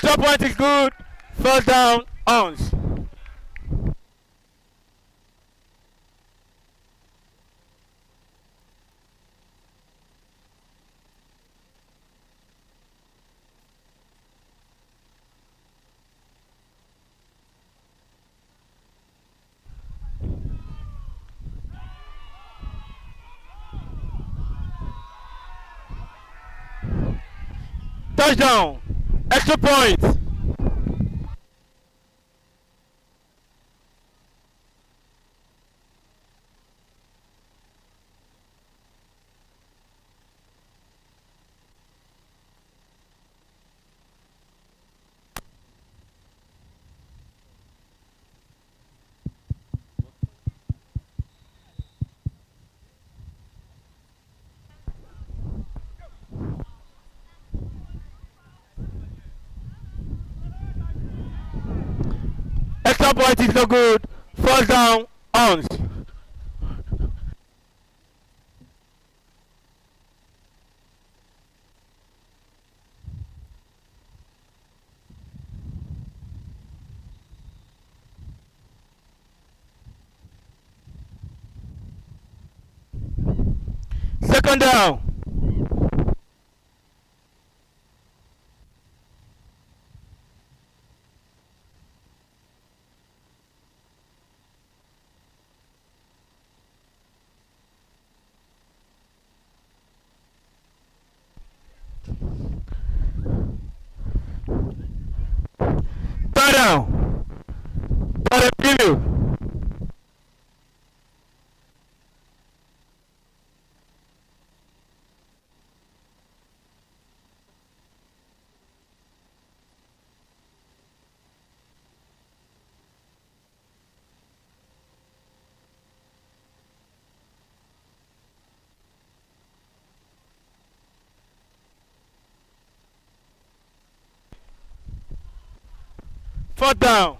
Extra point is good. First down, ons. Touchdown. Extra point. Extra point is no good. First down, ons. Second down. Third down. Third and preview. Fourth down.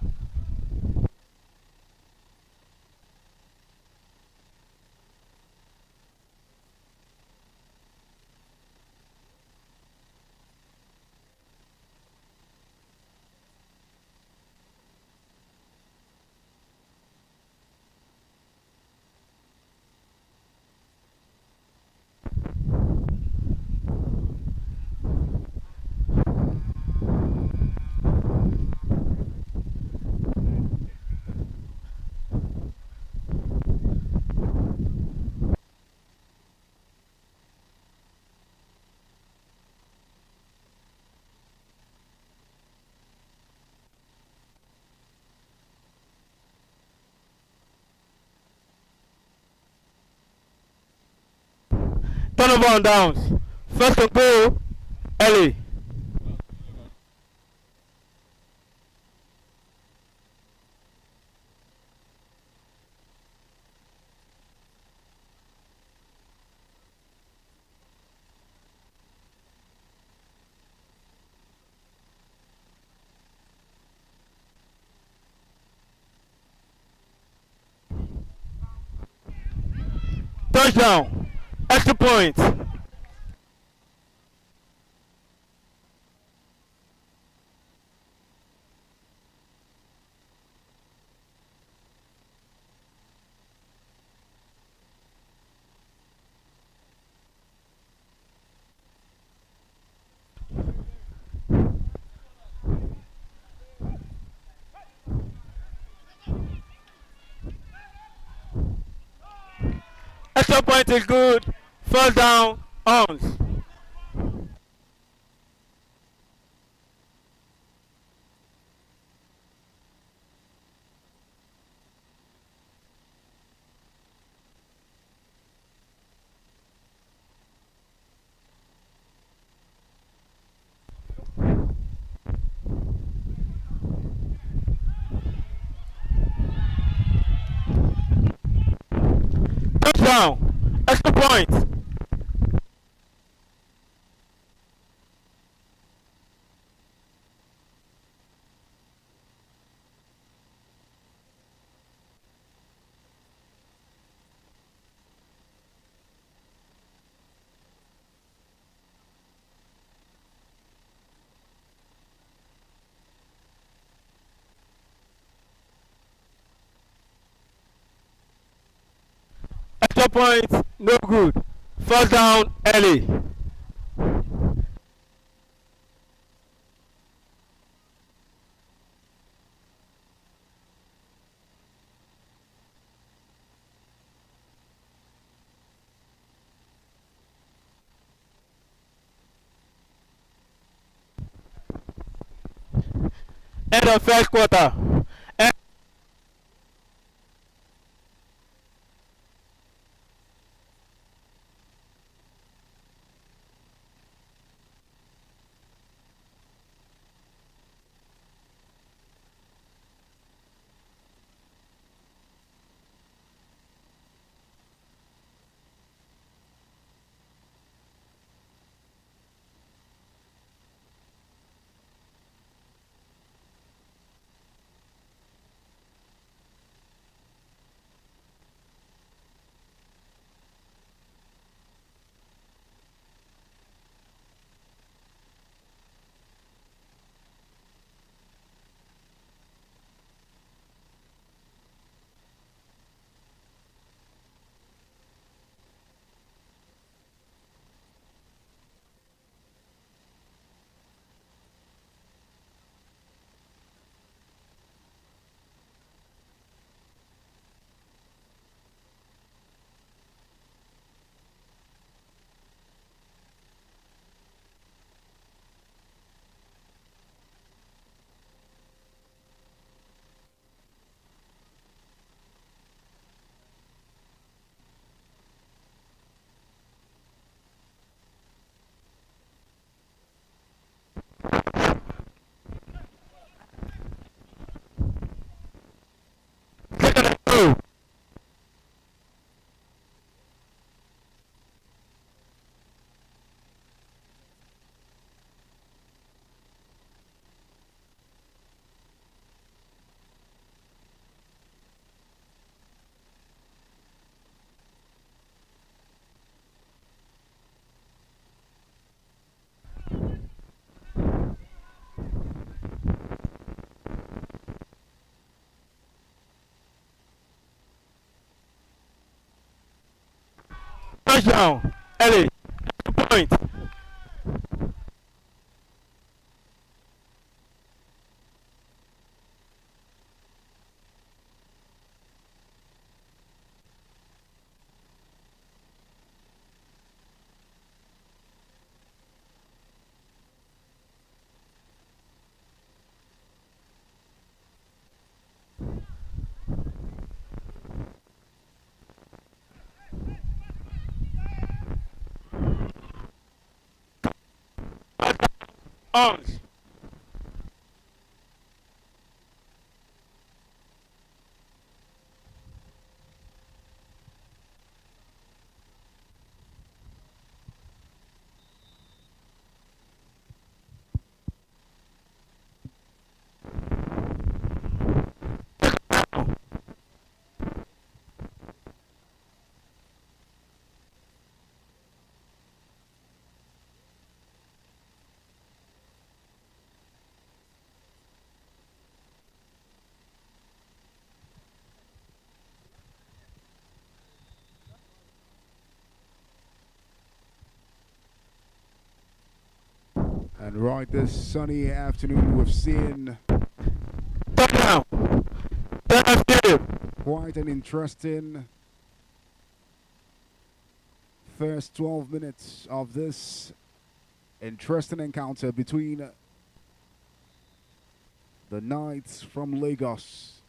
Turnover on downs. First and goal, early. Touchdown. Extra point. Extra point is good. First down, ons. Touchdown. Extra point. Extra point, no good. First down, early. End of first quarter. Second and goal. Touchdown, early. 2 points. Arms. And right this sunny afternoon, we've seen Touchdown. Touchdown. quite an interesting first 12 minutes of this interesting encounter between the Knights from Lagos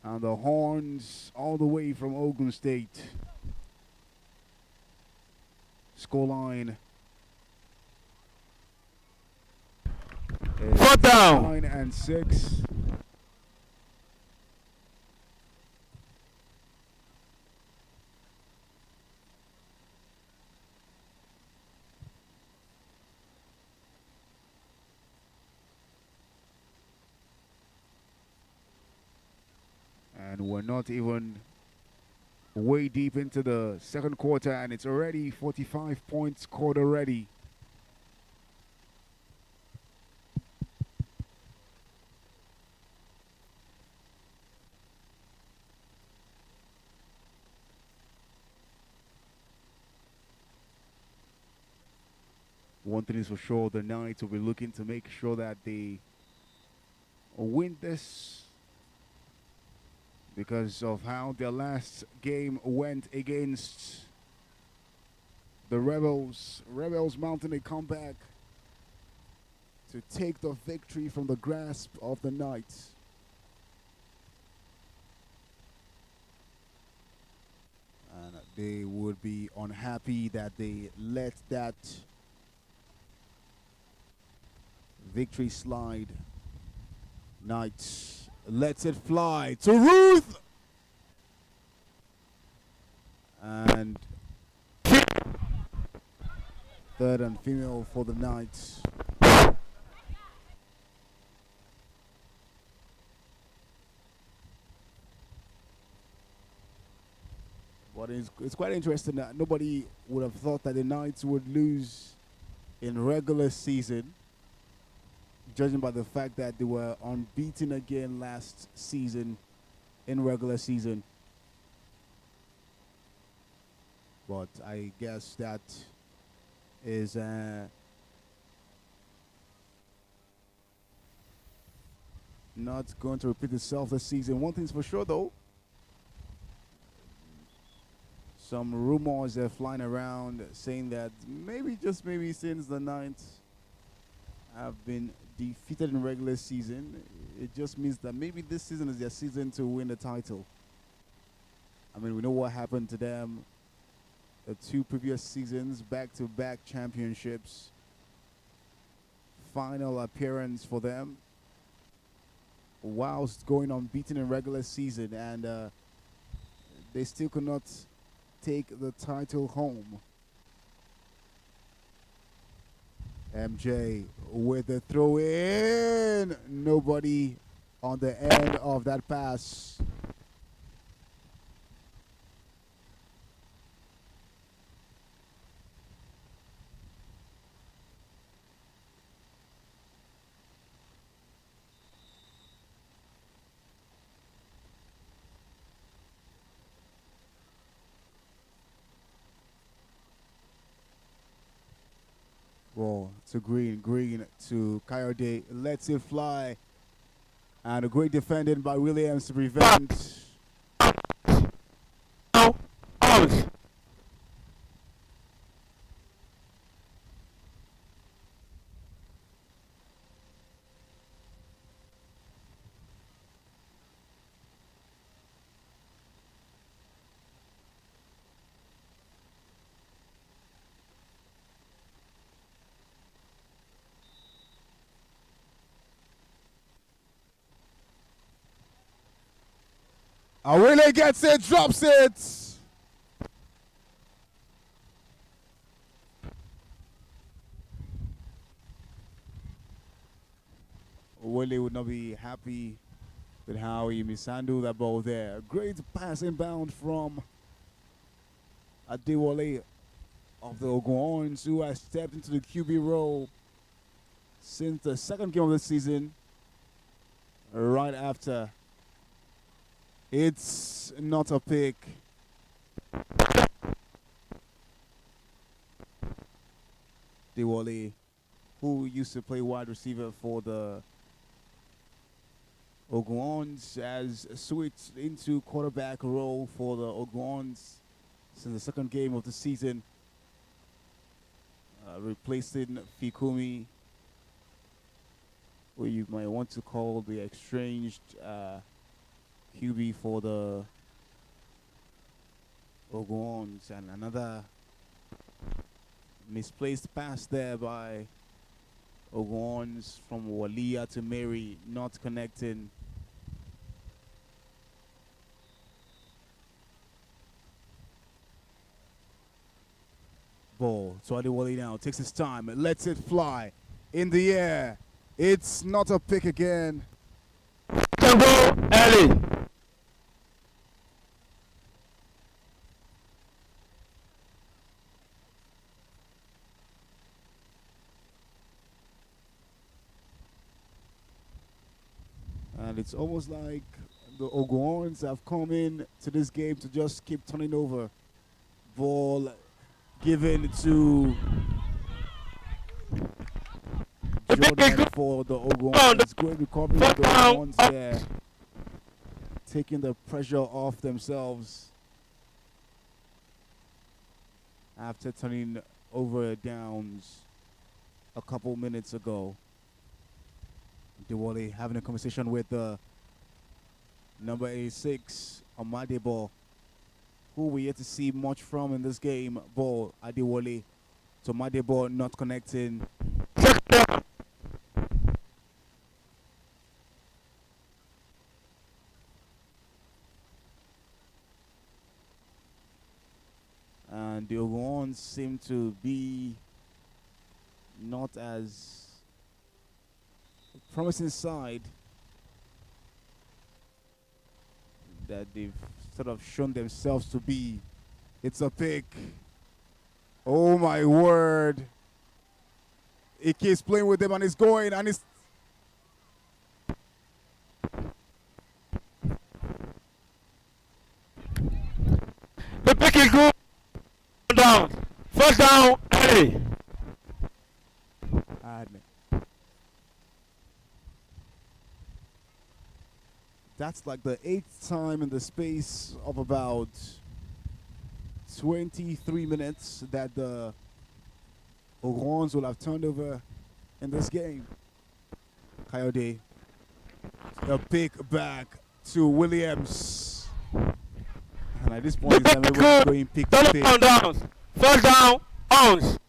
and the Horns all the way from Ogun State. Scoreline is Fourth down. 9-6. And we're not even way deep into the second quarter, and it's already 45 points scored already. One thing is for sure, the Knights will be looking to make sure that they win this because of how their last game went against the Rebels. Rebels mounting a comeback to take the victory from the grasp of the Knights. And they would be unhappy that they let that victory slide. Knights lets it fly to Ruth! And third and female for the Knights. But it's quite interesting that nobody would have thought that the Knights would lose in regular season, judging by the fact that they were unbeaten again last season in regular season. But I guess that is not going to repeat itself this season. One thing's for sure, though. Some rumors are flying around saying that maybe, just maybe, since the Knights have been defeated in regular season, it just means that maybe this season is their season to win the title. I mean, we know what happened to them the 2 previous seasons, back-to-back championships, final appearance for them, whilst going unbeaten in regular season, and they still could not take the title home. MJ with the throw in. Nobody on the end of that pass. Ball to Green to Coyote, lets it fly, and a great defending by Williams to prevent. Out. Awele gets it, drops it. Awele would not be happy with how he mishandled that ball there. Great pass inbound from Adewale of the Oguns, who has stepped into the QB role since the second game of the season, right after. It's not a pick. Adewale, who used to play wide receiver for the Oguns, has switched into quarterback role for the Oguns since the second game of the season, replacing Fikumi, who you might want to call the estranged QB for the Oguns. And another misplaced pass there by Oguns from Walia to Mary, not connecting. Ball to Adewale now, takes his time, lets it fly in the air. It's not a pick again. Go early. And it's almost like the Oguns have come in to this game to just keep turning over. Ball given to The pick is Jordan good. for the On the Ogons. Great recovery for first the down. Ogons there. Taking the pressure off themselves after turning over downs a couple minutes ago. Diwali having a conversation with number 86, Amadebo, who we yet to see much from in this game. Ball, Adewale to Amadebo not connecting. Second down. And the Ogons seem to be not as promising side that they've sort of shown themselves to be. It's a pick. Oh my word. Ike is playing with them and it's going and it's The pick is good. Down. First down. Hey. and that's like the 8th time in the space of about 23 minutes that the Ogons will have turned over in this game. Coyote, the pick back to Williams. And at this point, The it's pick is everyone's good. going pick to Third pick. down downs. First down. Ons.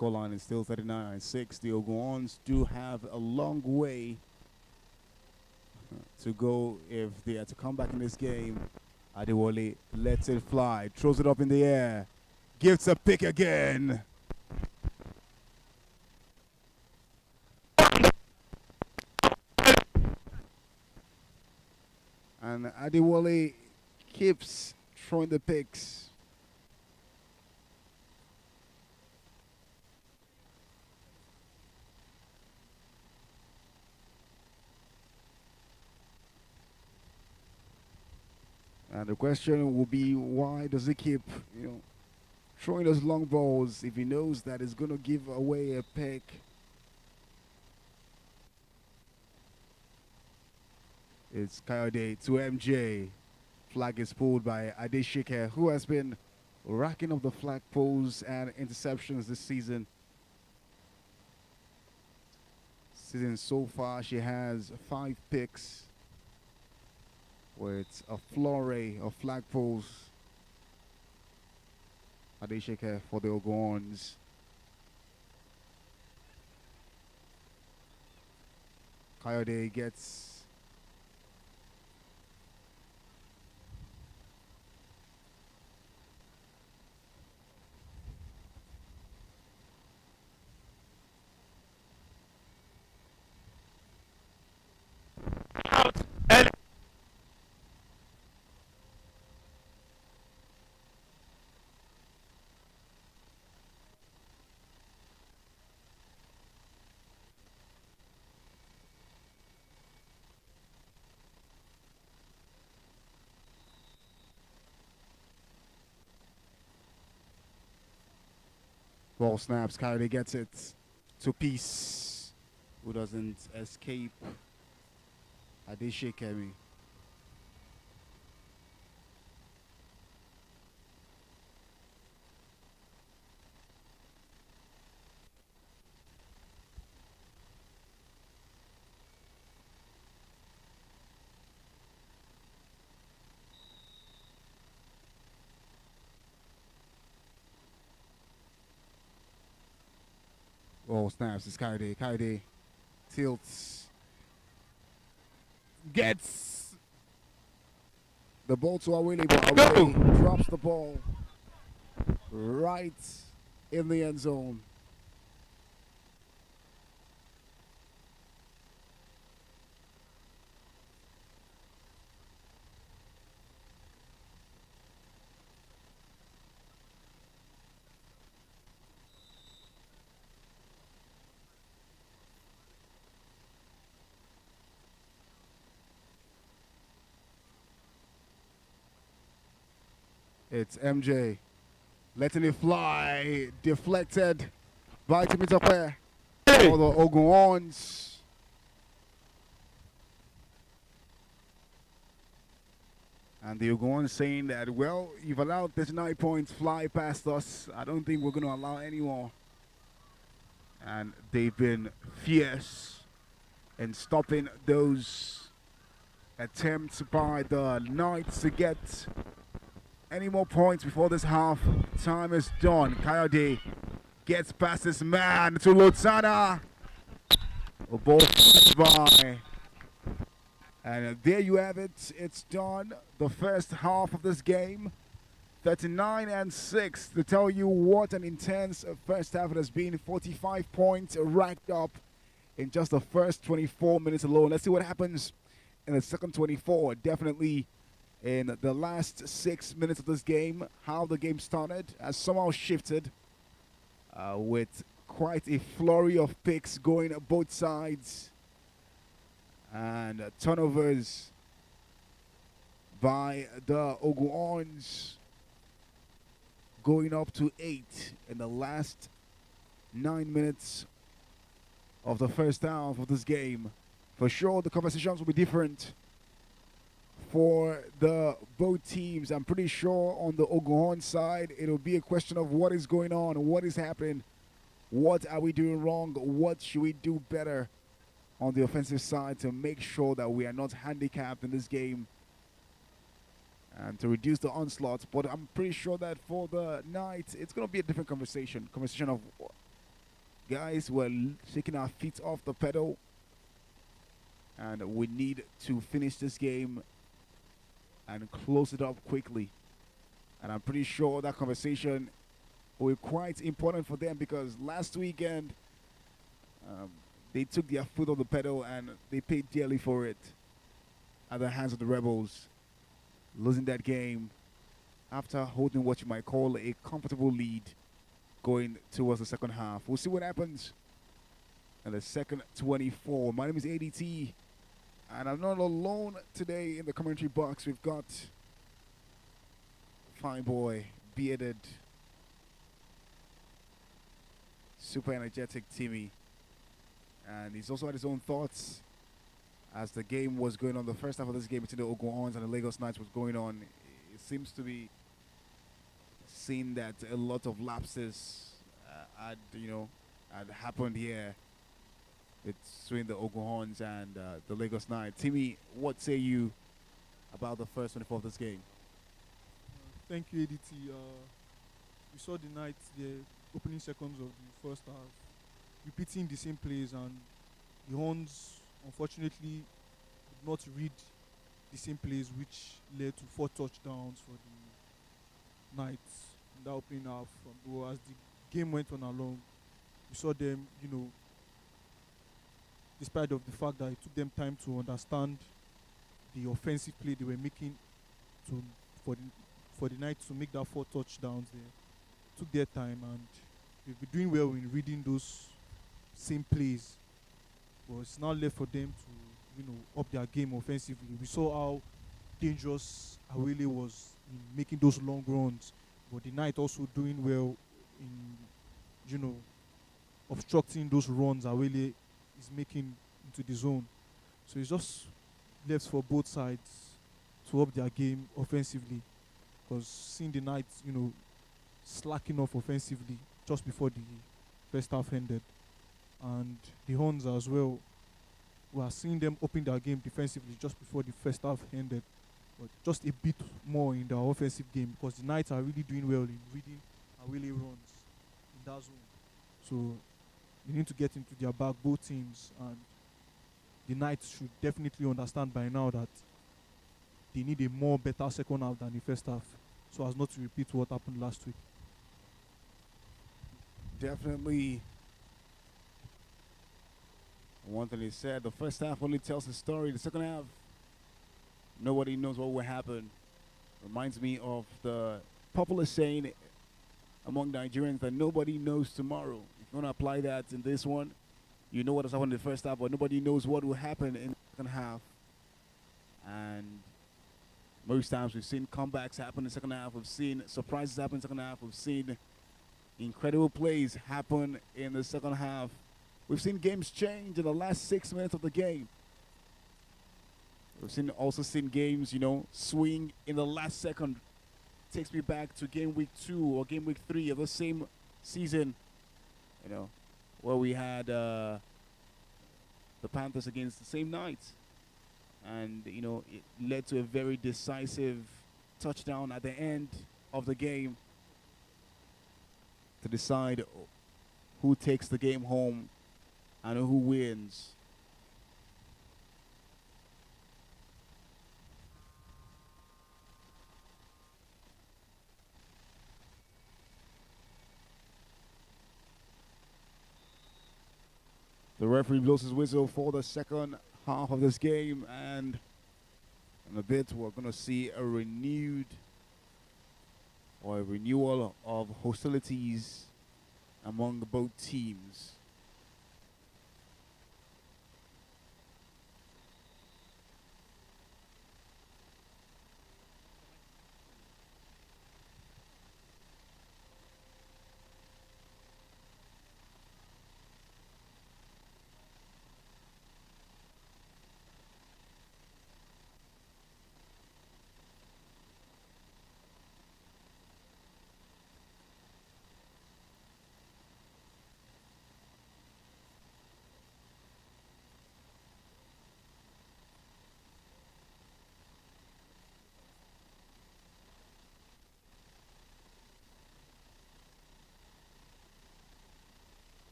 Scoreline is still 39-6. The Ogons do have a long way to go if they are to come back in this game. Adewale lets it fly, throws it up in the air, gives a pick again. And Adewale keeps throwing the picks. And the question will be, why does he keep, throwing those long balls if he knows that it's going to give away a pick? It's Coyote to MJ. Flag is pulled by Adeshike, who has been racking up the flag pulls and interceptions this season. Season so far, she has 5 picks with a flurry of flag pulls. Adeshike for the Ogons. Coyote gets Out. And ball snaps. Coyote gets it to Peace, who doesn't escape Adeshike. Ball snaps. It's Coyote. Coyote tilts. Gets The ball to Awele, but Go. Awele drops the ball right in the end zone. It's MJ letting it fly, deflected by Temitope for the Oguns. And the Oguns saying that, well, you've allowed 39 points fly past us. I don't think we're going to allow any more. And they've been fierce in stopping those attempts by the Knights to get any more points before this half time is done. Coyote gets past this man to Lozana. A ball by. And there you have it. It's done. The first half of this game. 39-6. To tell you what an intense first half it has been. 45 points racked up in just the first 24 minutes alone. Let's see what happens in the second 24. Definitely in the last 6 minutes of this game, how the game started has somehow shifted with quite a flurry of picks going both sides and turnovers by the Oguons going up to 8 in the last 9 minutes of the first half of this game. For sure, the conversations will be different for the both teams. I'm pretty sure on the Oguon side, it'll be a question of what is going on, what is happening, what are we doing wrong, what should we do better on the offensive side to make sure that we are not handicapped in this game and to reduce the onslaught. But I'm pretty sure that for the Knights, it's going to be a different conversation of guys, we're taking our feet off the pedal and we need to finish this game and close it up quickly. And I'm pretty sure that conversation will be quite important for them because last weekend they took their foot on the pedal and they paid dearly for it at the hands of the Rebels, losing that game after holding what you might call a comfortable lead going towards the second half. We'll see what happens in the second 24. My name is ADT. And I'm not alone today in the commentary box. We've got fine boy, bearded, super energetic Timmy. And he's also had his own thoughts as the game was going on. The first half of this game between the Oguons and the Lagos Knights was going on. It seems to be seen that a lot of lapses had happened here between the Oguons and the Lagos Knights. Timmy, what say you about the first 24 of this game? Thank you, ADT. We saw the Knights, the opening seconds of the first half, repeating the same plays, and the Horns, unfortunately, did not read the same plays, which led to 4 touchdowns for the Knights in the opening half. As the game went on along, we saw them, despite of the fact that it took them time to understand the offensive play they were making for the Knights to make that 4 touchdowns, they took their time, and they've been doing well in reading those same plays. But it's now left for them to, up their game offensively. We saw how dangerous Awele was in making those long runs, but the Knight also doing well in, obstructing those runs Awele is making into the zone. So it's just left for both sides to up their game offensively, because seeing the Knights, slacking off offensively just before the first half ended, and the Horns as well, we are seeing them open their game defensively just before the first half ended, but just a bit more in their offensive game, because the Knights are really doing well in reading Awele runs in that zone. So they need to get into their back, both teams, and the Knights should definitely understand by now that they need a more better second half than the first half, so as not to repeat what happened last week. Definitely. One thing they said, the first half only tells the story. The second half, nobody knows what will happen. Reminds me of the popular saying among Nigerians that nobody knows tomorrow. If you want to apply that in this one, you know what has happened in the first half, but nobody knows what will happen in the second half. And most times we've seen comebacks happen in the second half. We've seen surprises happen in the second half. We've seen incredible plays happen in the second half. We've seen games change in the last 6 minutes of the game. We've also seen games, swing in the last second. Takes me back to game week 2 or game week 3 of the same season, where we had the Panthers against the same night. And, it led to a very decisive touchdown at the end of the game to decide who takes the game home and who wins. The referee blows his whistle for the second half of this game, and in a bit we're going to see a renewal of hostilities among both teams.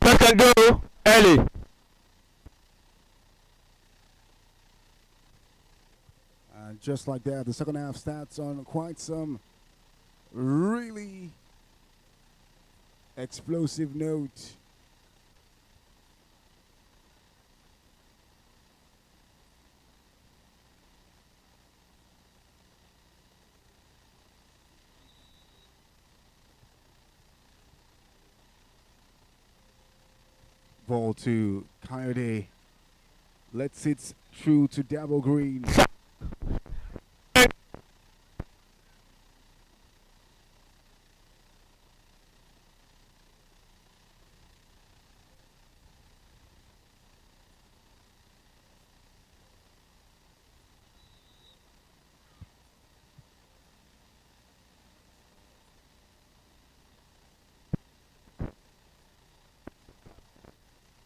First can go early. And just like that, the second half starts on quite some really explosive note. Ball to Coyote. Lets it through to Dabo Green.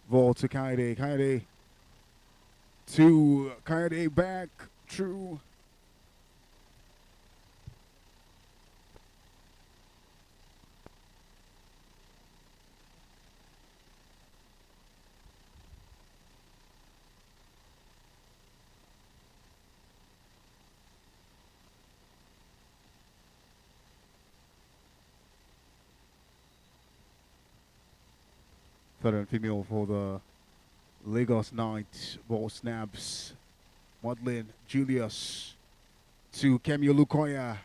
Ball to Coyote. Coyote to Coyote back. True. Third and female for the Lagos Knights. Ball snaps. Madeline Julius to Kemi Olukoya,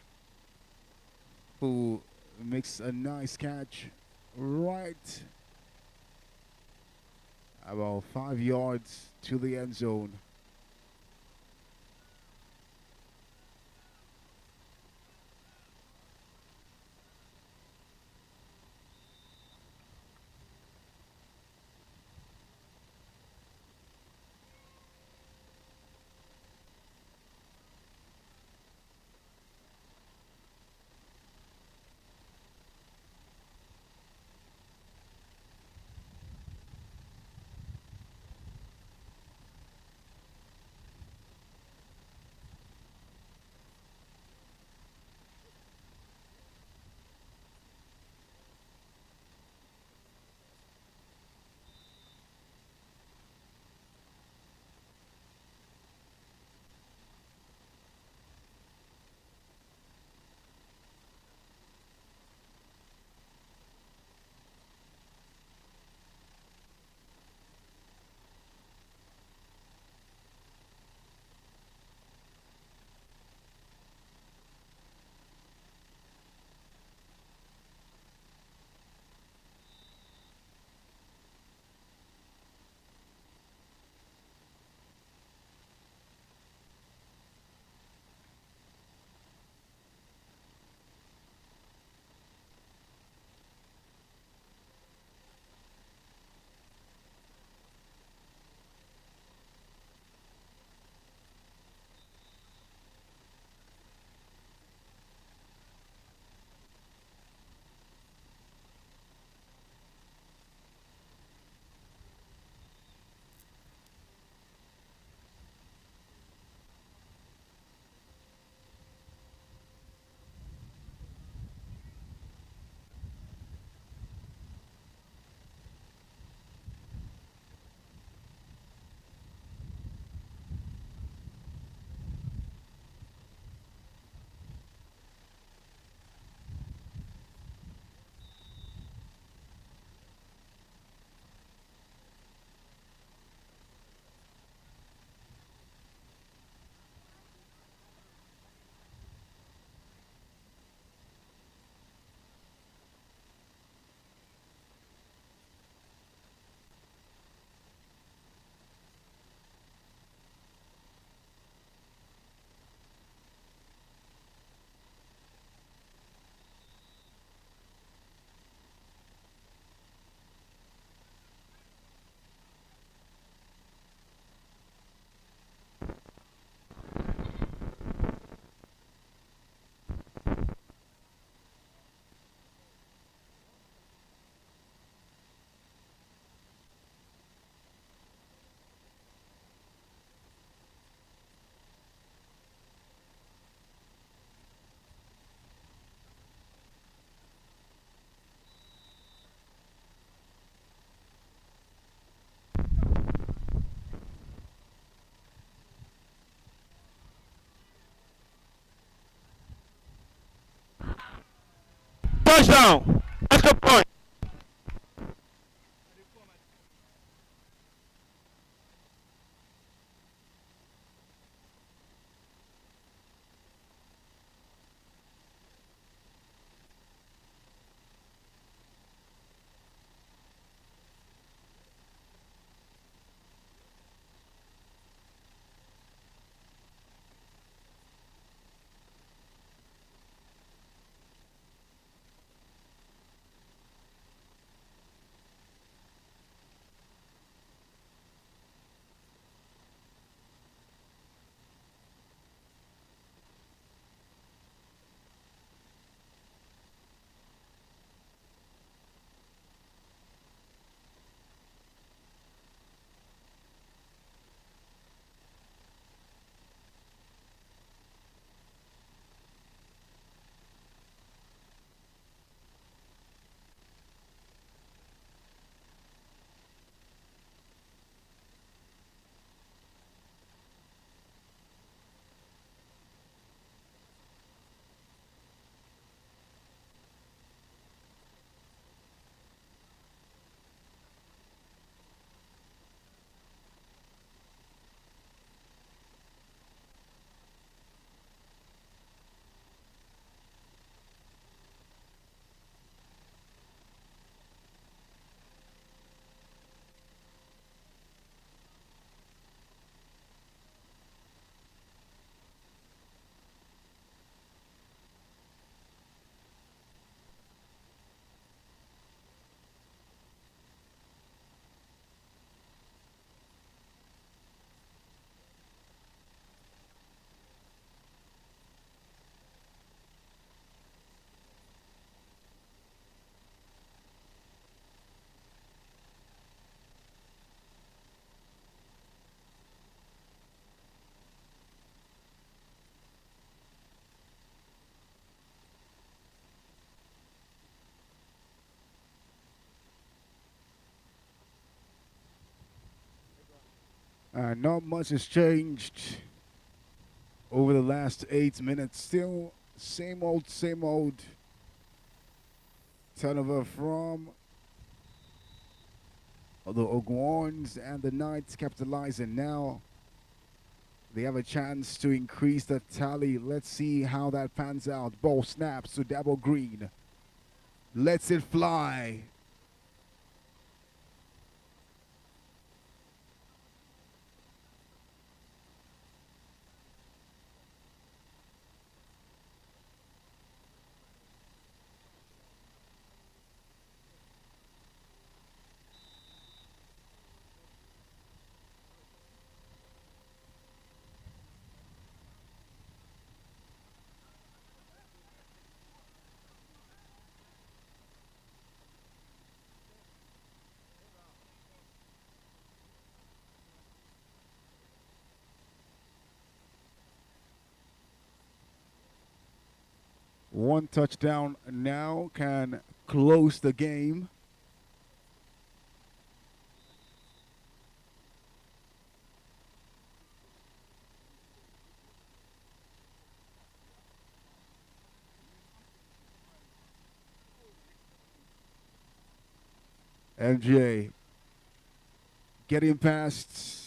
who makes a nice catch right about 5 yards to the end zone. Touchdown. Extra point. Not much has changed over the last 8 minutes. Still same old, same old. Turnover from the Ogwans, and the Knights capitalizing now. They have a chance to increase the tally. Let's see how that pans out. Ball snaps to Double Green. Lets it fly. One touchdown now can close the game. MJ getting past.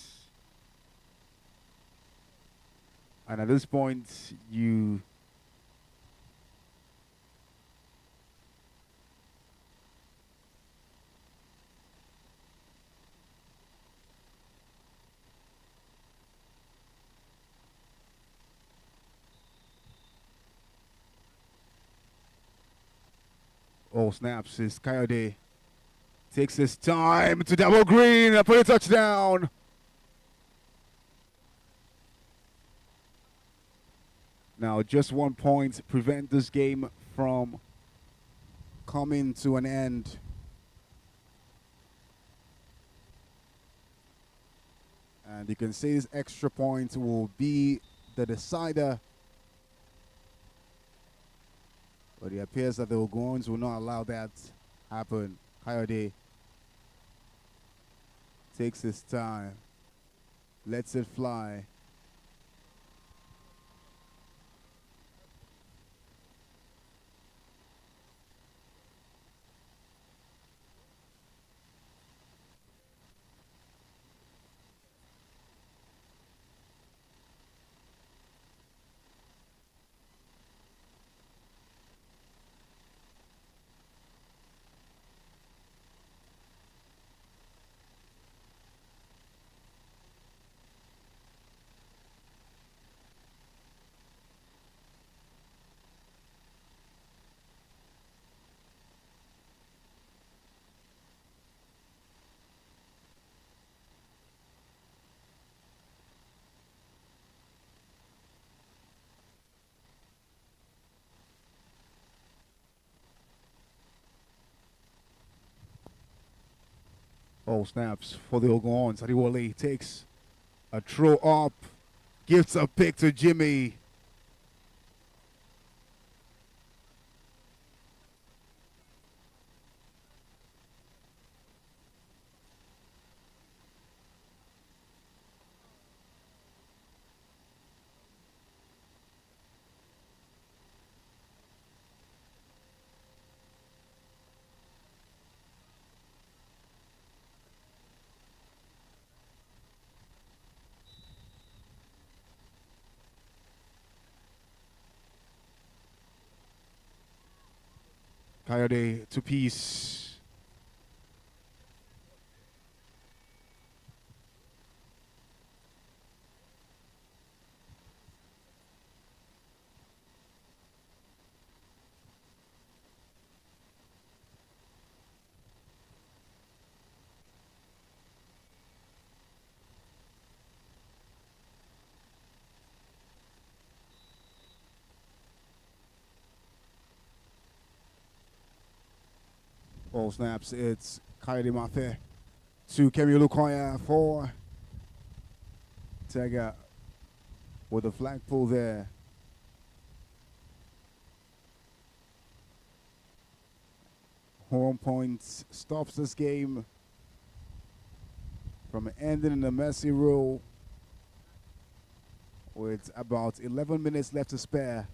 And at this point, you all snaps is Coyote. Takes his time to Double Green for a touchdown. Now, just 1 point prevent this game from coming to an end. And you can say this extra point will be the decider. But it appears that the Ogons will not allow that happen. Coyote takes his time, lets it fly. Oh, snaps for the Oguns. Adiwale takes a throw up, gives a pick to Jimmy. Coyote to piece. Ball snaps. It's Coyote Mafe to Kemi Lukoya for Tega with a flag pull there. Home points stops this game from ending in a messy row with about 11 minutes left to spare.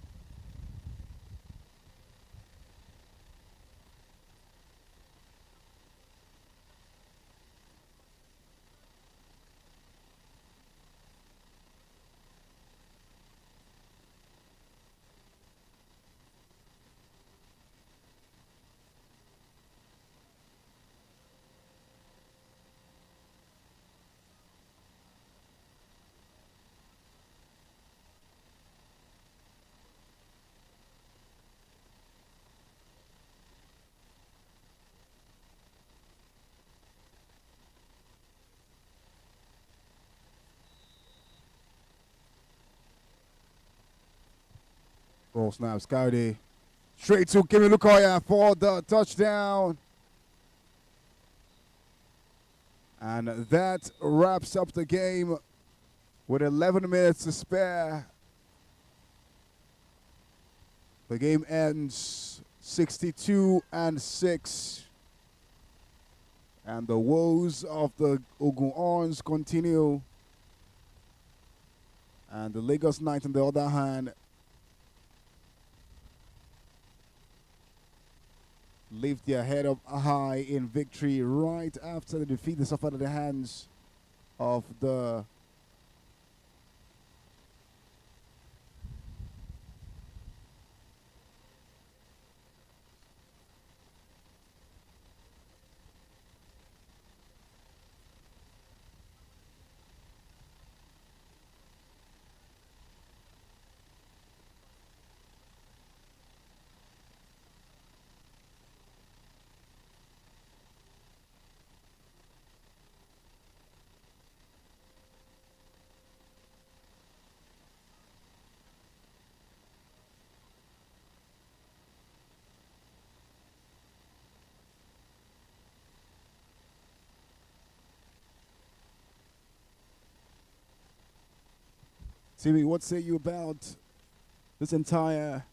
Ball snaps, Coyote. Straight to Kemi Lukoya for the touchdown. And that wraps up the game with 11 minutes to spare. The game ends 62-6. And the woes of the Oguns continue. And the Lagos Knights, on the other hand, lift their head up high in victory right after the defeat they suffered at the hands of the Timmy, what say you about this entire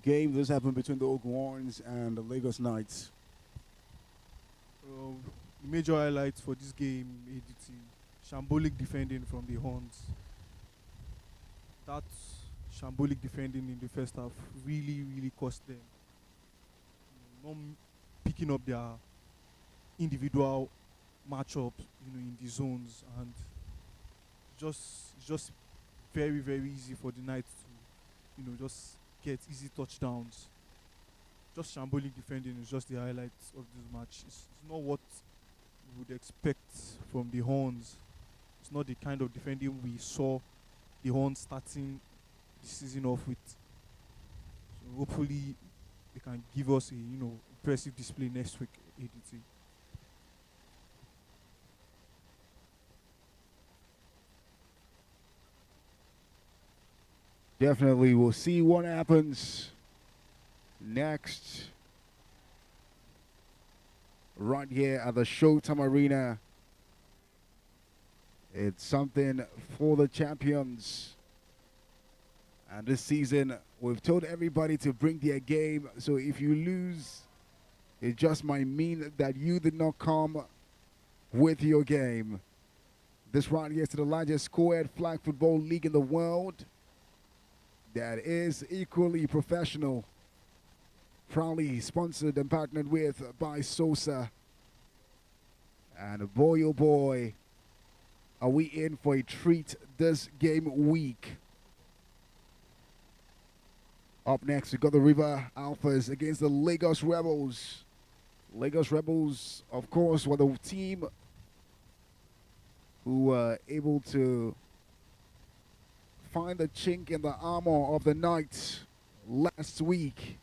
game that's happened between the Oguns and the Lagos Knights? The major highlights for this game, ADT, shambolic defending from the Horns. That shambolic defending in the first half really cost them. Not picking up their individual matchup, in the zones, and just very easy for the Knights to, just get easy touchdowns. Just shambolic defending is just the highlights of this match. It's not what we would expect from the Horns. It's not the kind of defending we saw the Horns starting the season off with. So hopefully they can give us a impressive display next week, ADT. Definitely, we'll see what happens next. right here at the Showtime Arena. It's something for the champions. And this season, we've told everybody to bring their game. So if you lose, it just might mean that you did not come with your game. This right here is the largest co-ed flag football league in the world that is equally professional. Proudly sponsored and partnered with by Sosa. And boy, oh boy, are we in for a treat this game week. Up next, we got the River Alphas against the Lagos Rebels. Lagos Rebels, of course, were the team who were able to find the chink in the armor of the Knights last week.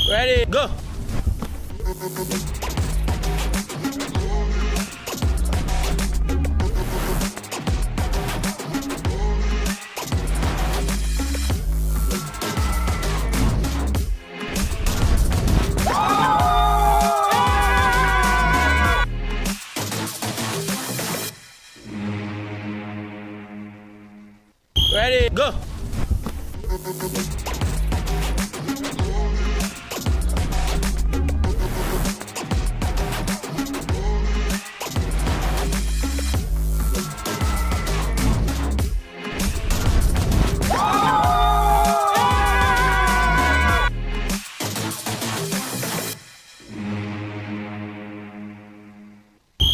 Ready, go! Ready, go!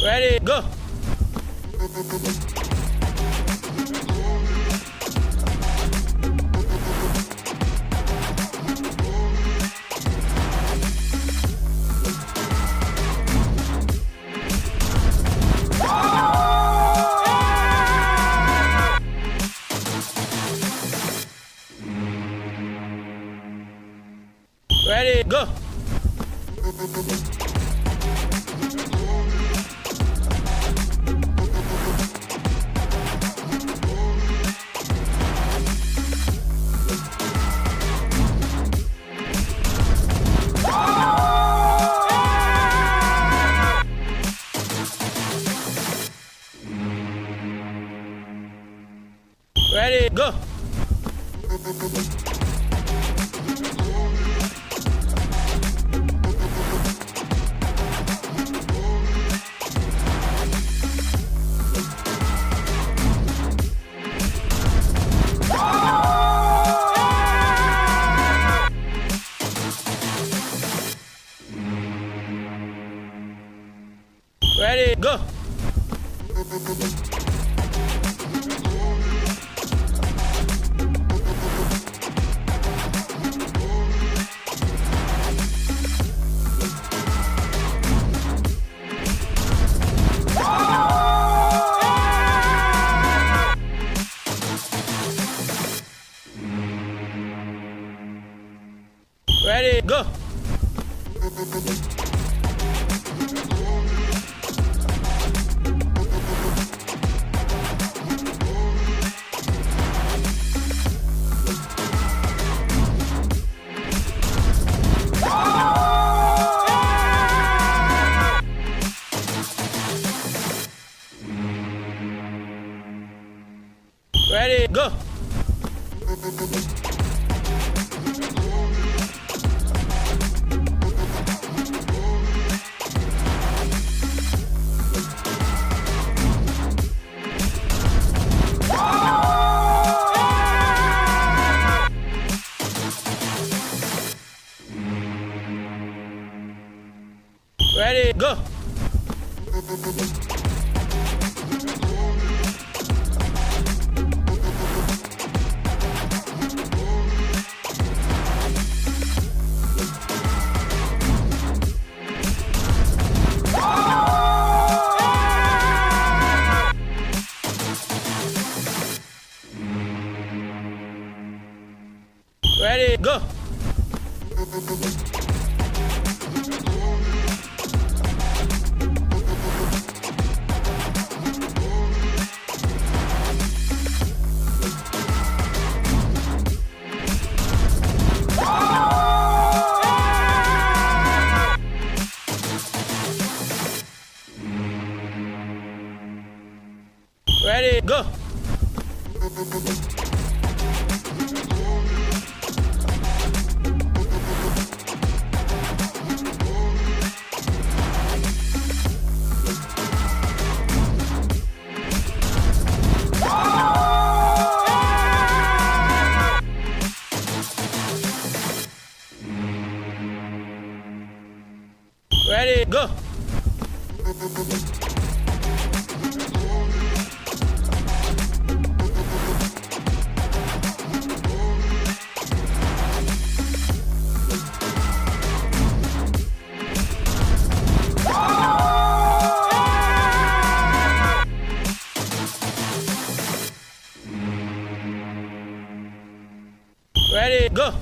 Ready, go! Ready, go. Ready, go. Ready, go. Ready, go. Ready, go. Ready, go. Ready, go. Ready, go. Ready, go.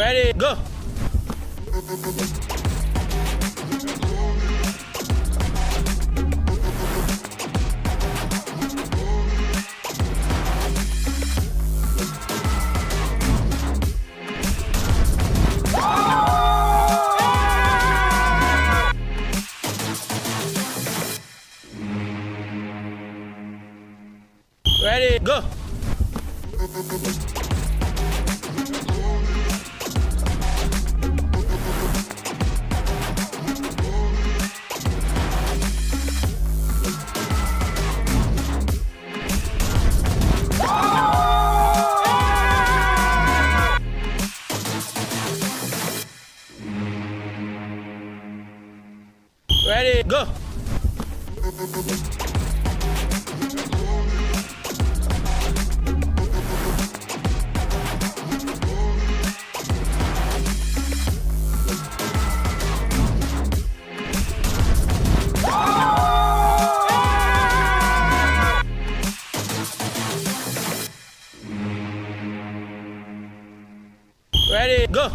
Ready, go. Ready, go. Ready, go. Ready, go.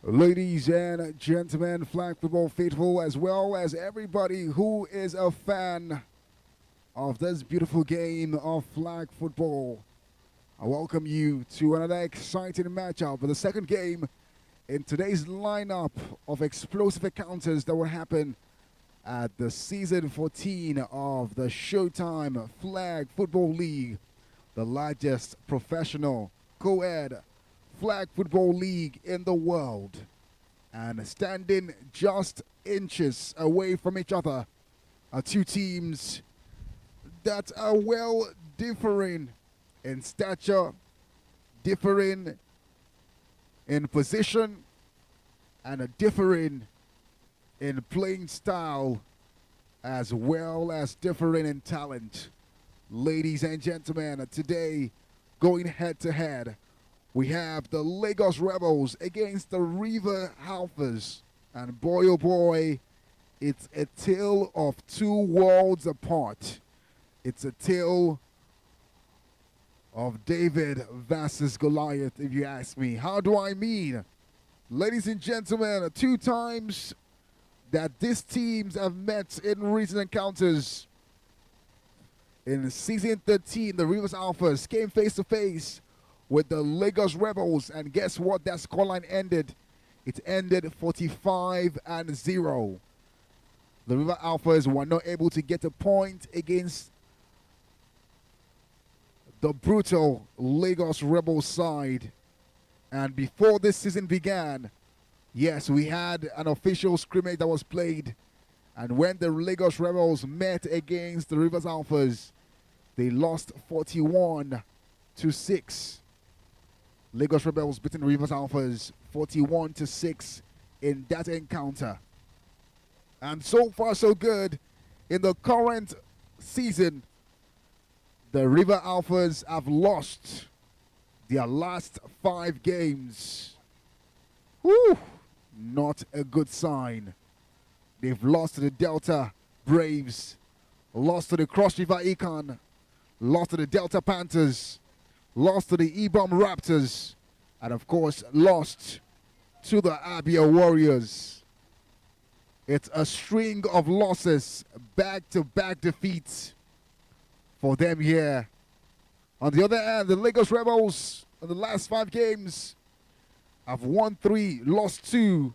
Ladies and gentlemen, flag football faithful, as well as everybody who is a fan of this beautiful game of flag football, I welcome you to another exciting matchup for the second game in today's lineup of explosive encounters that will happen at the season 14 of the Showtime Flag Football League, the largest professional co-ed flag football league in the world. And standing just inches away from each other are two teams that are well differing in stature, differing in position, and differing in playing style, as well as differing in talent. Ladies and gentlemen, today, going head to head, we have the Lagos Rebels against the River Alphas. And boy, oh boy, it's a tale of two worlds apart. It's a tale of David versus Goliath, if you ask me. How do I mean? Ladies and gentlemen, two times that these teams have met in recent encounters. In season 13, the Rivers Alphas came face to face with the Lagos Rebels, and guess what? That scoreline ended. It ended 45-0. The River Alphas were not able to get a point against the brutal Lagos Rebels side. And before this season began, yes, we had an official scrimmage that was played. And when the Lagos Rebels met against the Rivers Alphas, they lost 41-6. Lagos Rebels beating Rivers Alphas 41-6 in that encounter. And so far so good in the current season. The River Alphas have lost their last 5 games. Whew, not a good sign. They've lost to the Delta Braves, lost to the Cross River Econ, lost to the Delta Panthers, lost to the Ebom Raptors, and of course lost to the Abia Warriors. It's a string of losses, back-to-back defeats for them here. On the other hand, the Lagos Rebels in the last 5 games have won 3, lost 2,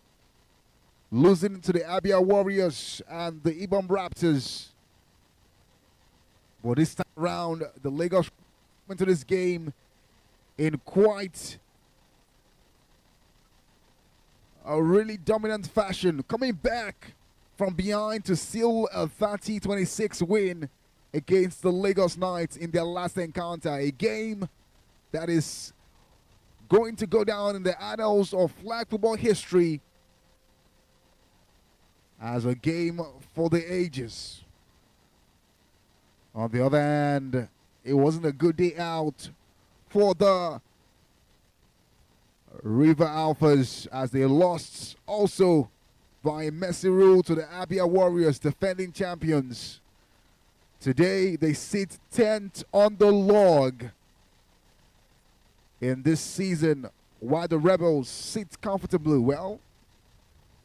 losing to the Abia Warriors and the Ebom Raptors. But this time around, the Lagos went to this game in quite a really dominant fashion, coming back from behind to seal a 30-26 win against the Lagos Knights in their last encounter. A game that is going to go down in the annals of flag football history as a game for the ages. On the other hand, it wasn't a good day out for the River Alphas as they lost also by a messy rule to the Abia Warriors, defending champions. Today, they sit 10th on the log in this season, while the Rebels sit comfortably,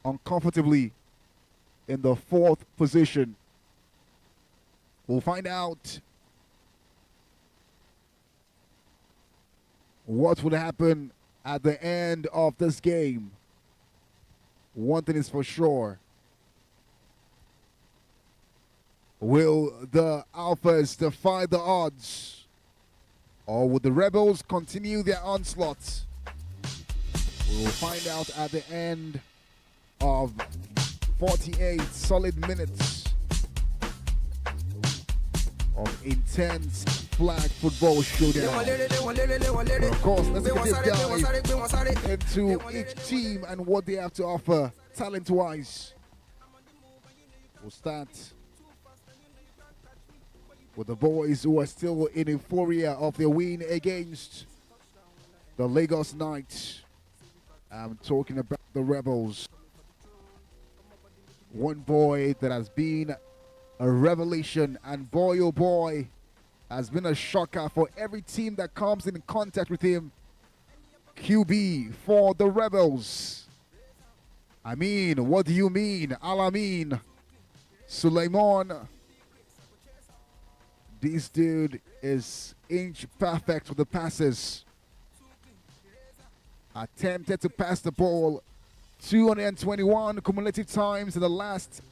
uncomfortably in the 4th position. We'll find out what will happen at the end of this game. One thing is for sure. Will the Alphas defy the odds? Or will the Rebels continue their onslaught? We will find out at the end of 48 solid minutes of intense flag football showdown. And of course, let's get this dive into each team and what they have to offer talent-wise. We'll start with the boys who are still in euphoria of their win against the Lagos Knights. I'm talking about the Rebels. One boy that has been a revelation, and boy oh boy, has been a shocker for every team that comes in contact with him. QB for the Rebels. I mean, what do you mean? Alamin Suleiman. This dude is inch perfect with the passes. Attempted to pass the ball 221 cumulative times in the last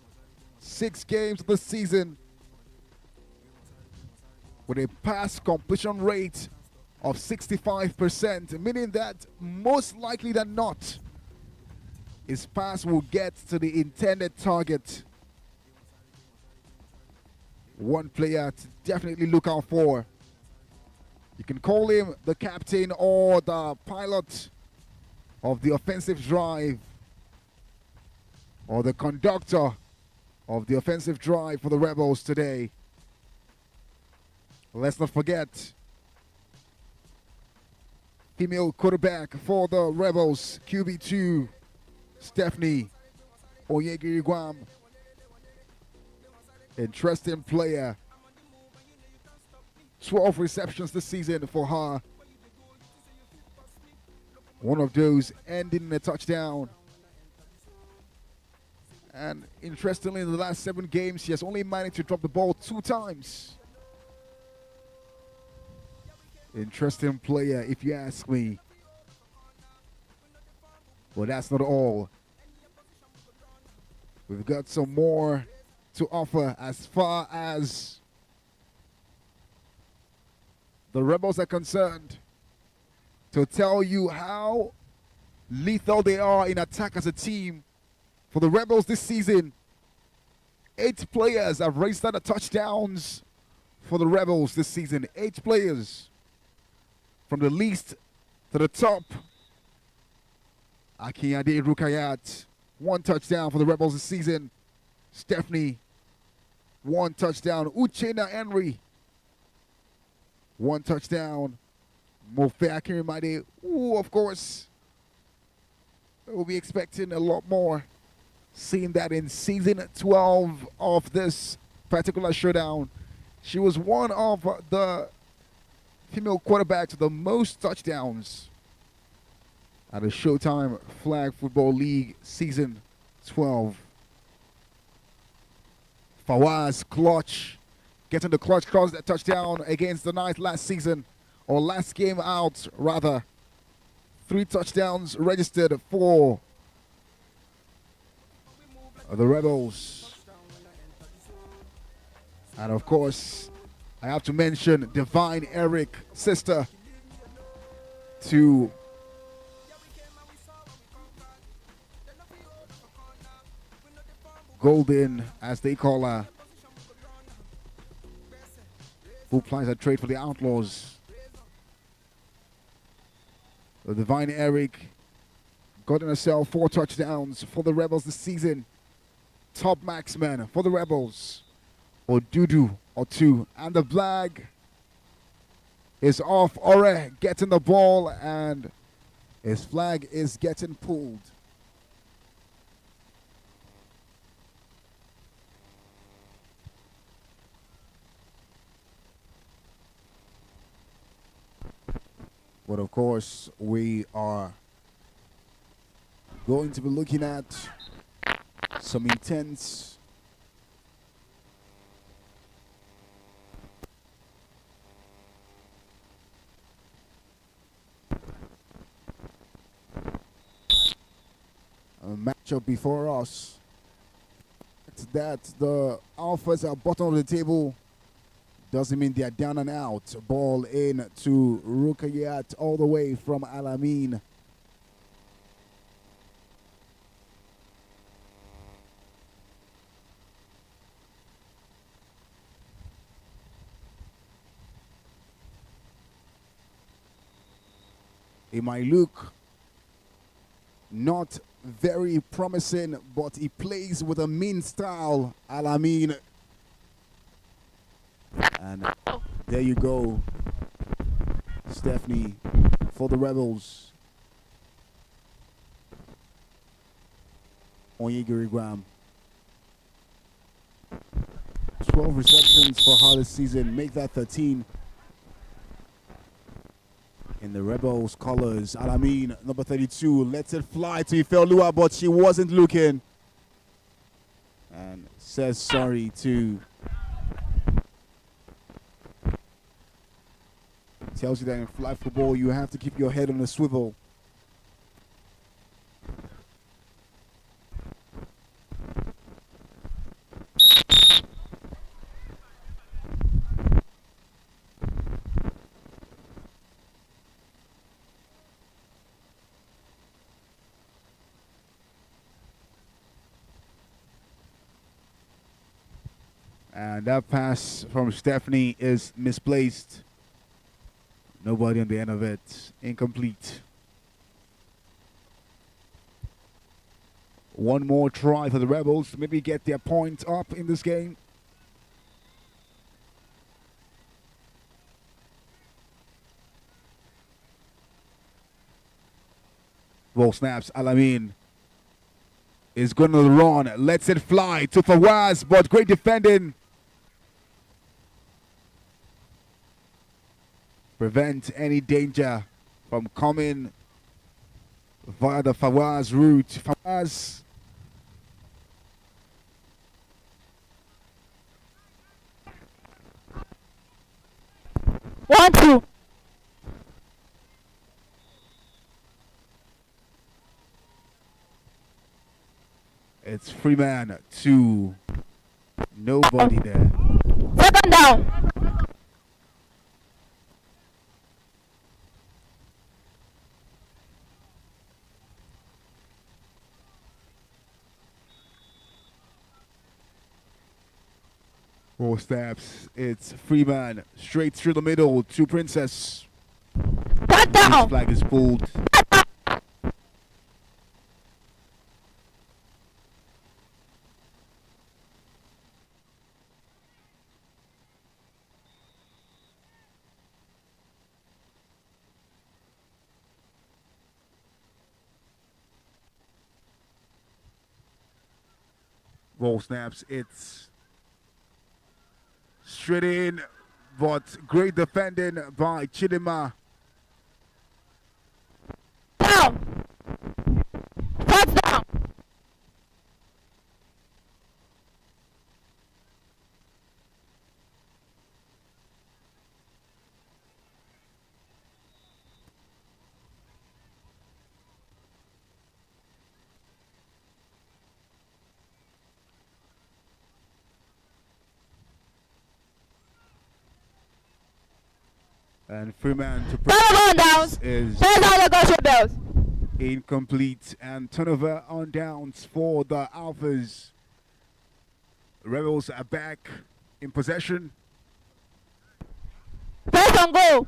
6 games of the season, with a pass completion rate of 65%, meaning that most likely than not, his pass will get to the intended target. One player to definitely look out for. You can call him the captain or the pilot of the offensive drive, or the conductor of the offensive drive for the Rebels today. Let's not forget, female quarterback for the Rebels, QB2, Stephanie Onyegiri-Guam. Interesting player. 12 receptions this season for her. One of those ending in a touchdown. And interestingly, in the last 7 games, she has only managed to drop the ball 2 times. Interesting player, if you ask me. Well, that's not all. We've got some more to offer as far as the Rebels are concerned, to tell you how lethal they are in attack as a team. For the Rebels this season, 8 players have registered the touchdowns for the Rebels this season. 8 players. From the least to the top. Akiyade Rukayat, 1 touchdown for the Rebels this season. Stephanie, 1 touchdown. Uchenna Henry, 1 touchdown. Mofe Akirimade, of course. We'll be expecting a lot more. Seeing that in season 12 of this particular showdown, she was one of the female quarterbacks with the most touchdowns at the Showtime Flag Football League season 12. Fawaz clutch, getting the clutch cross that touchdown against the Knights last season, or last game out rather. 3 touchdowns registered for the Rebels. And of course, I have to mention Divine Eric, sister to Golden, as they call her, who plies a trade for the Outlaws. The Divine Eric got in herself 4 touchdowns for the Rebels this season. Top maxman for the Rebels, Odudu or 2. And the flag is off. Ore getting the ball, and his flag is getting pulled. But of course, we are going to be looking at some intense matchup before us. That the Alphas are bottom of the table doesn't mean they are down and out. Ball in to Rukayat all the way from Alamein. It might look not very promising, but he plays with a mean style, Alamein. And there you go, Stephanie, for the Rebels. Onyegiri Graham. 12 receptions for her this season, make that 13. In the Rebels colors, Alamein, number 32, lets it fly to Ifelua, but she wasn't looking. And says sorry to... Tells you that in flag football, you have to keep your head on a swivel. And that pass from Stephanie is misplaced. Nobody on the end of it. Incomplete. One more try for the Rebels to maybe get their point up in this game. Ball snaps. Alamein is going to run. Lets it fly to Fawaz, but great defending. Prevent any danger from coming via the Fawaz route. Fawaz. One, two. It's Freeman to nobody there. Second down. Ball snaps. It's Freeman straight through the middle to Princess. Touchdown! Flag is pulled. Ball snaps. It's straight in, but great defending by Chidima. Down! Touchdown! And Freeman to Turnover downs. is First down the Goshen Bells. incomplete, and turnover on downs for the Alphas. Rebels are back in possession. First on goal.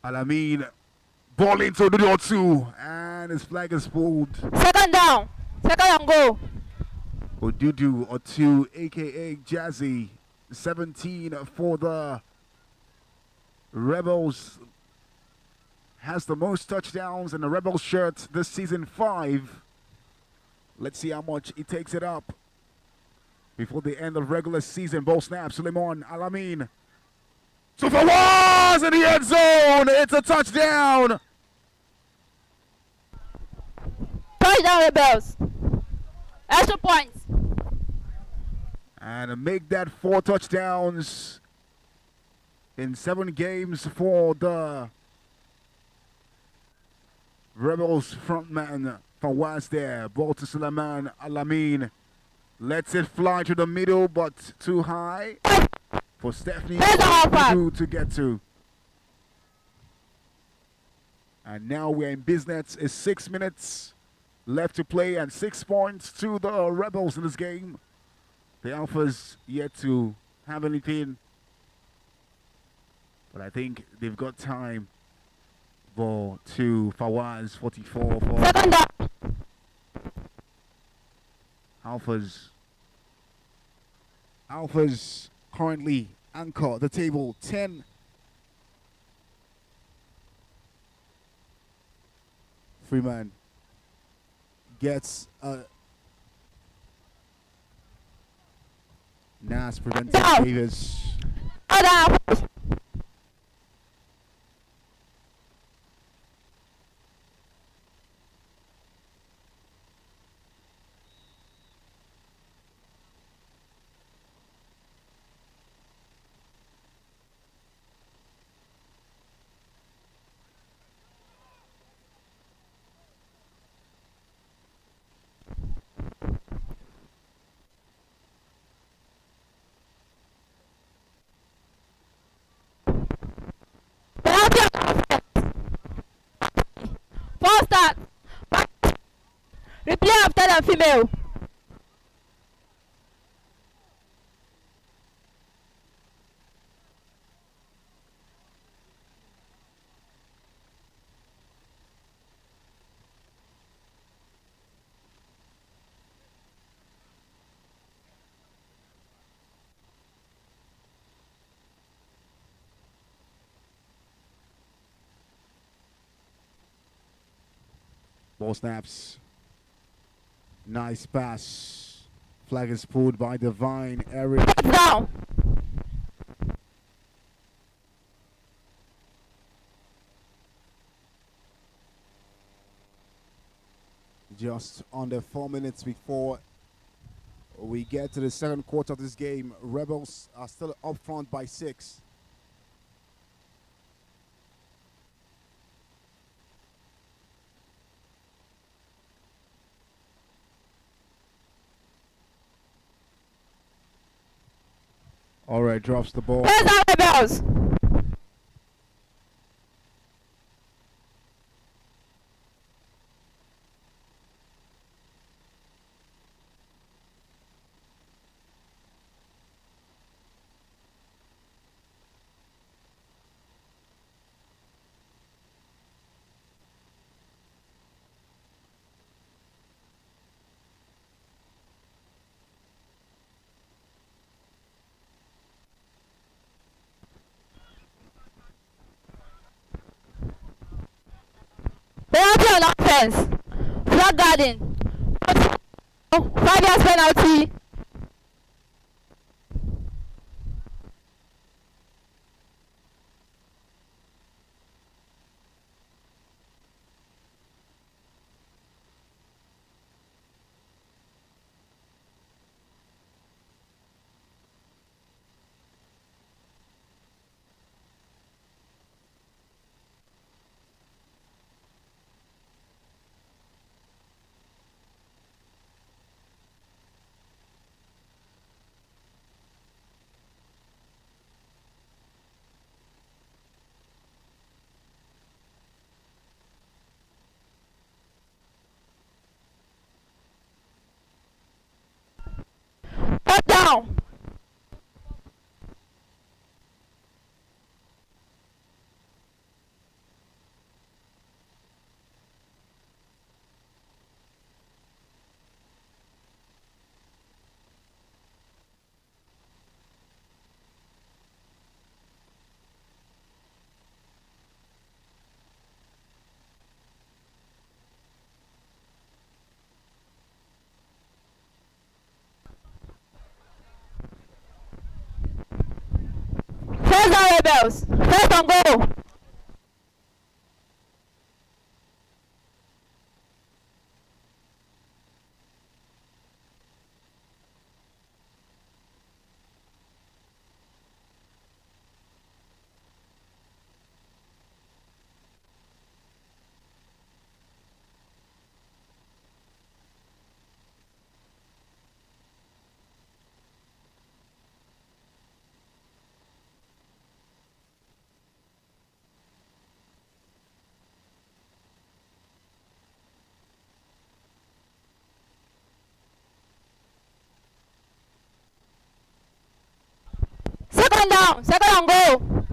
Alamin ball into the door two, and his flag is pulled. Second down. Second on goal. Odudu or two, aka Jazzy, 17 for the Rebels. Has the most touchdowns in the Rebels shirt this season, 5. Let's see how much he takes it up before the end of regular season. Ball snap, Suleiman Alamin. So Fawaz in the end zone. It's a touchdown. Touchdown the Bells. Extra points. And make that 4 touchdowns in 7 games for the Rebels frontman Fawaz there. Ball to Suleiman Alamin. Lets it fly to the middle, but too high for Stephanie to get to. And now we're in business. It's 6 minutes left to play and 6 points to the Rebels in this game. The Alphas yet to have anything, but I think they've got time. Ball to Fawaz, 44 for Second down. Alphas. Alphas currently anchor the table, 10. Freeman gets a Nas prevents Davis. Down. First start. Replay after the female. Ball snaps. Nice pass. Flag is pulled by Divine Eric. Down. Just under 4 minutes before we get to the second quarter of this game. Rebels are still up front by 6. All right, drops the ball. First down the Bells. defense. Flag guarding. 5 years penalty. Down. First down Rebels. First and goal. Second down. Second and goal.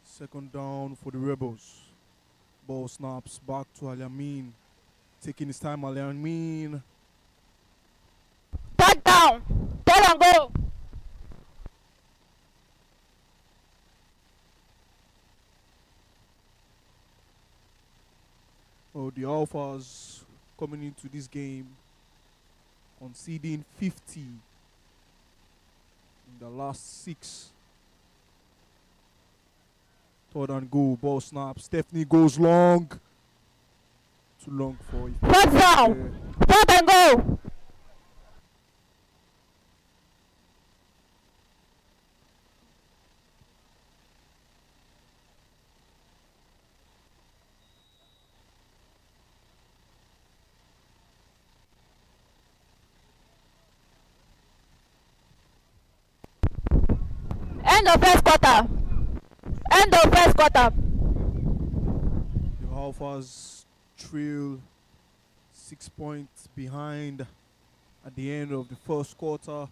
Second down for the Rebels. Ball snaps back to Al-Yamin. Taking his time, Al-Yamin. Third down. Third and goal. Oh, the Alphas coming into this game conceding 50 in the last 6. Third and goal, ball snap. Stephanie goes long. Too long for it. First down. Fourth and goal. End of first quarter. End of first quarter. The Alphas trail 6 points behind at the end of the first quarter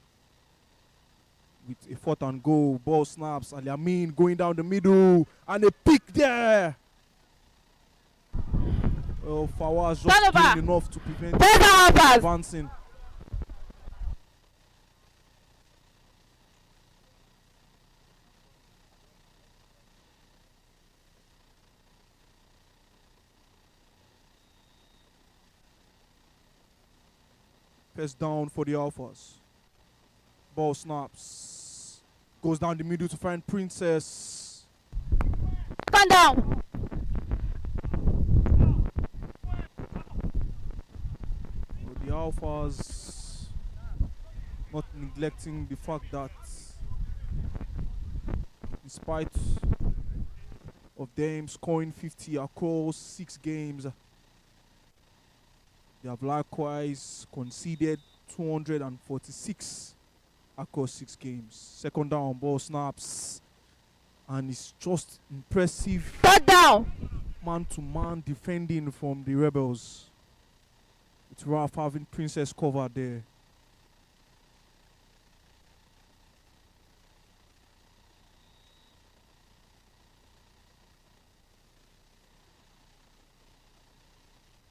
with a fourth and goal. Ball snaps. Al-Yamin going down the middle and a pick there. Oh, Fawaz just Turnover. doing enough to prevent First down Alphas. advancing. First down for the Alphas. Ball snaps. Goes down the middle to find Princess. Second down. So the Alphas not neglecting the fact that in spite of them scoring 50 across 6 games, they have likewise conceded 246 across 6 games. Second down, ball snaps. And it's just impressive Third down. man-to-man defending from the Rebels. With Ralph having Princess covered there.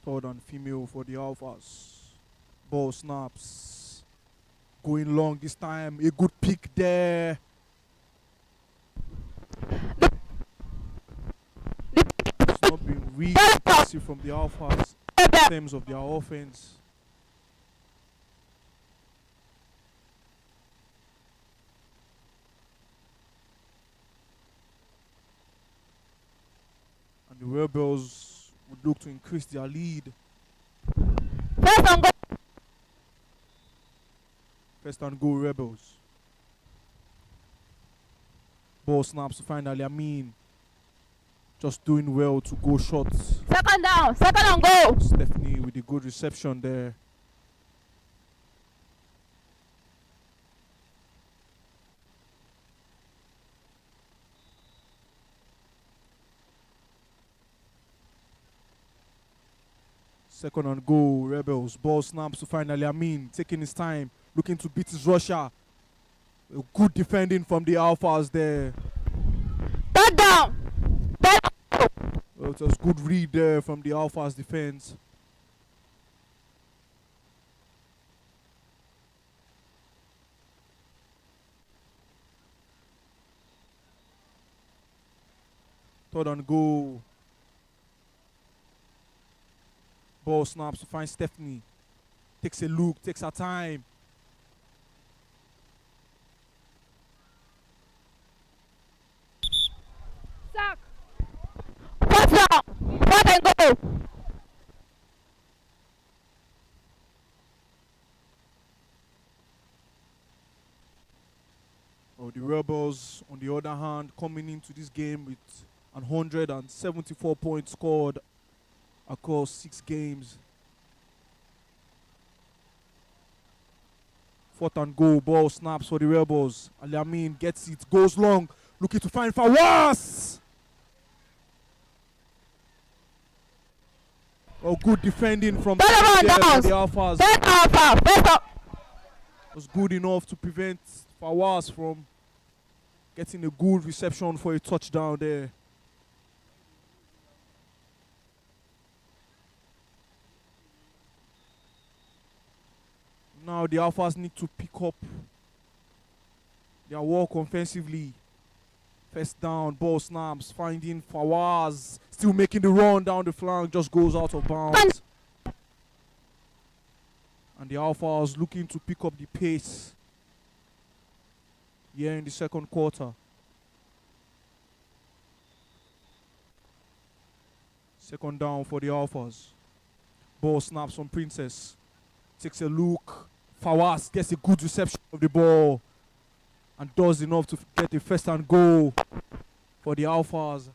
Third and female for the Alphas. Ball snaps. Going long this time. A good pick there. It's not been really impressive from the Alphas in terms of their offense. And the Rebels would look to increase their lead. First and goal. First and goal, Rebels. Ball snaps to finally Amin. Just doing well to go shots. Second down. Second and goal. Stephanie with a good reception there. Second and goal, Rebels. Ball snaps to finally Amin. Taking his time, looking to beat his rusher. A good defending from the Alphas there. Third down. Well, it was good read there from the Alphas defense. Third and goal. Ball snaps to find Stephanie. Takes a look, takes her time. Sack. First down. Fourth and goal. Oh, the Rebels, on the other hand, coming into this game with 174 points scored across 6 games. Fourth and goal, ball snaps for the Rebels. Ali Amin gets it, goes long, looking to find Fawaz. Oh, good defending from the Alphas. Third Alpha. First up. Was good enough to prevent Fawaz from getting a good reception for a touchdown there. Now the Alphas need to pick up their work offensively. First down, ball snaps, finding Fawaz, still making the run down the flank, just goes out of bounds. And the Alphas looking to pick up the pace here in the second quarter. Second down for the Alphas. Ball snaps from Princess. Takes a look. Fawaz gets a good reception of the ball and does enough to get the first and goal for the Alphas.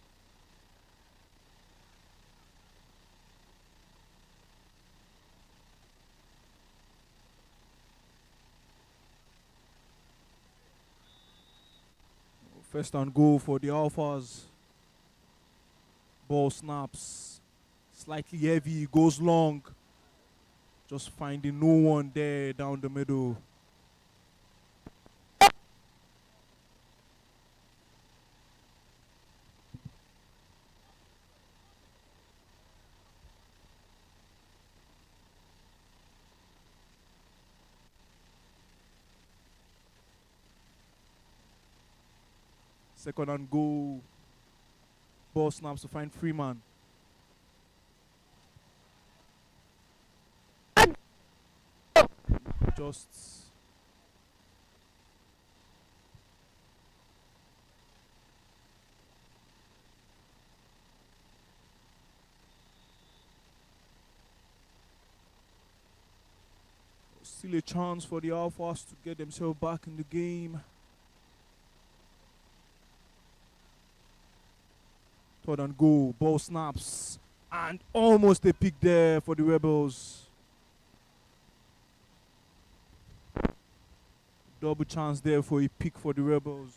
First and goal for the Alphas. Ball snaps. Slightly heavy, goes long. Just finding no one there down the middle. Second and goal. Ball snaps to find Freeman. Just still a chance for the Alphas to get themselves back in the game. Third and goal, ball snaps, and almost a pick there for the Rebels. Double chance there for a pick for the Rebels.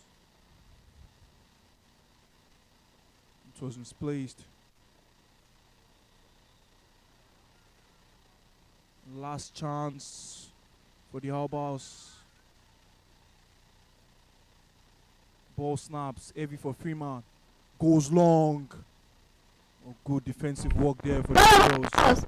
It was misplaced. Last chance for the Alphas. Ball snaps, heavy for Freeman. Goes long. Oh, good defensive work there for the Rebels.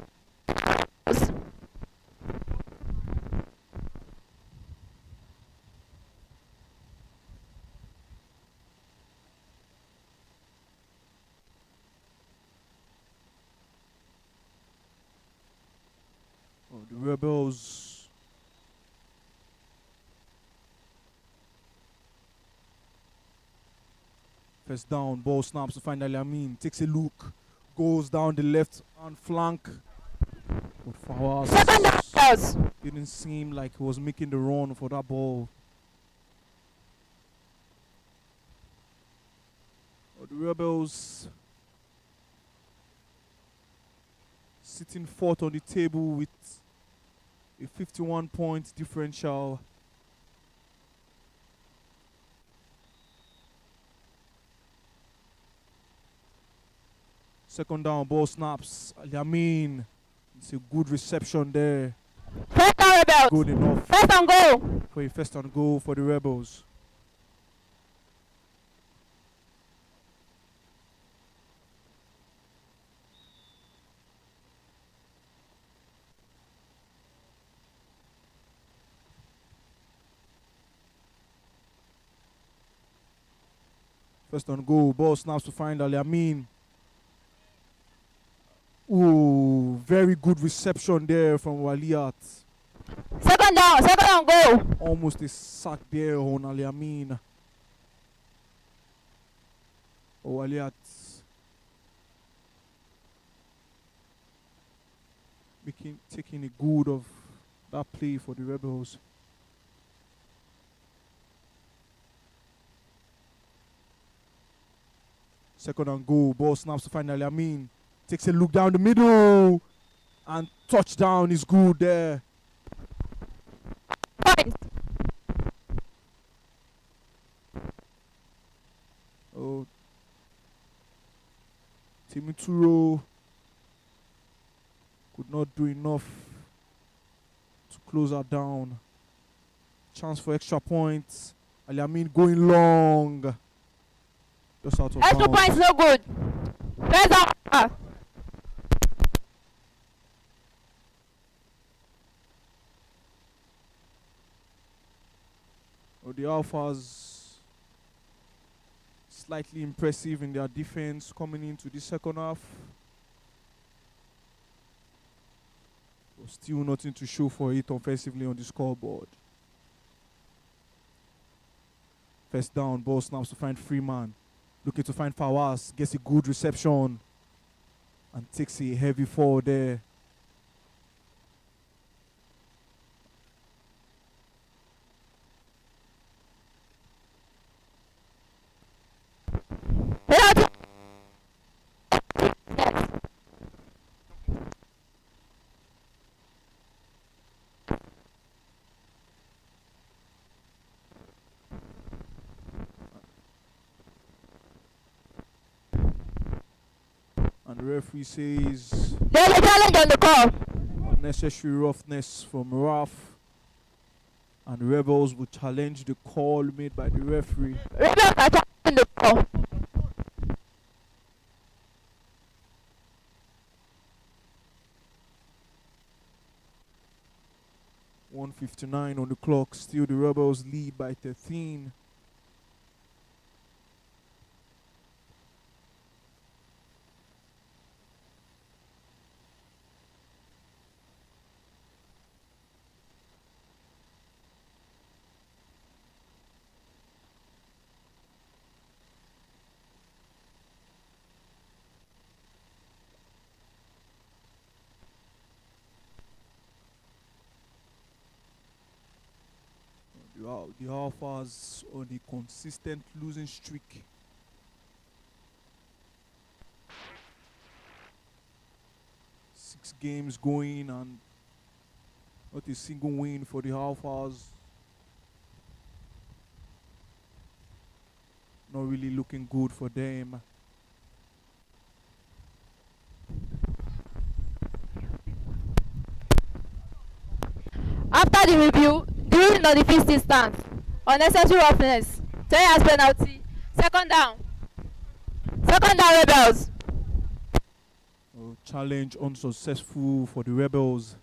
The Rebels. First down, ball snaps to find Al-Amin. Takes a look, goes down the left hand flank. But Fawaz didn't seem like he was making the run for that ball. But the Rebels sitting fourth on the table with a 51-point differential. Second down, ball snaps. Al-Amin. It's a good reception there. First down, Rebels. Good enough First and goal. for a first and goal for the Rebels. First and goal, ball snaps to find Al-Amin. Ooh, very good reception there from Waliat. Second down, goal. Almost a sack there on Al-Amin. Waliat taking a good of that play for the Rebels. Second and goal, ball snaps to find Al-Amin. Takes a look down the middle, and touchdown is good there. Point. Oh, Timituro could not do enough to close her down. Chance for extra points. Al-Amin going long. Just out of Extra bounds. points no good. First down. Oh, the Alphas slightly impressive in their defense coming into the second half. But still nothing to show for it offensively on the scoreboard. First down, ball snaps to find Freeman. Looking to find Fawaz, gets a good reception and takes a heavy fall there. And the referee says There's a challenge on the call. unnecessary roughness from Raf. And the Rebels will challenge the call made by the referee. Rebels are challenging the call. .159 on the clock. Still the Rebels lead by 13. The Alphas on a consistent losing streak. Six games going and not a single win for the Alphas. Not really looking good for them. After the review, the ruling on the field still stands. Unnecessary roughness. 10 yards penalty. Second down. Second down, Rebels. Oh, challenge unsuccessful for the Rebels.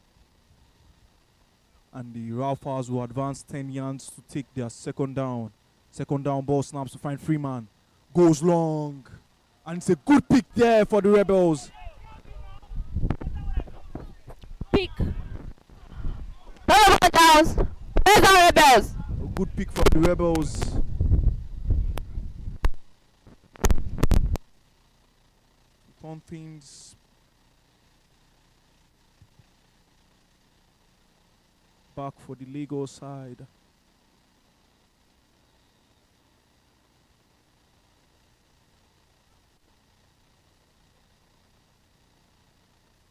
And the Alphas will advance 10 yards to take their second down. Second down, ball snaps to find Freeman. Goes long. And it's a good pick there for the Rebels. Pick. Donovan Downs. First down Rebels. A good pick from the Rebels. Turn things back for the Lagos side.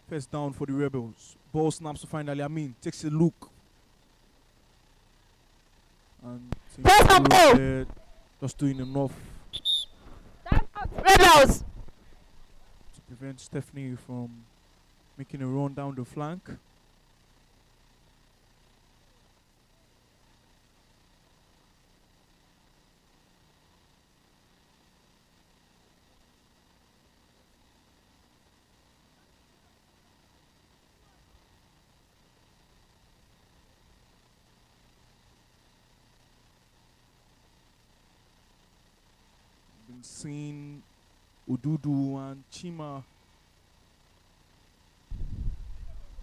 First down for the Rebels. Ball snaps to finally Amin. Takes a look. And First and goal. there, just doing enough Rebels. to prevent Stephanie from making a run down the flank. Been seeing Ududu and Chima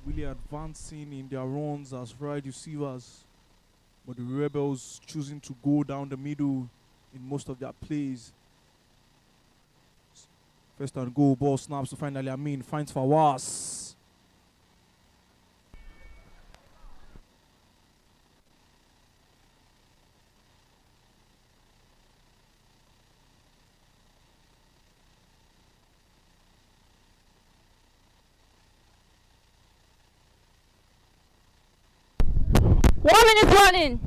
really advancing in their runs as wide receivers, but the Rebels choosing to go down the middle in most of their plays. First and goal, ball snaps to finally Amin, finds Fawaz. Running.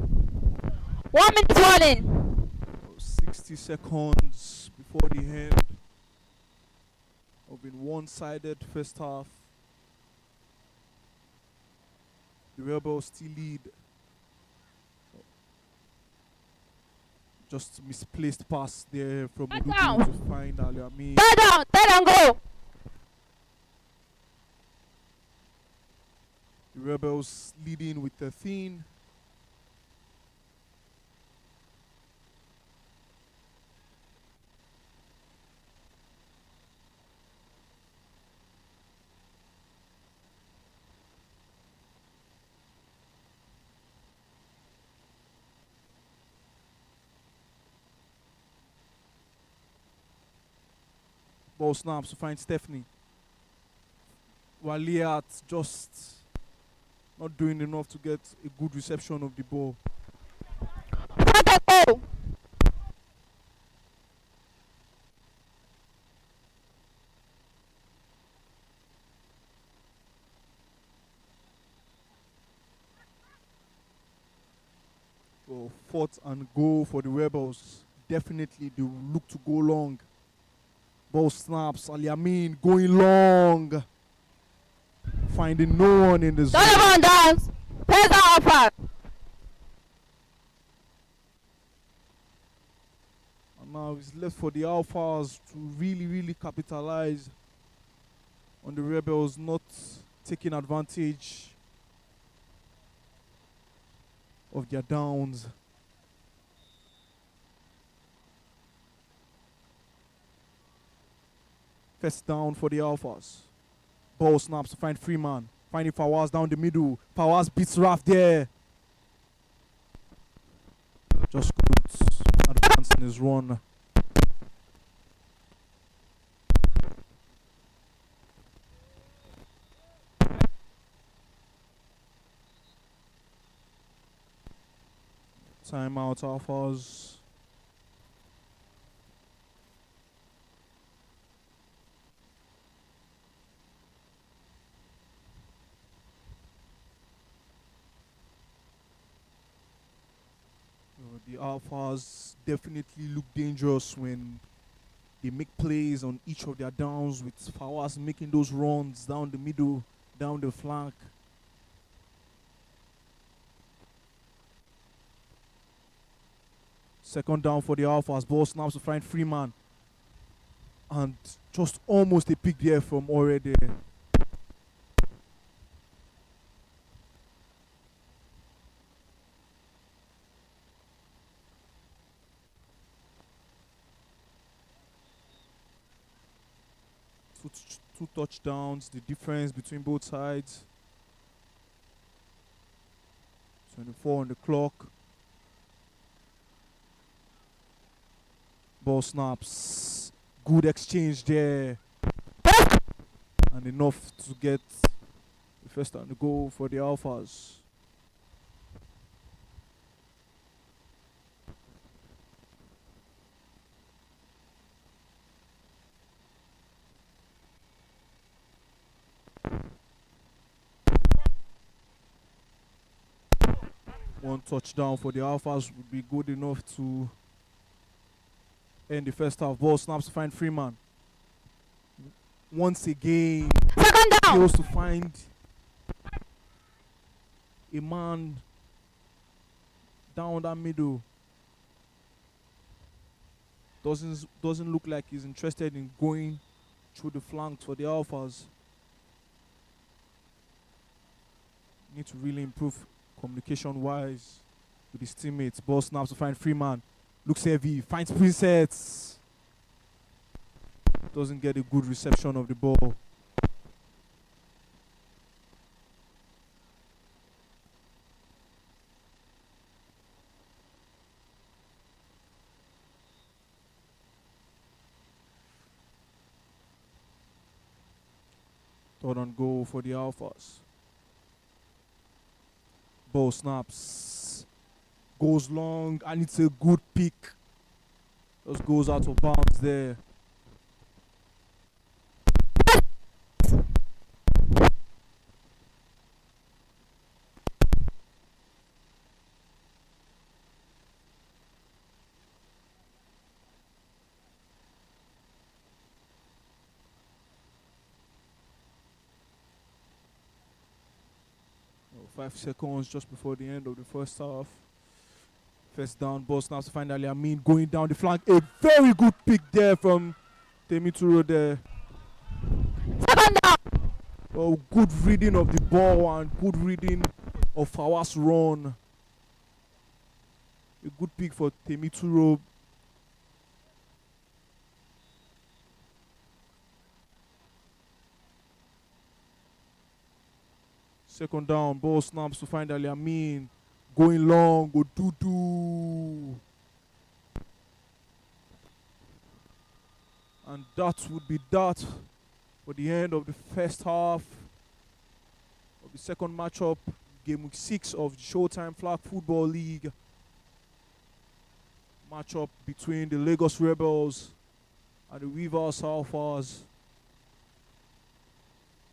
1 minute running. 60 seconds before the end of a one-sided first half. The Rebels still lead. Just misplaced pass there from Ududu to find Ali Amin. Third down, go. The Rebels leading with 13. Ball snaps to find Stephanie. Waliat just not doing enough to get a good reception of the ball. So fourth and goal for the Rebels. Definitely they will look to go long. Ball snaps, Ali Amin going long. Finding no one in the zone. Donovan Downs. First down Alpha. And now it's left for the Alphas to really capitalize on the Rebels not taking advantage of their downs. First down for the Alphas. Ball snaps to find Freeman. Finding Fawaz down the middle. Fawaz beats Raf there. Just couldn't advance in his run. Timeout, Alphas. The Alphas definitely look dangerous when they make plays on each of their downs, with Fawaz making those runs down the middle, down the flank. Second down for the Alphas. Ball snaps to find Freeman. And just almost a pick there from already. Two touchdowns, the difference between both sides. 24 on the clock. Ball snaps. Good exchange there. And enough to get the first down to go for the Alphas. One touchdown for the Alphas would be good enough to end the first half. Ball snaps to find Freeman. Once again, Second down. fails to find a man down that middle. Doesn't look like he's interested in going through the flanks for the Alphas. Need to really improve communication-wise with his teammates. Ball snaps to find Freeman. Looks heavy. Finds Princess. Doesn't get a good reception of the ball. Third and goal for the Alphas. Ball snaps. Goes long, and it's a good pick. Just goes out of bounds there. Oh, 5 seconds just before the end of the first half. First down, ball snaps to find Ali Amin going down the flank. A very good pick there from Temituro there. Second down. Oh, good reading of the ball and good reading of Fawaz run. A good pick for Temituro. Second down, ball snaps to find Ali Amin. Going long, go doo-doo. And that would be that for the end of the first half of the second matchup, game week 6 of the Showtime Flag Football League. Matchup between the Lagos Rebels and the Weavers Alphas.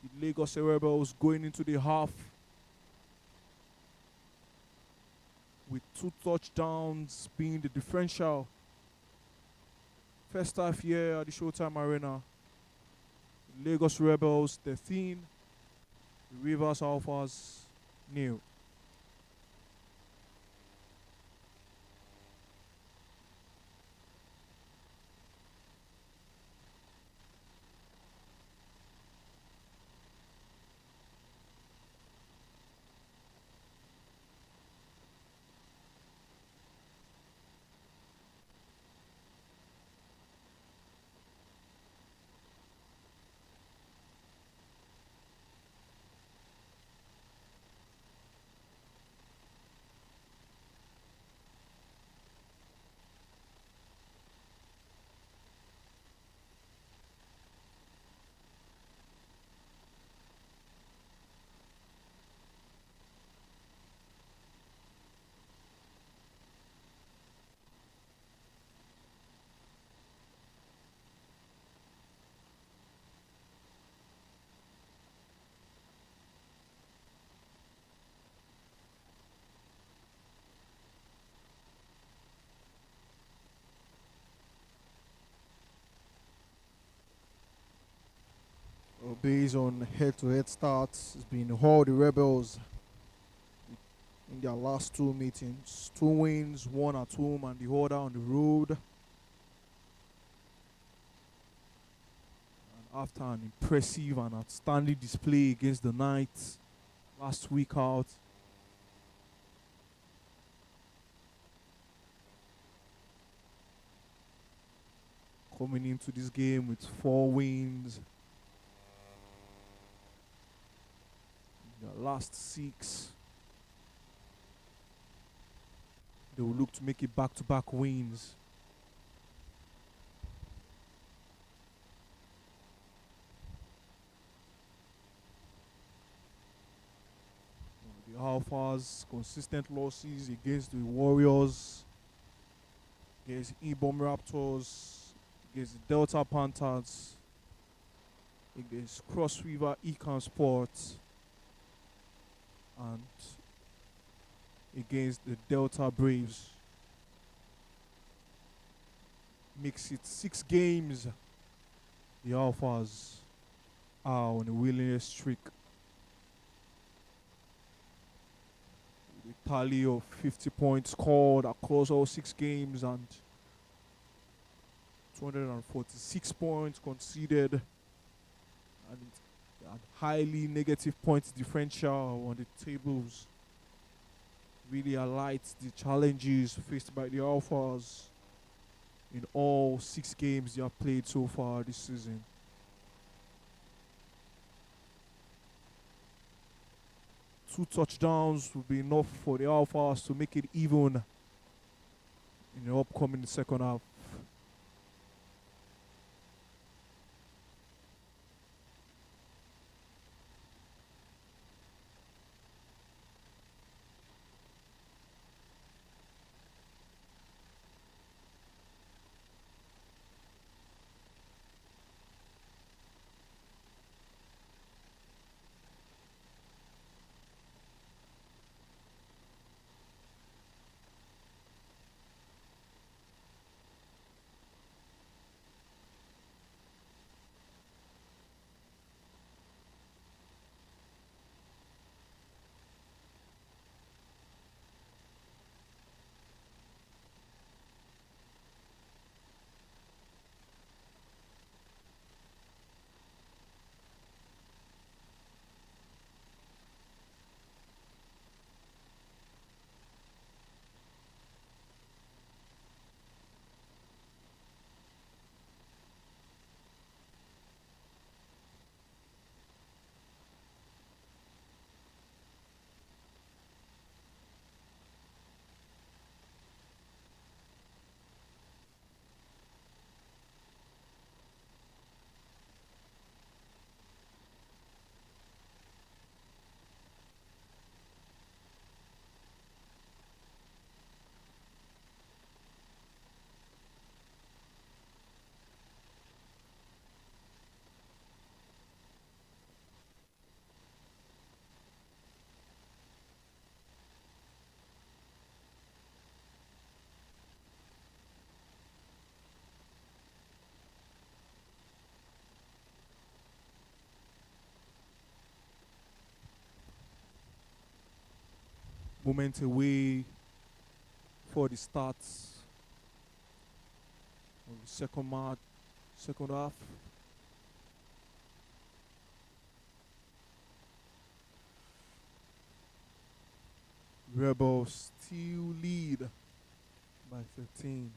The Lagos Rebels going into the half with 2 touchdowns being the differential. First half here at the Showtime Arena. Lagos Rebels 13, the Rivers Alphas 0. Based on head-to-head stats, it's been all the Rebels in their last 2 meetings. 2 wins, 1 at home and the other on the road. And after an impressive and outstanding display against the Knights last week out, coming into this game with 4 wins. The last 6. they will look to make it back-to-back wins. The Alphas, consistent losses against the Warriors, against Ibom Raptors, against the Delta Panthers, against Cross River Econ Sports, and against the Delta Braves. Makes it 6 games. The Alphas are on a winless streak. With a tally of 50 points scored across all 6 games and 246 points conceded, and highly negative points differential on the tables. Really highlights the challenges faced by the Alphas in all 6 games they have played so far this season. Two touchdowns will be enough for the Alphas to make it even in the upcoming second half. Moment away for the start of the second half. Rebels still lead by 13.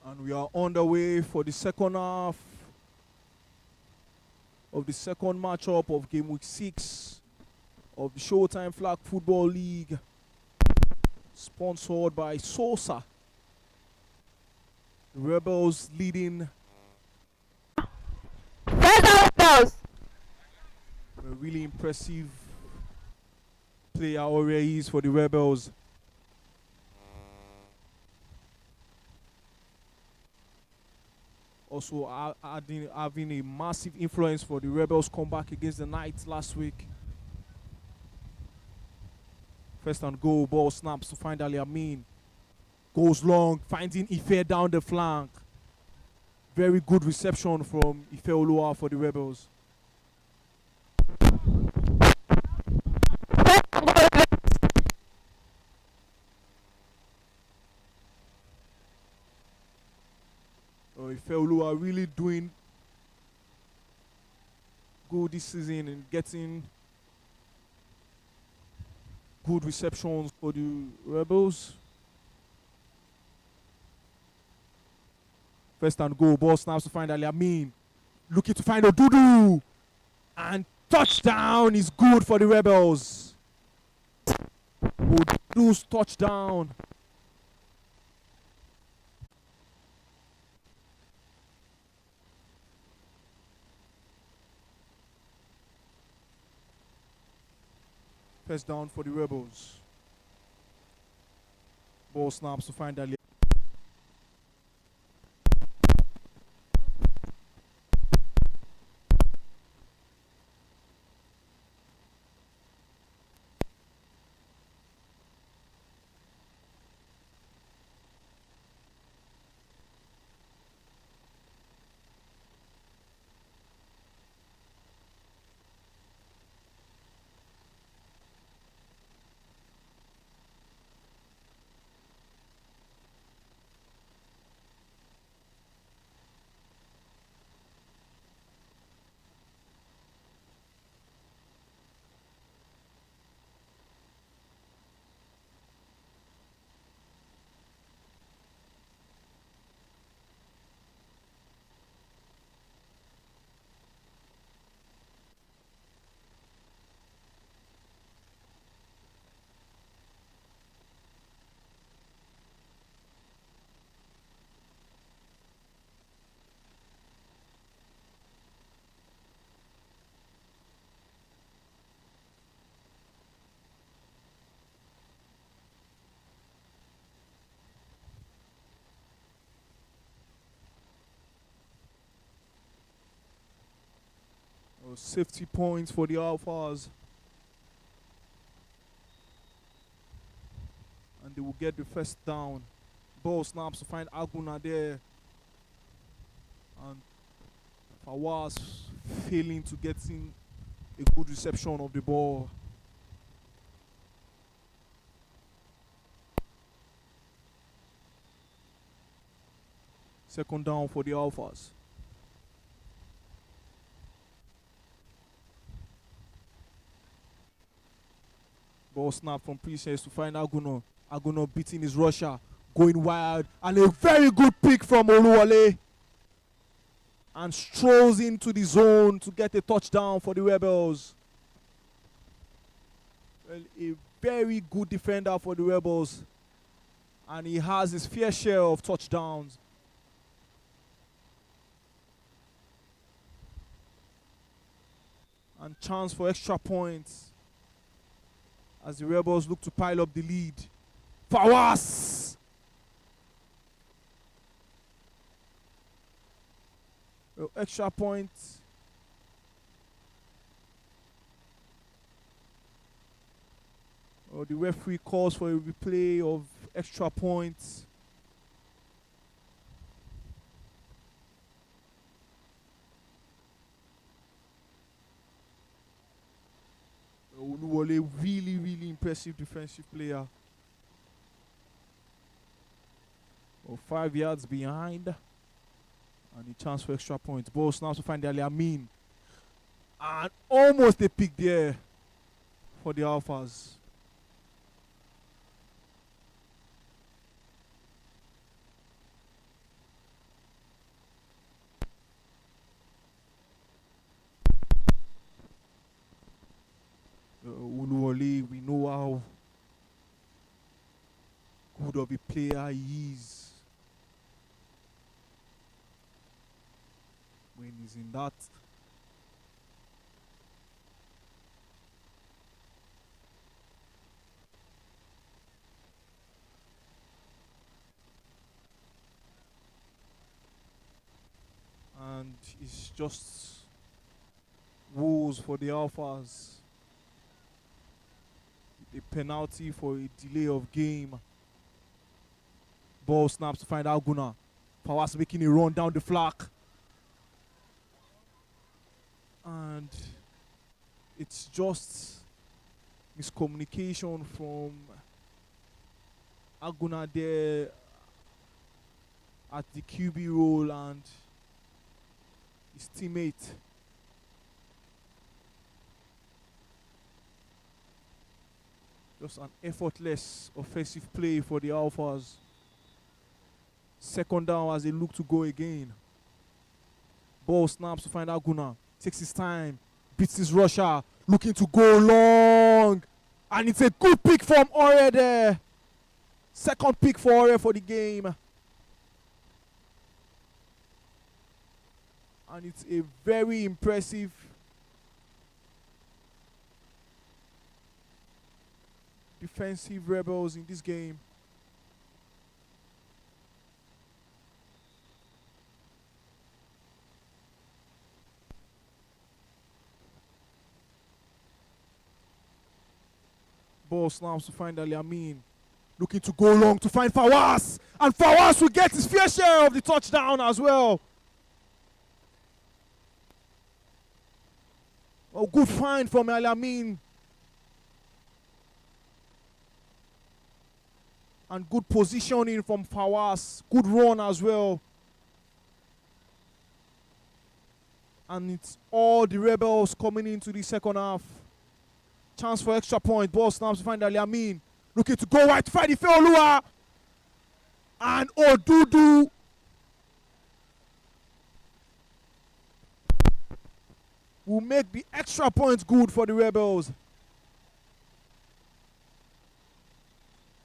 And we are on the way for the second half of the second matchup of Game Week 6 of the Showtime Flag Football League, sponsored by Sosa. The Rebels leading Rebels. a really impressive player Aurier is for the Rebels. Also having a massive influence for the Rebels' comeback against the Knights last week. First and goal, ball snaps to find Ali Amin. Goes long, finding Ife down the flank. Very good reception from Ife Olua for the Rebels. Ife Olua really doing good this season and getting good receptions for the Rebels. First and goal, ball snaps to find Ali Amin. Looking to find Odudu. And touchdown is good for the Rebels. Odudu's touchdown. First down for the Rebels. Ball snaps to find Ali. Safety points for the Alphas. And they will get the first down. Ball snaps to find Aguna there. And Fawaz failing to get in a good reception of the ball. Second down for the Alphas. Ball snap from Princess to find Aguno. Aguno beating his rusher, going wild, and a very good pick from Oluwole. And strolls into the zone to get a touchdown for the Rebels. Well, a very good defender for the Rebels. And he has his fair share of touchdowns. And chance for extra points as the Rebels look to pile up the lead. Fawaz! Extra point. The referee calls for a replay of extra points. Oluwole, really impressive defensive player. 5 yards behind. And a chance for extra points. Ball snaps to find Ali Amin. And almost a pick there for the Alphas. Oluwole, we know how good of a player he is when he's in that and it's just woes for the Alphas. A penalty for a delay of game. Ball snaps to find Alguna. Fawaz making a run down the flank. And it's just miscommunication from Alguna there at the QB role and his teammate. Just an effortless offensive play for the Alphas. Second down as they look to go again. Ball snaps to find Alguna. Takes his time. Beats his rusher. Looking to go long. And it's a good pick from Ore there. Second pick for Ore for the game. And it's a very impressive defensive rebels in this game. Ball snaps to find Ali Amin. Looking to go long to find Fawaz. And Fawaz will get his fair share of the touchdown as well. Oh, good find from Ali Amin. And good positioning from Fawaz. Good run as well. And it's all the rebels coming into the second half. Chance for extra point. Ball snaps to find Ali Amin. Looking to go right to find Ifeoluwa. And Odudu. Will make the extra points good for the rebels.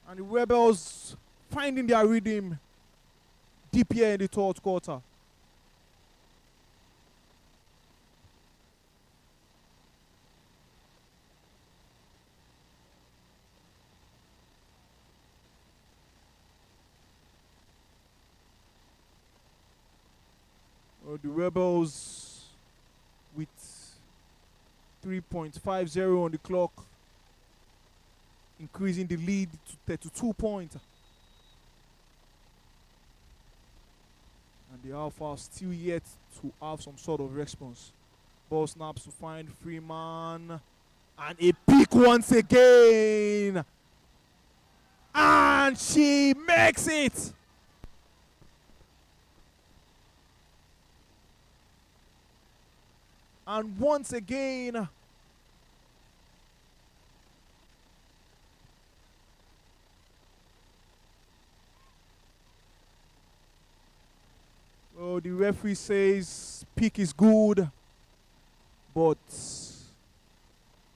And the rebels finding their rhythm deep here in the third quarter. The rebels with 3.50 on the clock, increasing the lead to 32 points. And the Alpha still yet to have some sort of response. Ball snaps to find Freeman. And a pick once again. And she makes it. And once again, oh, the referee says pick is good, but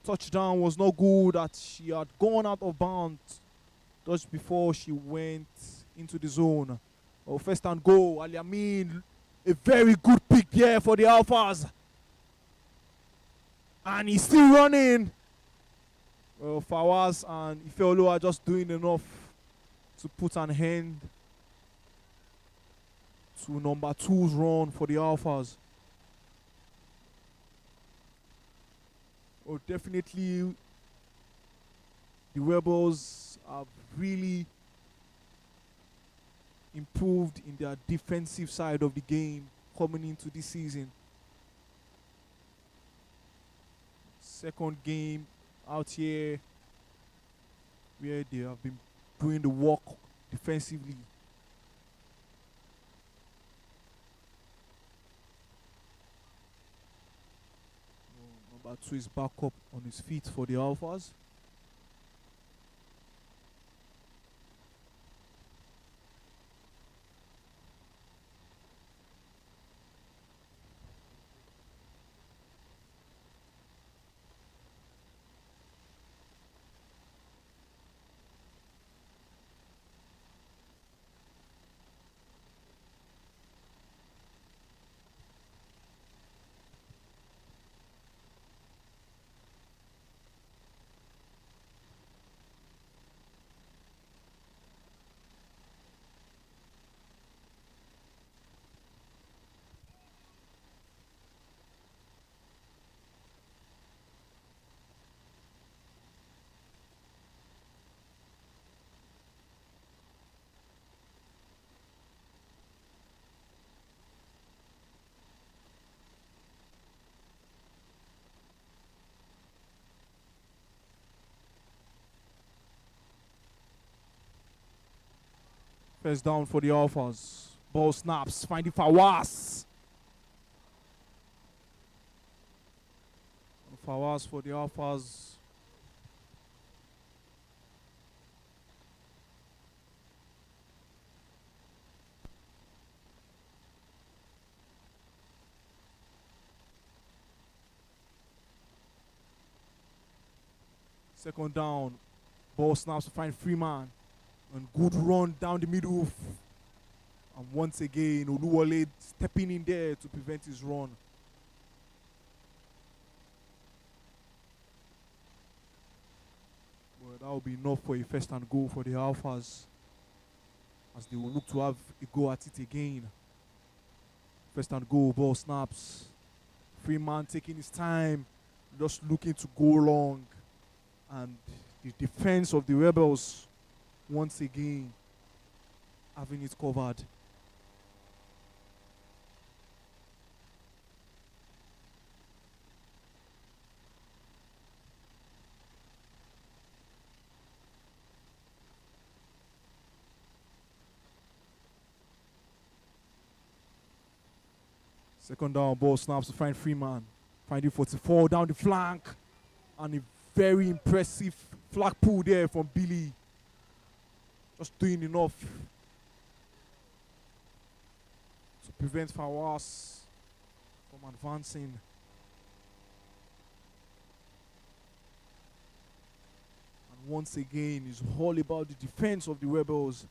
touchdown was not good, that she had gone out of bounds just before she went into the zone. Oh, first and goal, Ali Amin, a very good pick there for the Alphas. And he's still running. Well, Fawaz and Ifeolu are just doing enough to put an end to number 2's run for the Alphas. Oh, definitely the Rebels have really improved in their defensive side of the game coming into this season. Second game out here where they have been doing the work defensively. Number 2 is back up on his feet for the Alphas. First down for the Alphas. Ball snaps, finding Fawaz. Fawaz for the Alphas. Second down. Ball snaps to find Freeman. And good run down the middle. And once again, Oluwole stepping in there to prevent his run. Well, that will be enough for a first and goal for the Alphas, as they will look to have a go at it again. First and goal, ball snaps. Freeman taking his time, just looking to go long. And the defense of the Rebels, once again, having it covered. Second down, ball snaps to find Freeman. Finding 44 down the flank. And a very impressive flag pull there from Billy. Just doing enough to prevent Fawaz from advancing. And once again, it's all about the defense of the Rebels.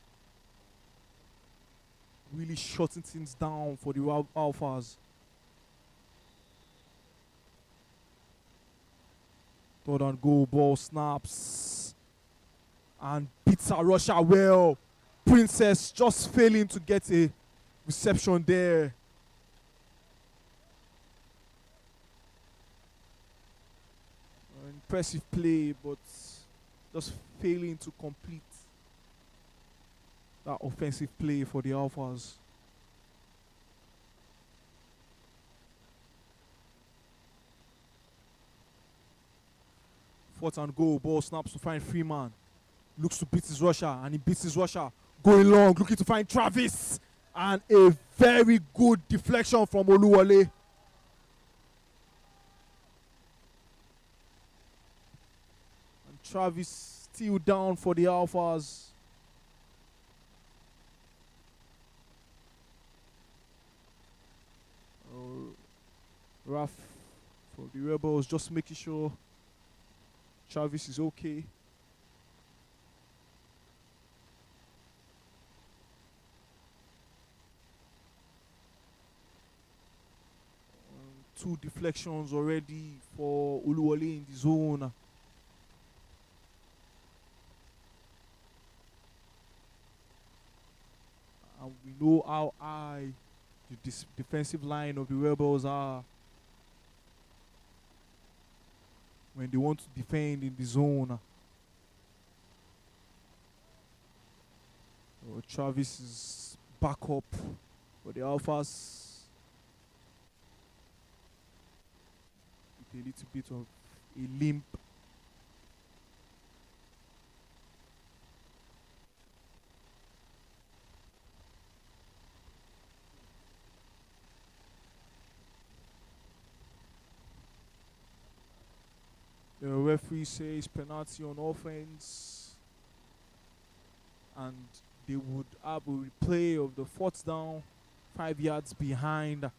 Really shutting things down for the Alphas. Third and goal, ball snaps. And beats Russia well. Princess just failing to get a reception there. Impressive play, but just failing to complete that offensive play for the Alphas. Fourth and goal, ball snaps to find Freeman. Looks to beat his rusher, and he beats his rusher. Going long, looking to find Travis. And a very good deflection from Oluwole. And Travis still down for the Alphas. Raf for the Rebels, just making sure Travis is okay. Two deflections already for Oluwole in the zone. And we know how high the defensive line of the Rebels are when they want to defend in the zone. Travis is back up for the Alphas. With a little bit of a limp. The referee says penalty on offense, and they would have a replay of the fourth down, 5 yards behind.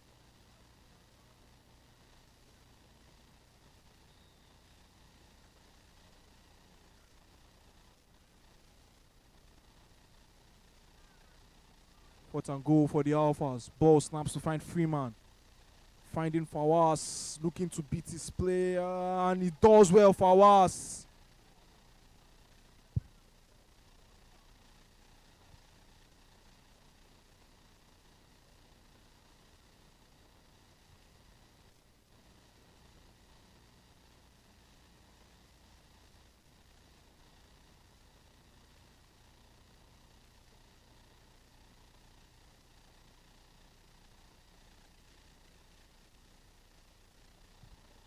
Fourth and goal for the Alphas. Ball snaps to find Freeman. Finding Fawaz, looking to beat his player, and he does well, Fawaz.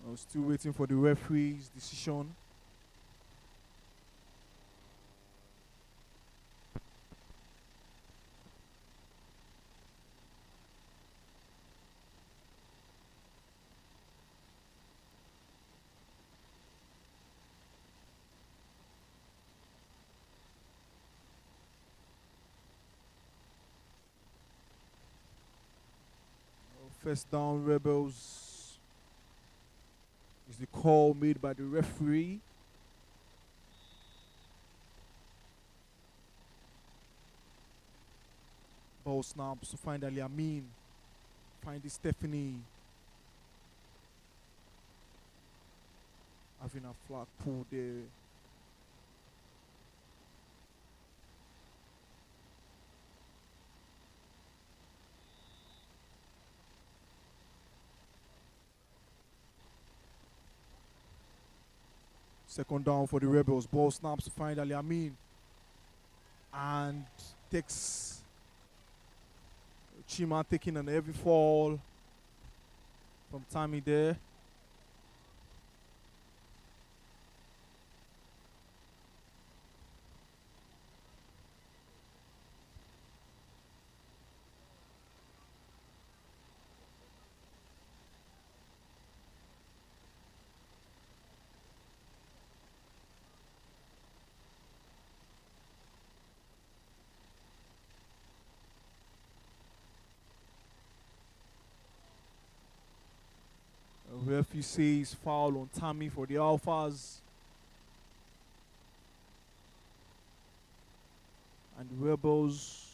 I was still waiting for the referee's decision. First down, Rebels. Is the call made by the referee. Ball snaps to find Ali Amin. Find Stephanie. Having a flag pull there. Second down for the Rebels. Ball snaps to find Ali Amin. And takes Chima taking an heavy fall from Tammy there. Referee says foul on Tammy for the Alphas. And the Rebels,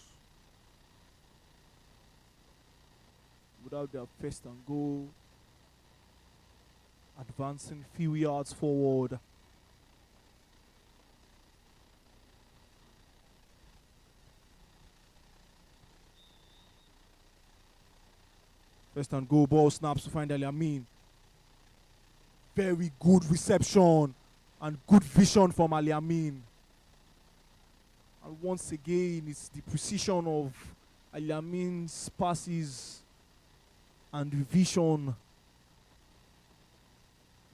without their first and goal, advancing few yards forward. First and goal, ball snaps to find Ali Amin. Very good reception and good vision from Ali Amin. And once again, it's the precision of Ali Amin's passes and the vision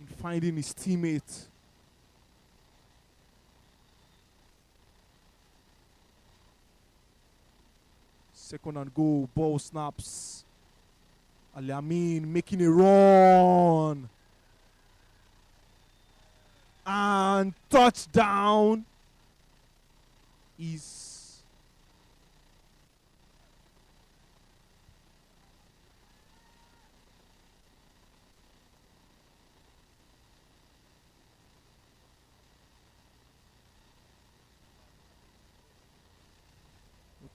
in finding his teammate. Second and goal, ball snaps. Ali Amin making a run. And touchdown is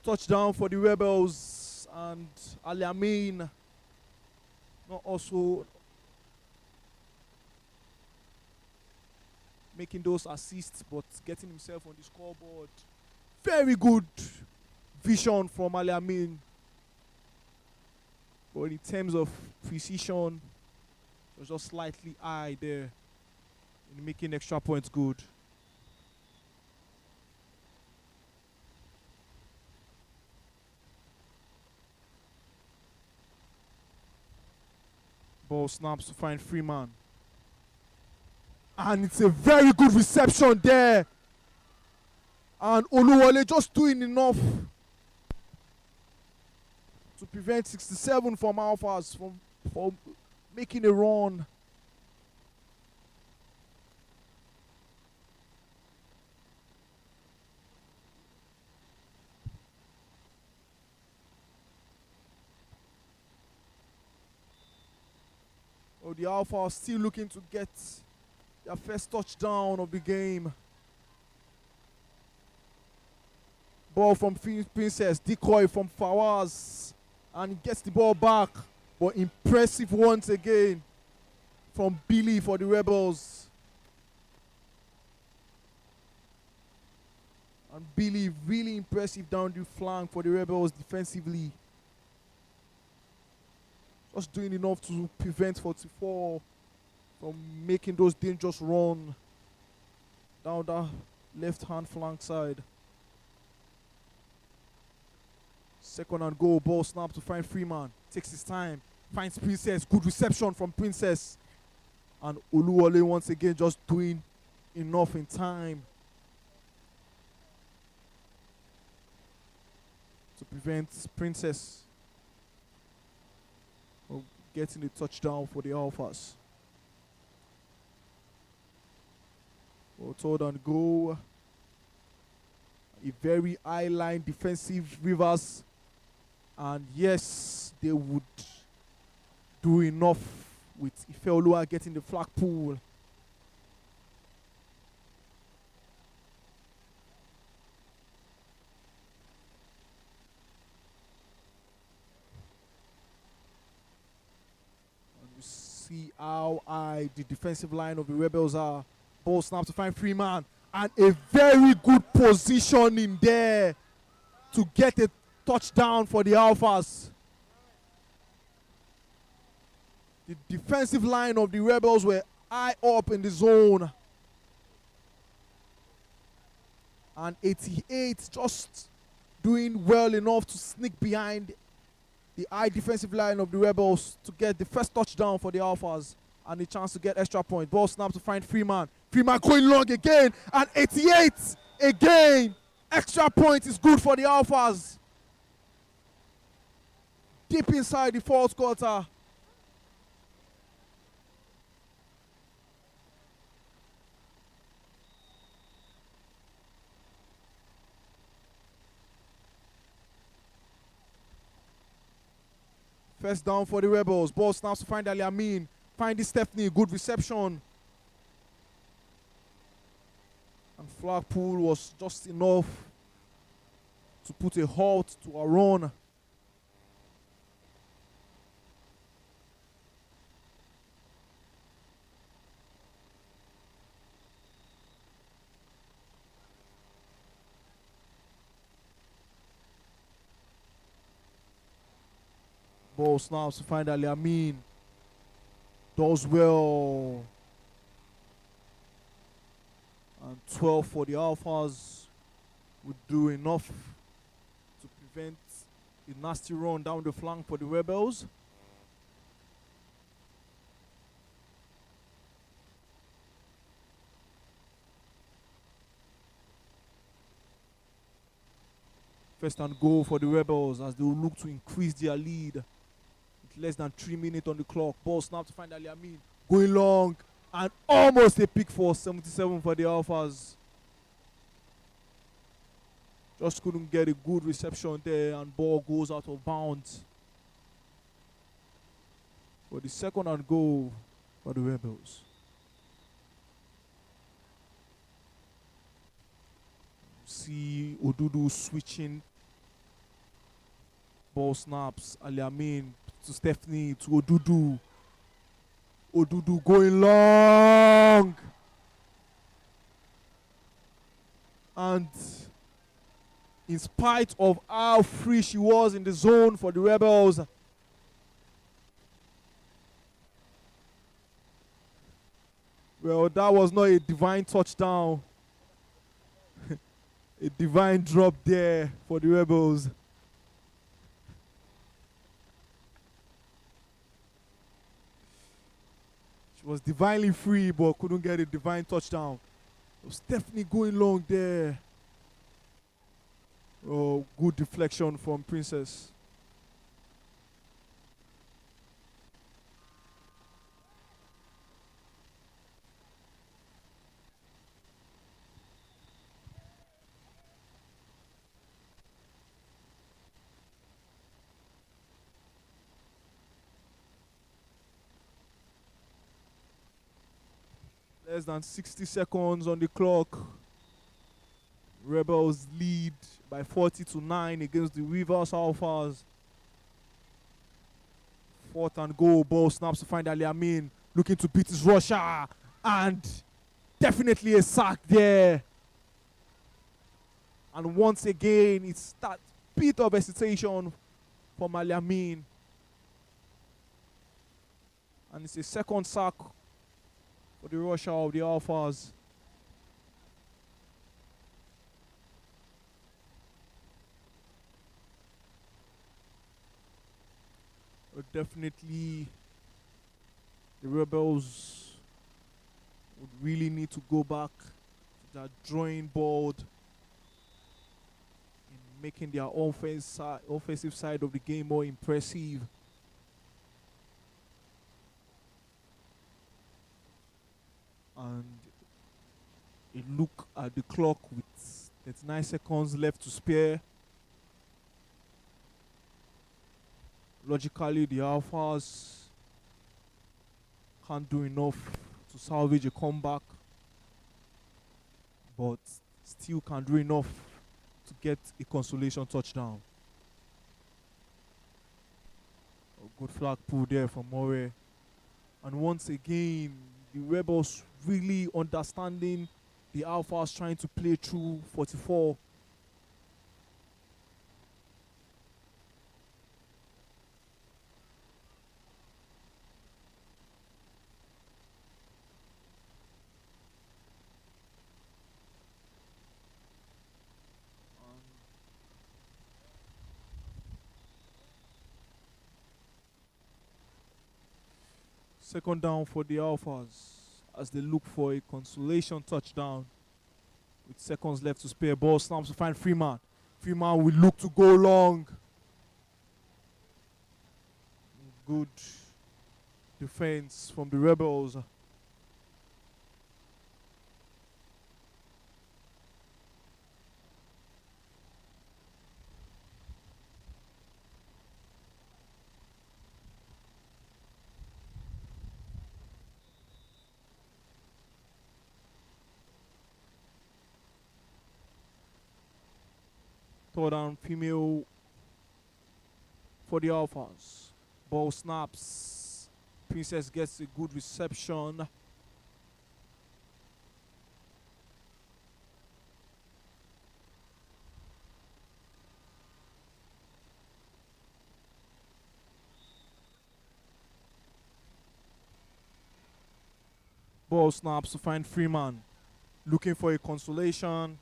touchdown for the Rebels, and Ali Amin not also making those assists, but getting himself on the scoreboard. Very good vision from Ali Amin. But in terms of precision, it was just slightly high there in making extra points good. Ball snaps to find Freeman. And it's a very good reception there. And Oluwole just doing enough to prevent 67 from Alphas from making a run. Oh, the Alphas still looking to get their first touchdown of the game. Ball from Princess, decoy from Fawaz, and he gets the ball back. But impressive once again from Billy for the Rebels. And Billy really impressive down the flank for the Rebels defensively. Just doing enough to prevent 44 from making those dangerous run down the left-hand flank side. Second and goal, ball snap to find Freeman. Takes his time, finds Princess. Good reception from Princess. And Oluwole once again just doing enough in time to prevent Princess from getting the touchdown for the Alphas. Well, third and goal. A very high line defensive Rivers. And yes, they would do enough with Ifeoluwa getting the flag pool. And you see how high the defensive line of the Rebels are. Ball snap to find Freeman. And a very good position in there to get a touchdown for the Alphas. The defensive line of the Rebels were high up in the zone. And 88 just doing well enough to sneak behind the high defensive line of the Rebels to get the first touchdown for the Alphas and the chance to get extra point. Ball snap to find Freeman. Freeman going long again, and 88 again. Extra point is good for the Alphas. Deep inside the fourth quarter. First down for the Rebels. Ball snaps to find Ali Amin. Find Stephanie. Good reception. And flag pool was just enough to put a halt to a run. Ball snaps to find Ali Amin. Does well. And 12 for the Alphas would do enough to prevent a nasty run down the flank for the Rebels. First and goal for the Rebels as they will look to increase their lead. With less than 3 minutes on the clock. Ball snap to find Ali Amin. Going long. And almost a pick for 77 for the Alphas. Just couldn't get a good reception there, and ball goes out of bounds. For the second and goal for the Rebels. See Odudu switching. Ball snaps. Ali Amin to Stephanie to Odudu. Odudu going long. And in spite of how free she was in the zone for the Rebels, well, that was not a divine touchdown. A divine drop there for the Rebels. Was divinely free but couldn't get a divine touchdown. Stephanie going long there. Oh, good deflection from Princess. Less than 60 seconds on the clock. Rebels lead by 40-9 against the Rivers Alphas. Fourth and goal. Ball snaps to find Ali Amin. Looking to beat his rusher. And definitely a sack there. And once again, it's that bit of hesitation from Ali Amin. And it's a second sack for the rusher of the Alphas. But definitely the Rebels would really need to go back to that drawing board in making their offensive side of the game more impressive. And a look at the clock with 39 seconds left to spare. Logically, the Alphas can't do enough to salvage a comeback, but still can do enough to get a consolation touchdown. A good flag pull there from Moray. And once again, the Rebels really understanding the Alphas trying to play through 44. Second down for the Alphas as they look for a consolation touchdown. With seconds left to spare, ball snaps to find Freeman. Freeman will look to go long. Good defense from the Rebels. Third down, female for the Alphas. Ball snaps. Princess gets a good reception. Ball snaps to find Freeman. Looking for a consolation.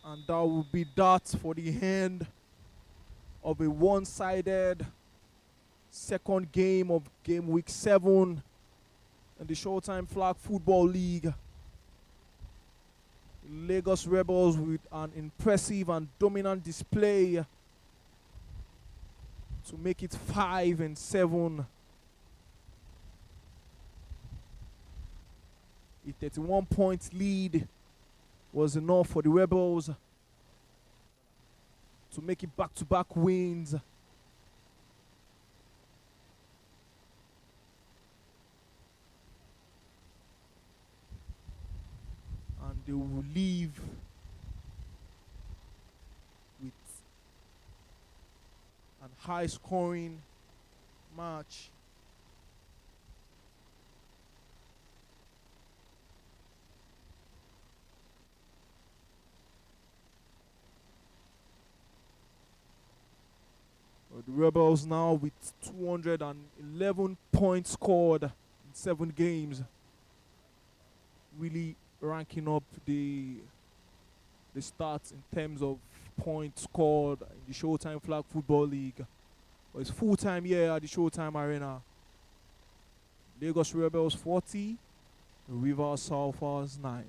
And that will be that for the end of a one-sided second game of game week 7 in the Showtime Flag Football League. Lagos Rebels with an impressive and dominant display to make it 5-7. A 31-point lead was enough for the Rebels to make it back-to-back wins. And they will leave with an high-scoring match. The Rebels now with 211 points scored in 7 games. Really ranking up the stats in terms of points scored in the Showtime Flag Football League. But it's full-time here at the Showtime Arena. Lagos Rebels 40, Rivers Alphas 9.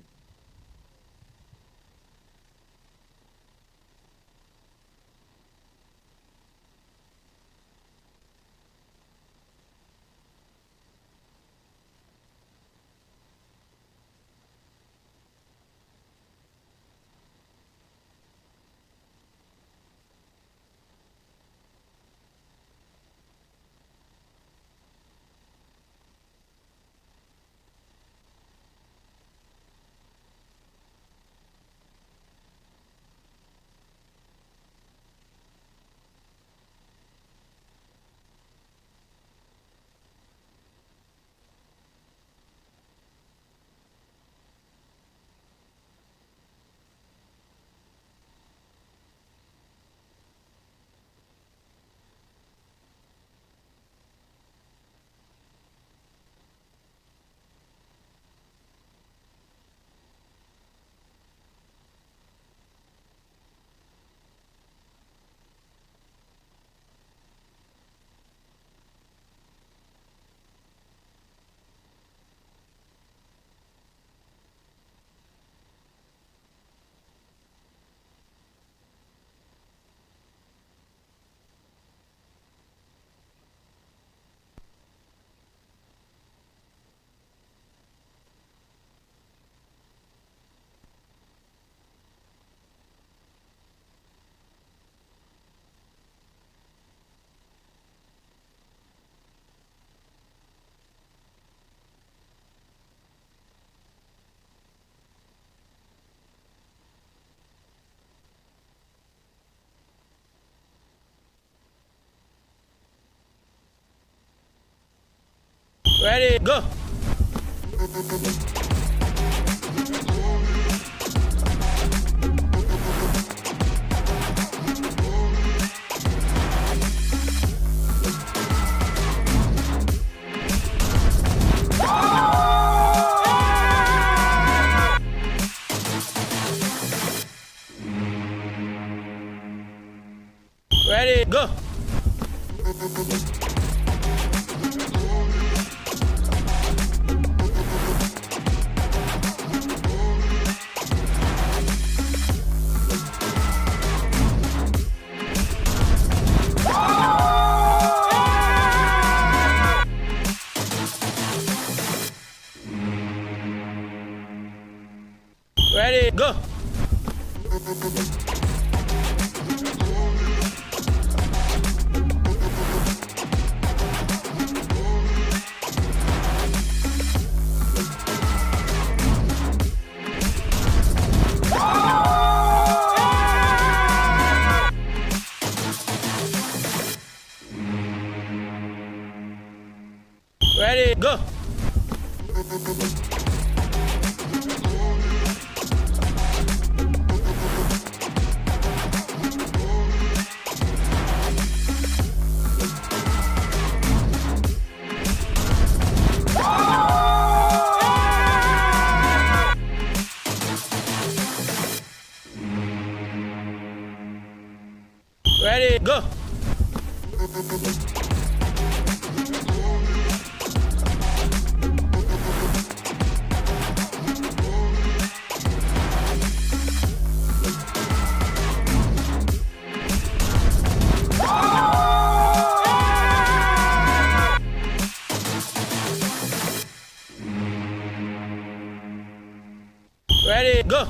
Ready, go. Ready, go. Ready, go. Ready, go. Ready, go. Ready, go.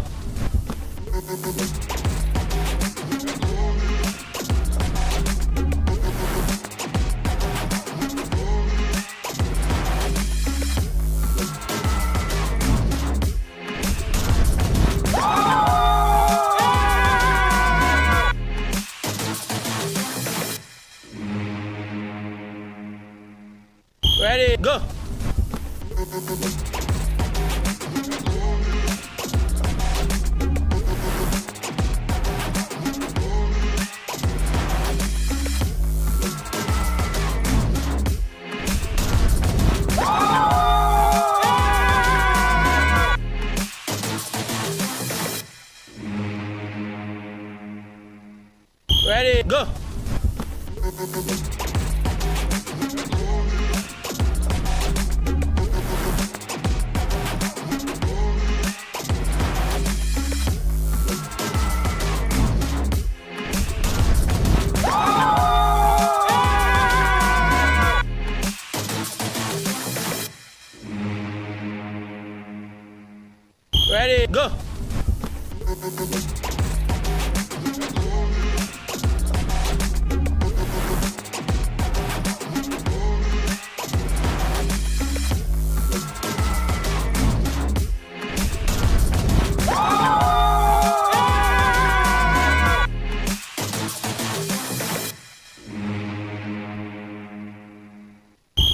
Ready, go. Ready, go. Ready, go.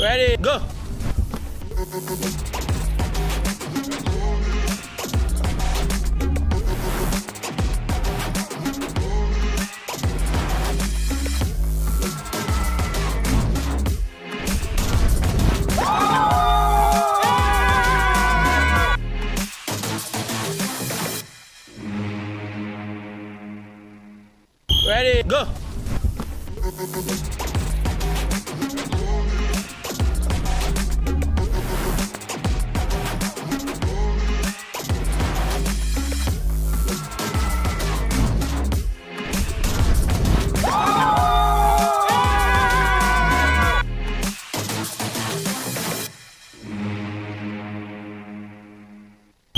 Ready, go. Ready, go.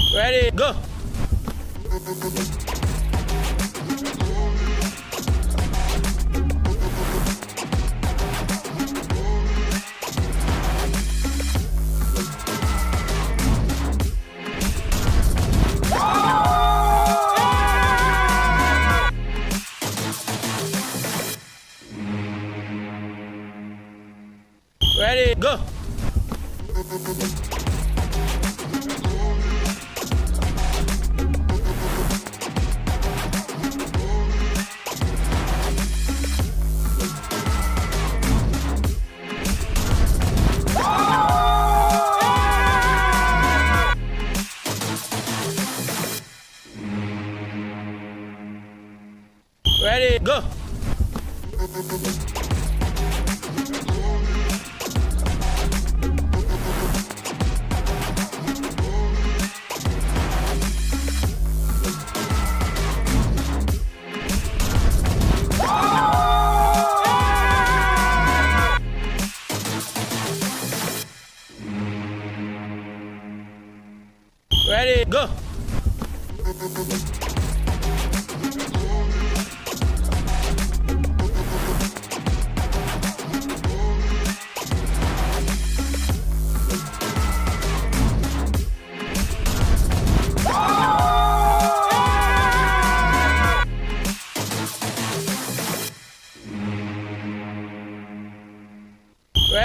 Ready, go. Ready, go. Ready, go. Ready, go.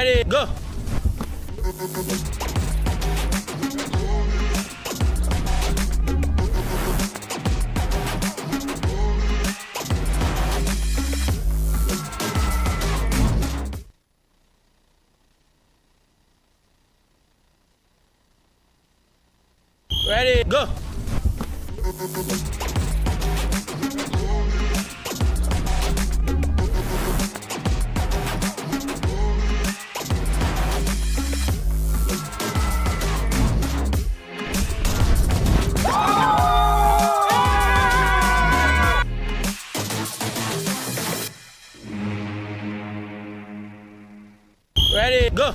Ready, go. Ready, go. Ready, go.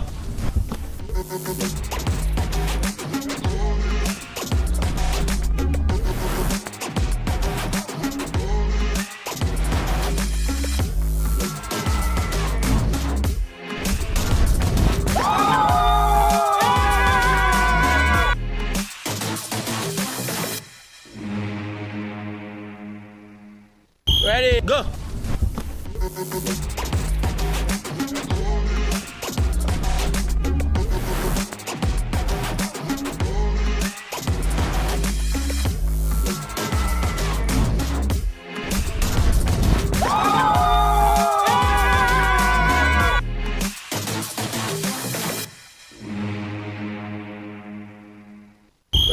Ready, go.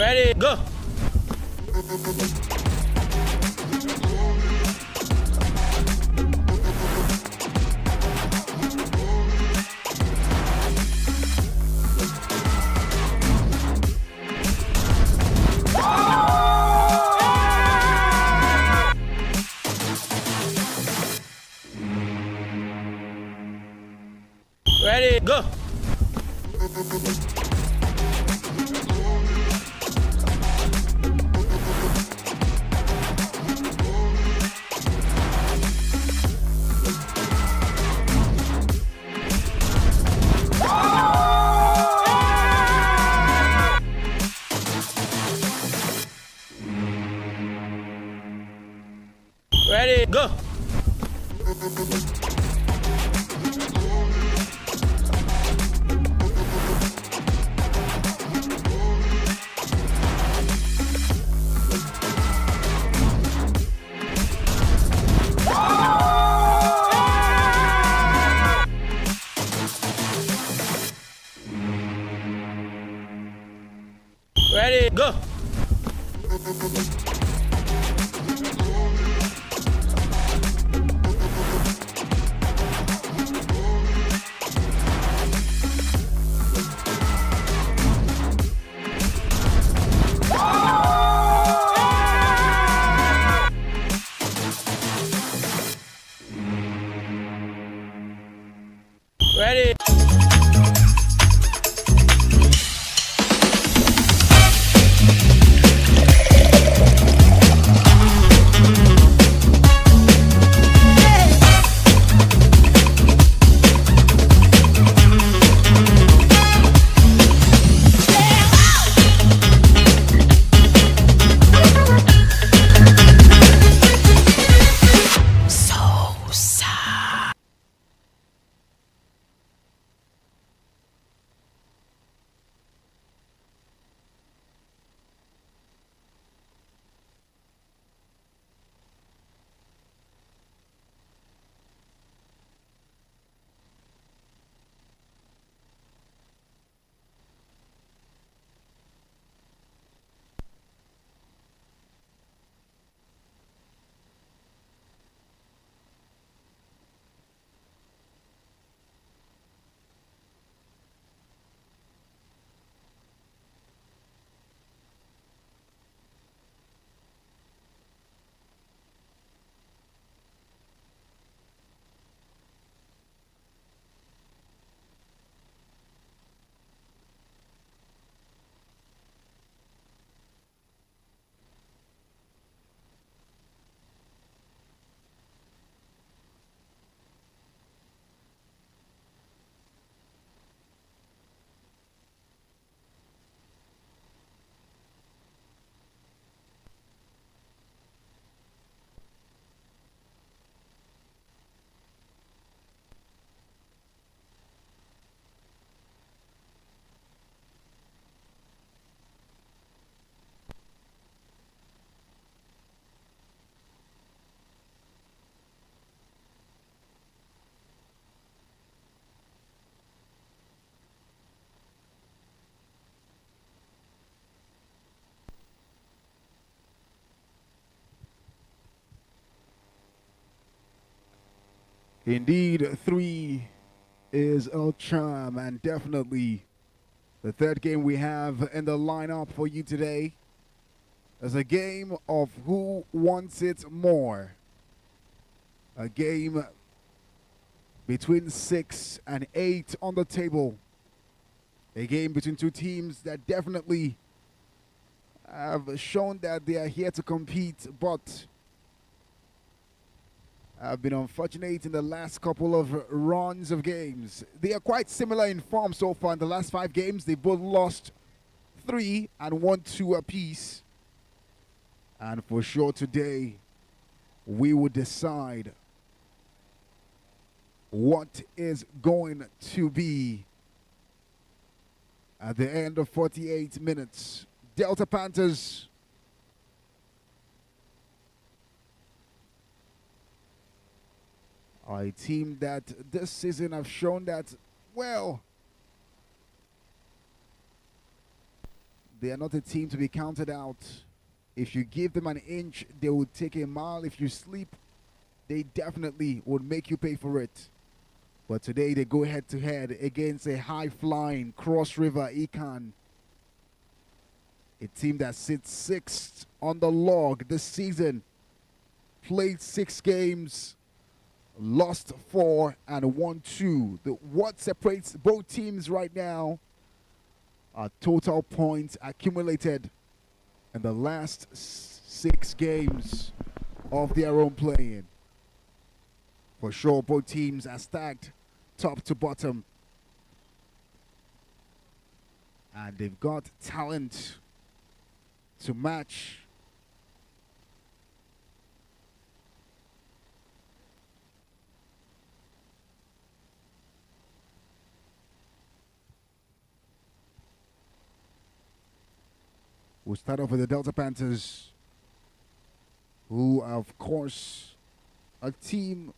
Ready, go. Ready, go. Ready, go. Ready, go. Ready. Indeed, 3 is a charm, and definitely the third game we have in the lineup for you today is a game of who wants it more. A game between 6 and 8 on the table. A game between two teams that definitely have shown that they are here to compete, but have been unfortunate in the last couple of runs of games. They are quite similar in form so far. In the last 5 games, they both lost 3 and won 2 apiece. And for sure today, we will decide what is going to be at the end of 48 minutes. Delta Panthers are a team that this season have shown that, well, they are not a team to be counted out. If you give them an inch, they will take a mile. If you sleep, they definitely would make you pay for it. But today they go head-to-head against a high-flying Cross River Econ, a team that sits 6th on the log this season, played 6 games, lost 4 and won 2. What separates both teams right now are total points accumulated in the last 6 games of their own playing. For sure, both teams are stacked top to bottom, and they've got talent to match. We'll start off with the Delta Panthers, who are, of course, a team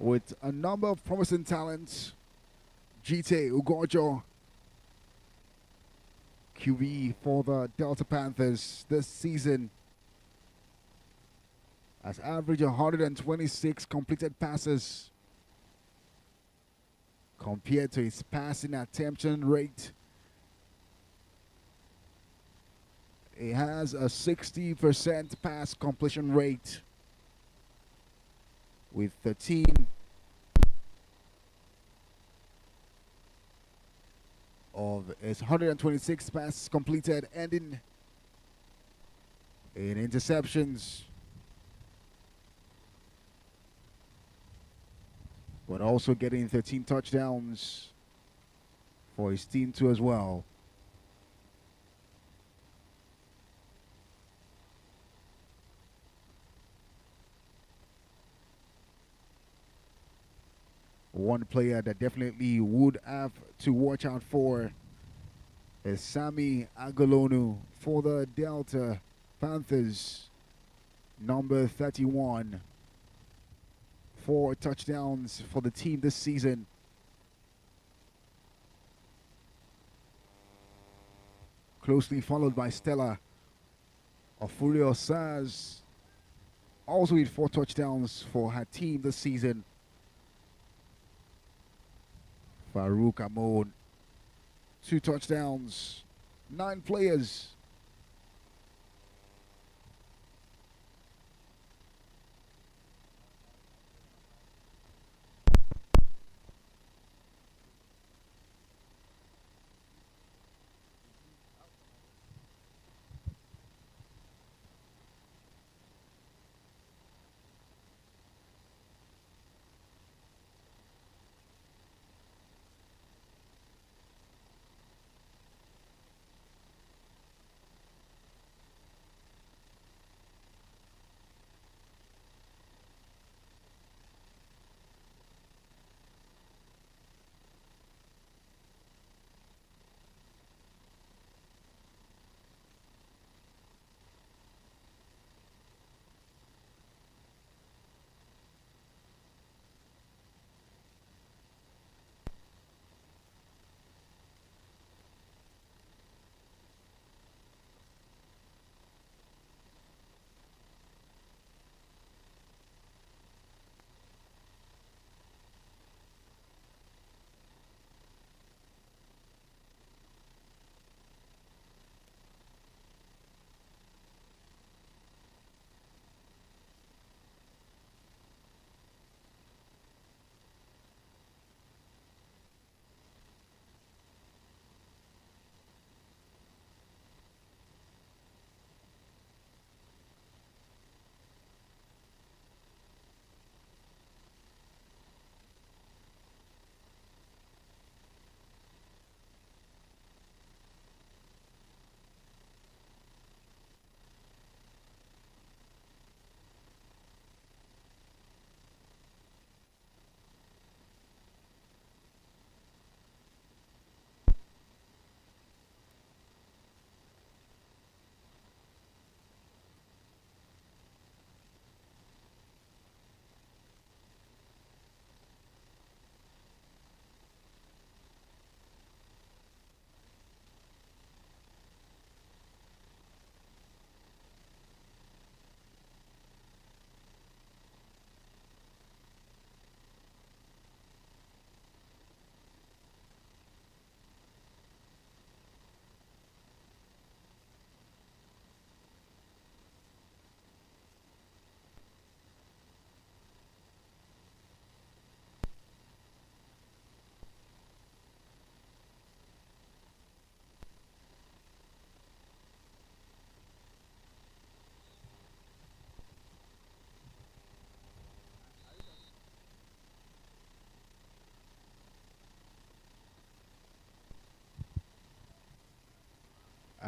with a number of promising talents. Jite Ugojo, QB for the Delta Panthers this season, has averaged 126 completed passes compared to his passing attention rate. He has a 60% pass completion rate with 13 of his 126 passes completed, ending in interceptions, but also getting 13 touchdowns for his team too as well. One player that definitely would have to watch out for is Sammy Agolonu for the Delta Panthers, number 31. 4 touchdowns for the team this season. Closely followed by Stella Ofurio Saz, also with 4 touchdowns for her team this season. Farouk Amon, 2 touchdowns, 9 players.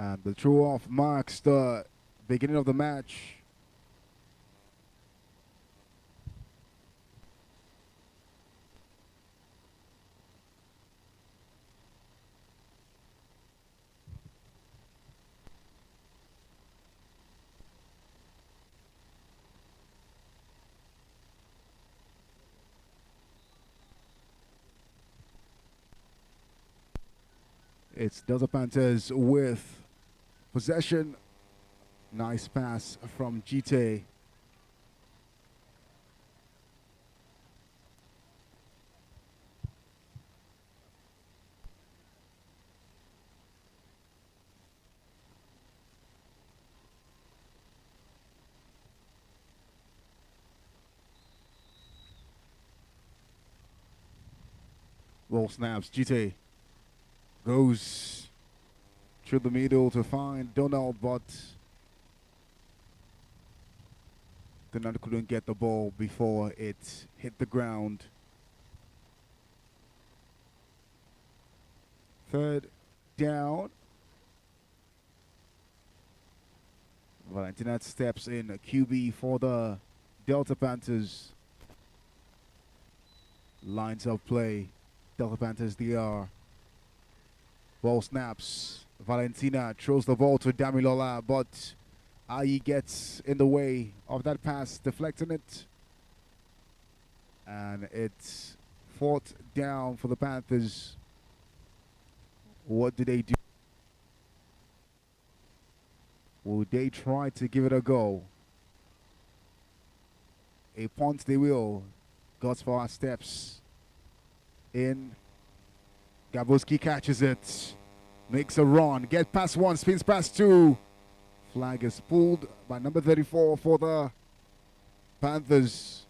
And the throw-off marks the beginning of the match. It's Delta Panthers with possession. Nice pass from GT. Ball snaps. GT goes through the middle to find Donald, but Donald couldn't get the ball before it hit the ground. Third down. Valentina steps in, QB for the Delta Panthers. Lines of play. Delta Panthers DR. Ball snaps. Valentina throws the ball to Damilola, but Ayi gets in the way of that pass, deflecting it. And it's fourth down for the Panthers. What do they do? Will they try to give it a go? A punt they will. Godspower steps in. Gaboski catches it. Makes a run. Get past one. Spins past two. Flag is pulled by number 34 for the Panthers.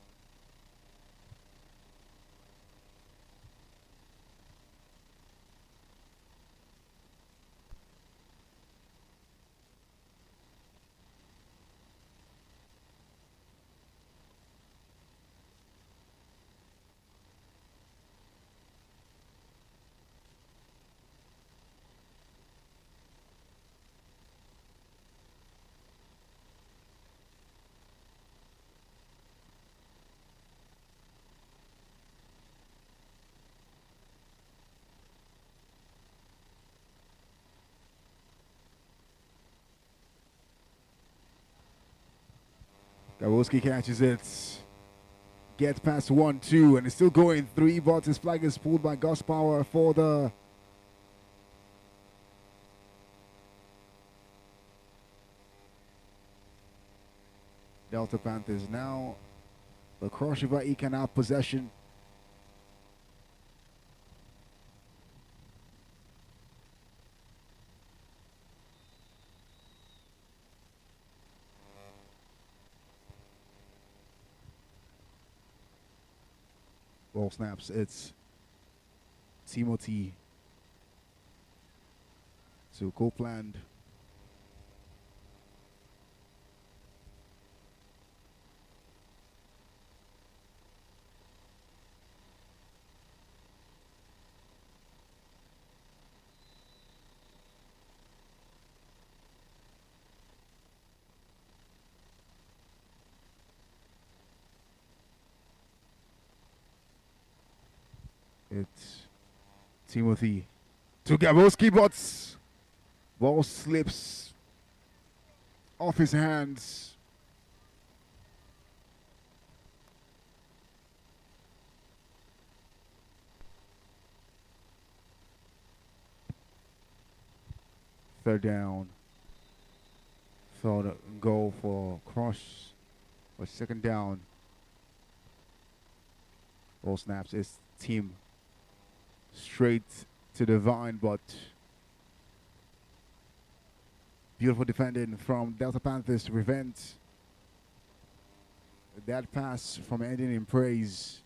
Gawoski catches it. Gets past 1-2 and it's still going 3, but his flag is pulled by Godspower for the Delta Panthers. Now the Cross River Econ out possession. Ball snaps. It's Timothy to Copeland. It's Timothy to Gaboski, but ball slips off his hands. Third down. Third goal for Cross. Or second down. Ball snaps. It's team straight to the vine, but beautiful defending from Delta Panthers to prevent that pass from ending in praise.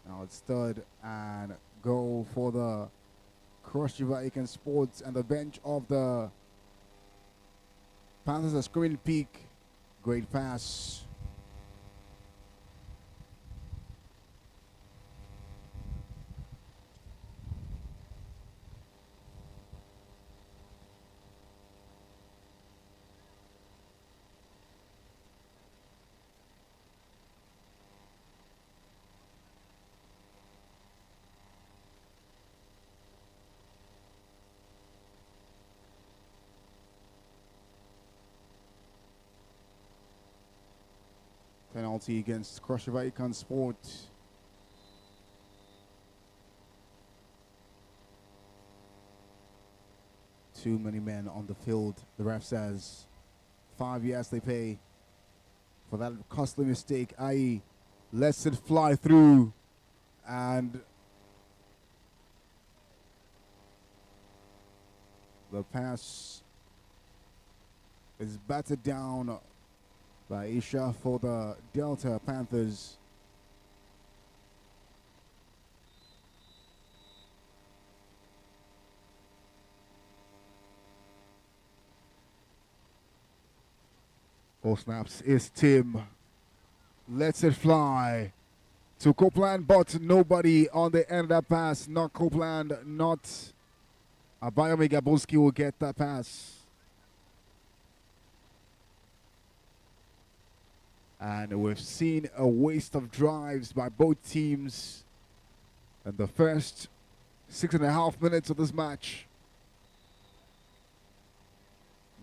Now it's third and goal for the Cross River Econ Sports, and the bench of the Panthers are screaming peak. Great pass. Penalty against Crusher Econ Sports. Too many men on the field. The ref says 5 years they pay for that costly mistake, i.e. lets it fly through, and the pass is battered down by Isha for the Delta Panthers. All snaps is Tim. Lets it fly to Copeland, but nobody on the end of that pass. Not Copeland, not Abayomi Gaboski will get that pass. And we've seen a waste of drives by both teams in the first 6.5 minutes of this match.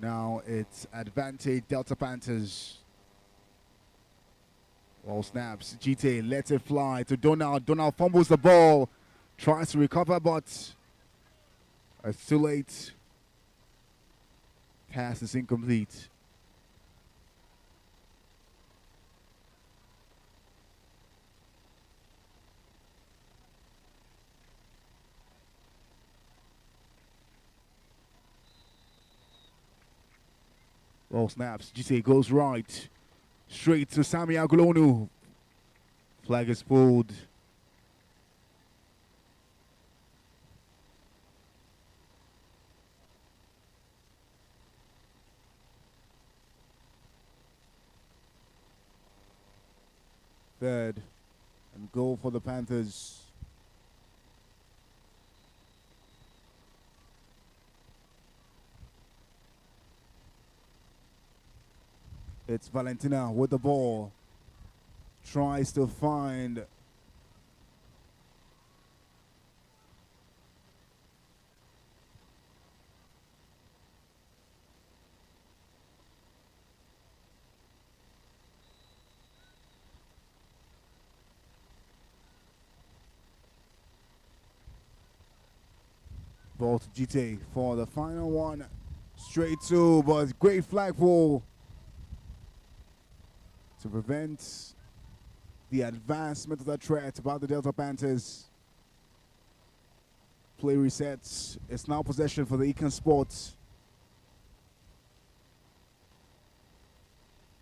Now it's advantage Delta Panthers. Ball snaps. GT lets it fly to Donald. Donald fumbles the ball. Tries to recover, but it's too late. Pass is incomplete. Ball snaps. GT goes right. Straight to Sami Agulonu. Flag is pulled. Third and goal for the Panthers. It's Valentina with the ball. Tries to find ball to GT for the final one. Straight to, but great flag pull to prevent the advancement of the threat by the Delta Panthers. Play resets. It's now possession for the Econ Sports.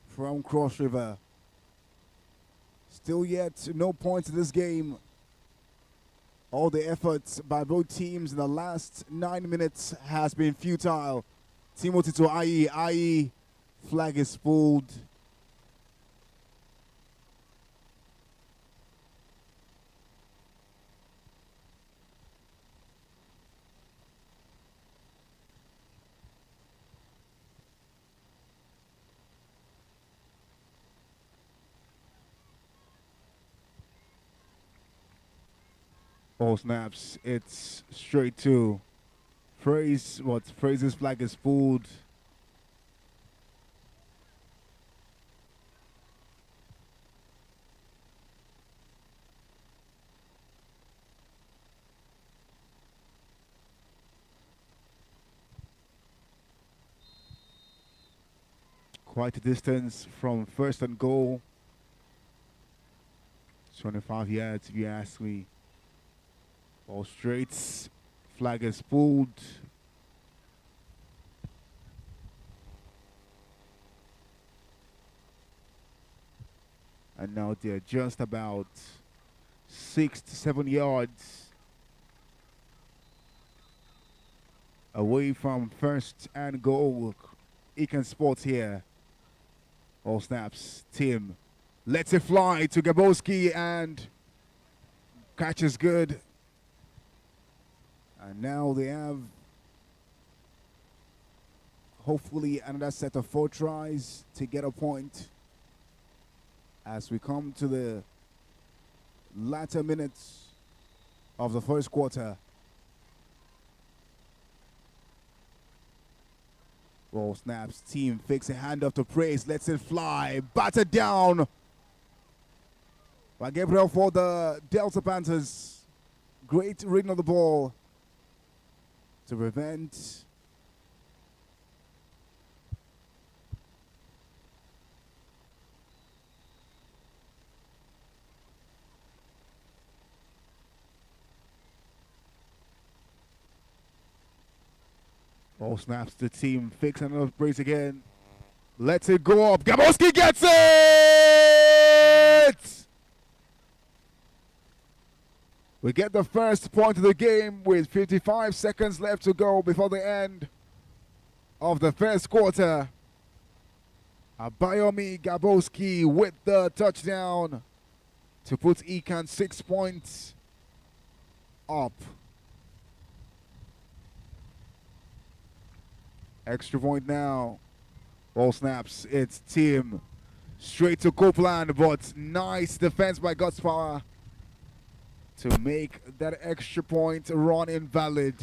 From Cross River. Still yet no points in this game. All the efforts by both teams in the last 9 minutes has been futile. Timothy to IE. Flag is pulled. Ball snaps. It's straight to Fraser's flag is pulled. Quite a distance from first and goal. 25 yards if you ask me. Ball straight, flag is pulled. And now they're just about 6 to 7 yards away from first and goal. Econ Sports here. Ball snaps, Tim lets it fly to Gaboski and catches good. And now they have hopefully another set of 4 tries to get a point as we come to the latter minutes of the first quarter. Ball snaps, team fakes a handoff to Praise, lets it fly, battered down By Gabriel for the Delta Panthers. Great reading of the ball to prevent ball snaps the team, fix another brace again. Lets it go up. Gabowski gets it! We get the first point of the game with 55 seconds left to go before the end of the first quarter. Abayomi Gabowski with the touchdown to put Econ 6 points up. Extra point now. Ball snaps. It's Tim. Straight to Copeland, but nice defense by Guts Power to make that extra point run invalid.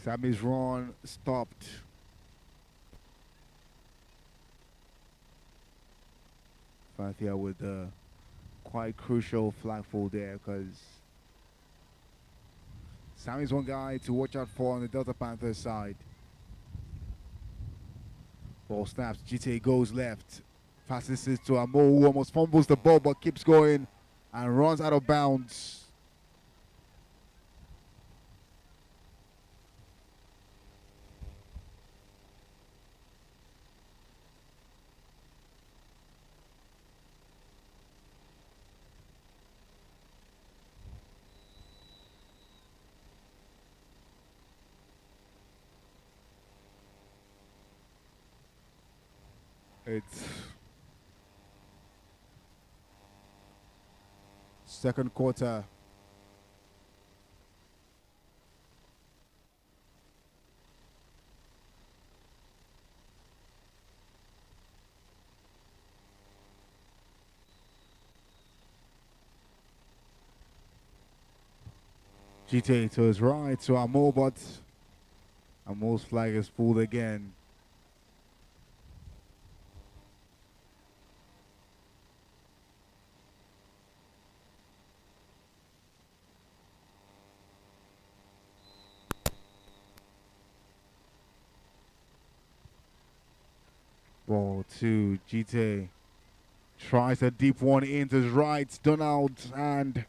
Sammy's run stopped. Fathia with a quite crucial flag fall there because Sammy's one guy to watch out for on the Delta Panthers side. Ball snaps, GTA goes left. Passes it to Amo, who almost fumbles the ball but keeps going and runs out of bounds. It's second quarter. GTA to his right, to Amo, but Amo's flag is pulled again. Ball to GTA. Tries a deep one into his right. Donald and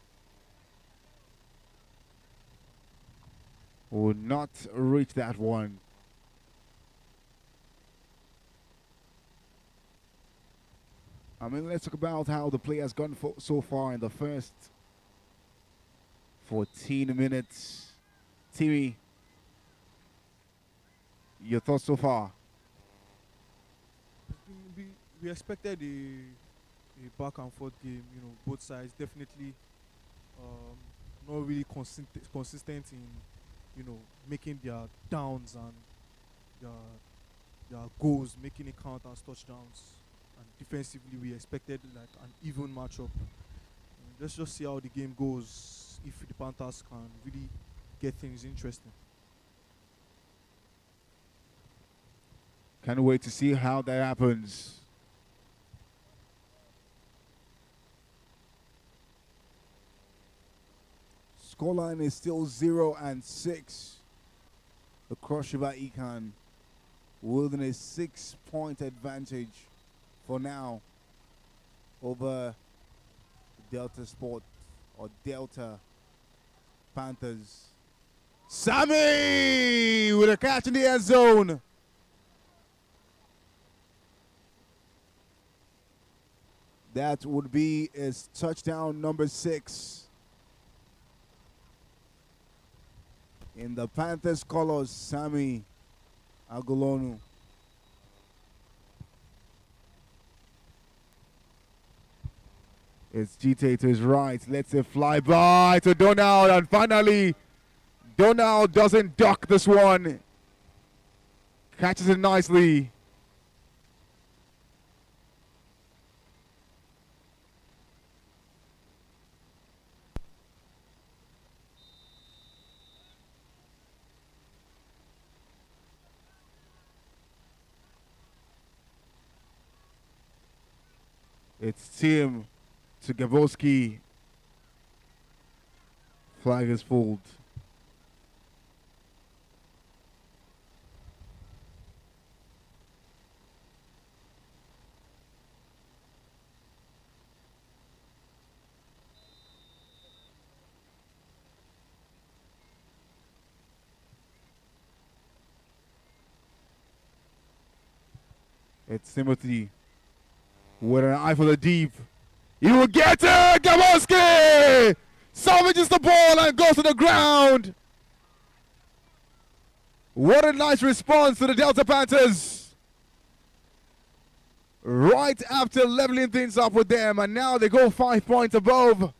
will not reach that one. I mean, let's talk about how the play has gone so far in the first 14 minutes. Timmy, your thoughts so far? We expected a back and forth game, both sides definitely not really consistent in, making their downs and their goals, making it count as touchdowns. And defensively, we expected like an even matchup. Let's just see how the game goes, if the Panthers can really get things interesting. Can't wait to see how that happens. Scoreline is still 0-6. The Cross River Econ wielding a 6-point advantage for now over Delta Sport or Delta Panthers. Sammy with a catch in the end zone. That would be his touchdown number 6. In the Panthers colors, Sammy Agolonu. It's GTA to his right. Lets it fly by to Donald. And finally, Donald doesn't duck this one. Catches it nicely. It's Tim to Gavoski. Flag is pulled. It's Timothy with an eye for the deep. He will get it! Gavoski! Salvages the ball and goes to the ground. What a nice response to the Delta Panthers. Right after leveling things up with them, and now they go 5 points above.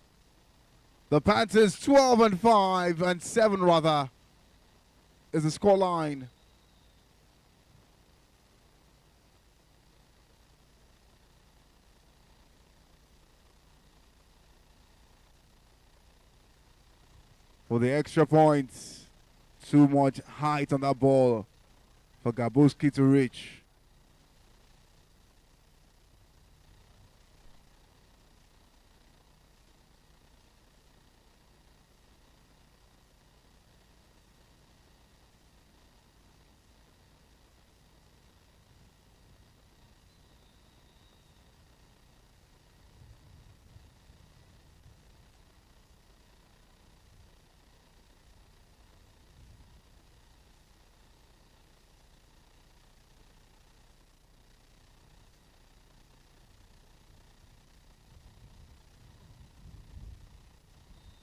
The Panthers 12 and 5 and 7 rather is the score line. For the extra points, too much height on that ball for Gabuski to reach.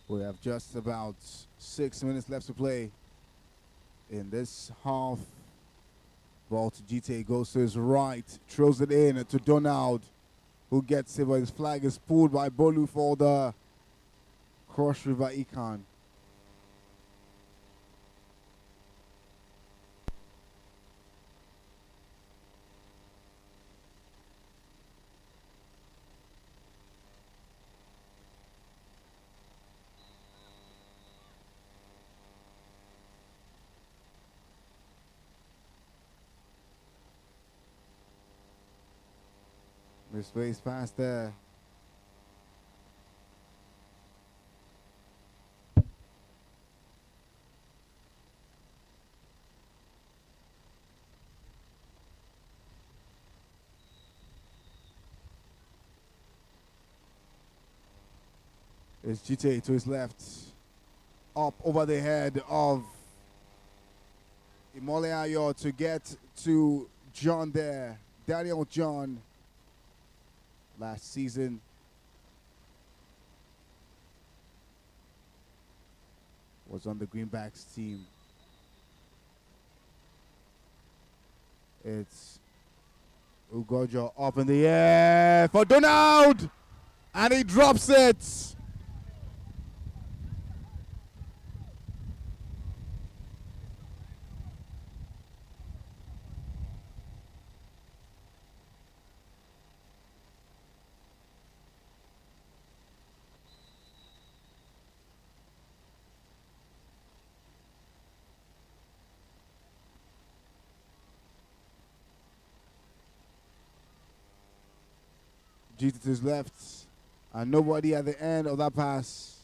We have just about 6 minutes left to play in this half. Ball to GTA, goes to his right, throws it in to Donald, who gets it, but his flag is pulled by Bolu for the Cross River Econ. Misplaced pass there. It's GTA to his left. Up over the head of Imole Ayo to get to John there. Daniel John. Last season, was on the Greenbacks team. It's Ugojo up in the air for Donald, and he drops it. Jesus to his left, and nobody at the end of that pass.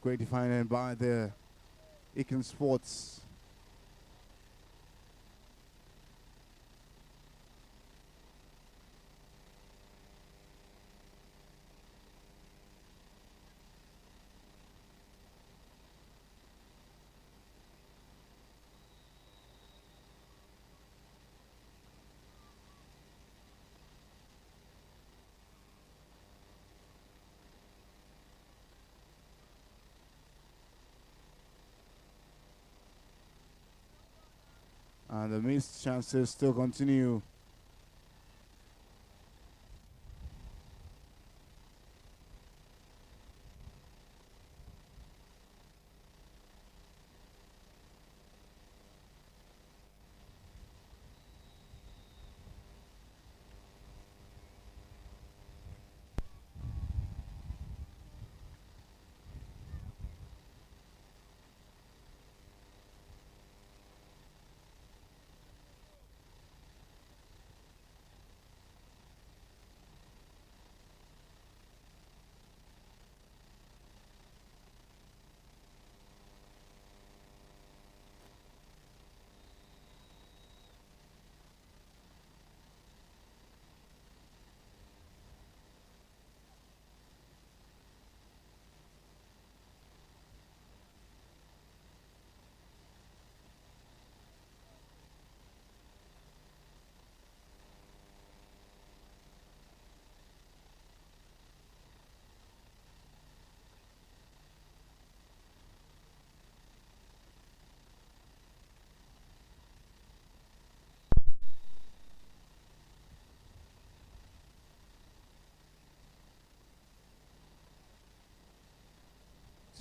Great defining by the Econ Sports. And the missed chances still continue.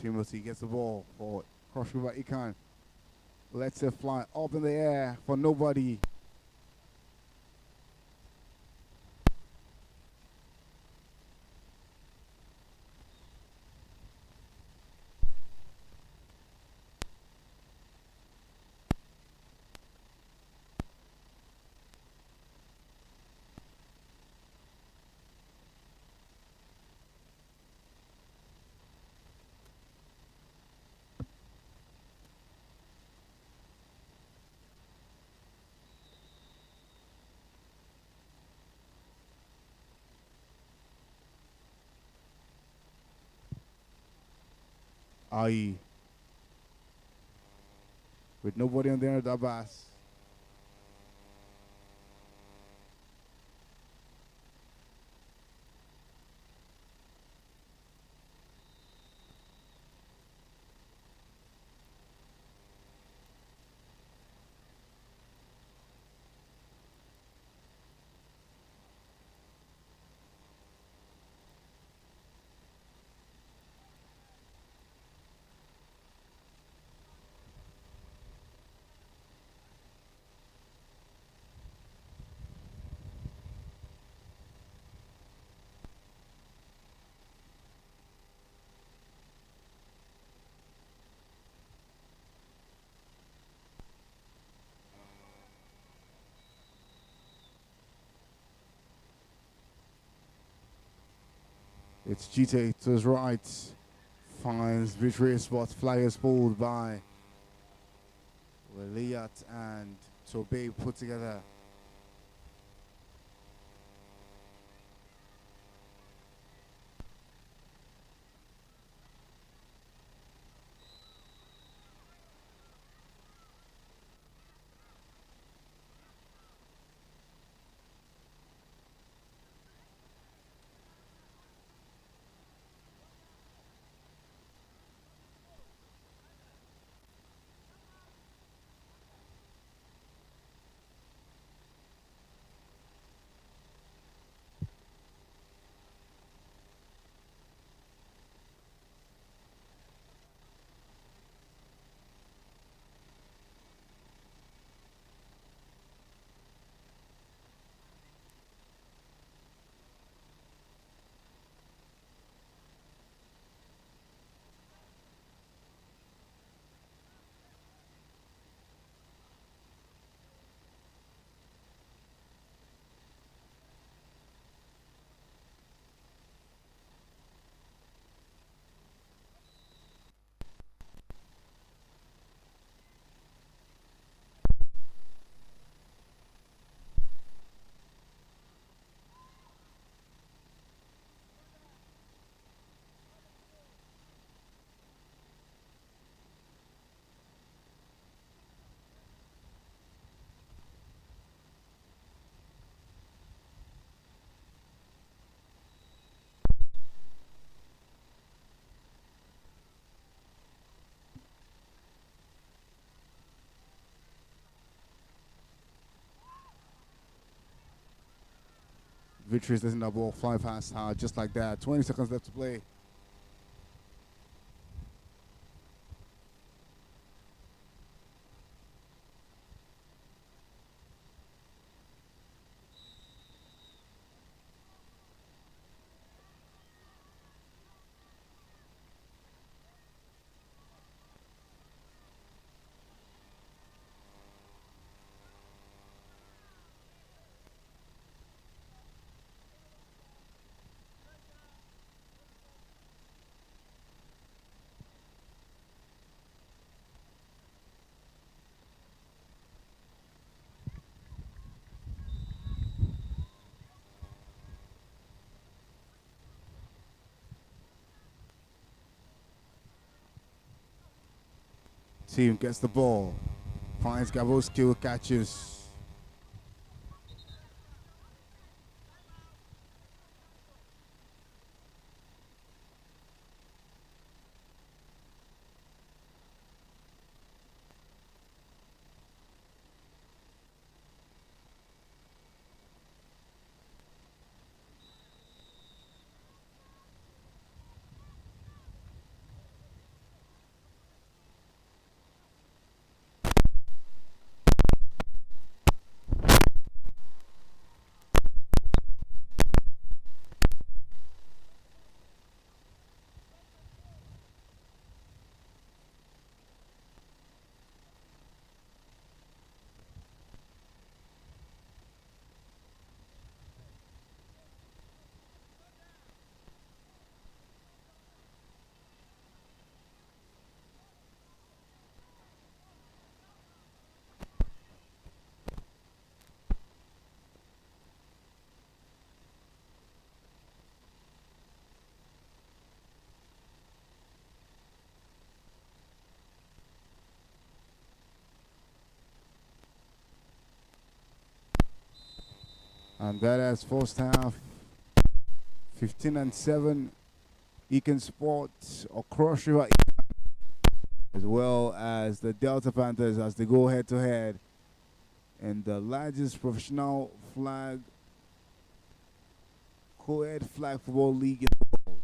Timothy gets the ball for cross over Econ. Lets it fly up in the air for nobody. Aye. With nobody on there, Dabas. It's GTA to his right. Finds victory spot. Flyers pulled by Liliat and Tobey put together. Victory is letting the ball fly past her just like that. 20 seconds left to play. Team gets the ball. Finds Gaboski who catches. And that has first half 15-7. Econ Sports or Cross River, as well as the Delta Panthers as they go head to head in the largest professional flag co-ed flag football league in the world.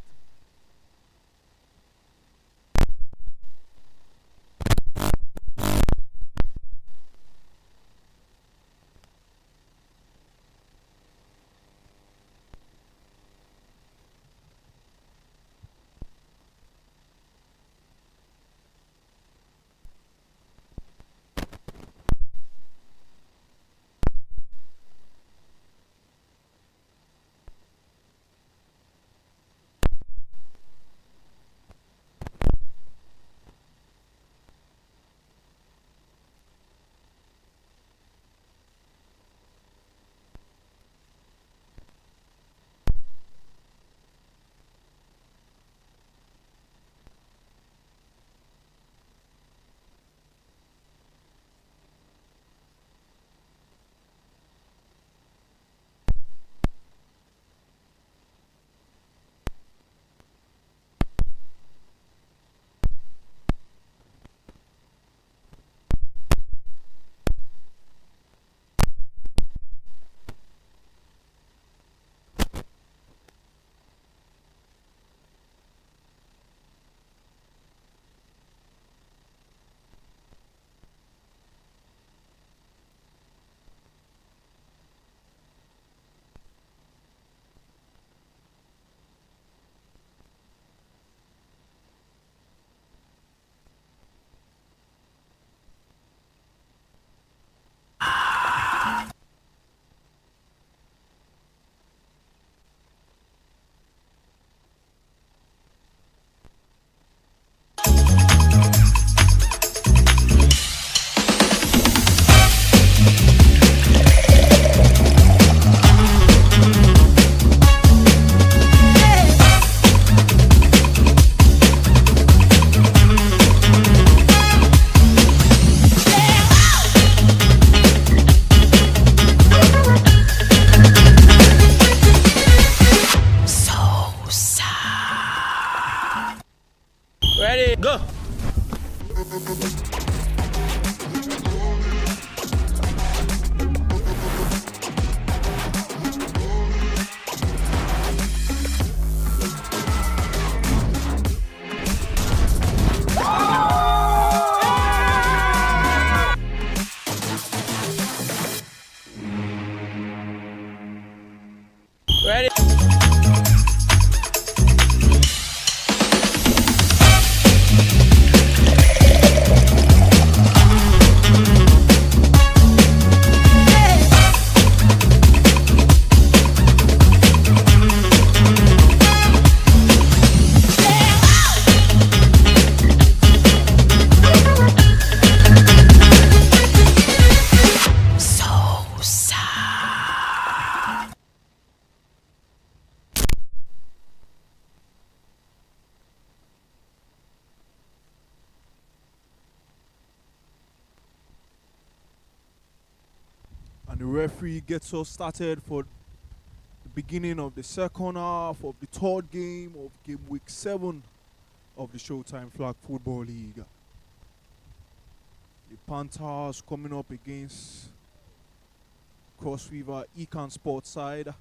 the referee gets us started for the beginning of the second half of the third game of game week 7 of the Showtime Flag Football League. The Panthers coming up against Cross River Econ Sports side.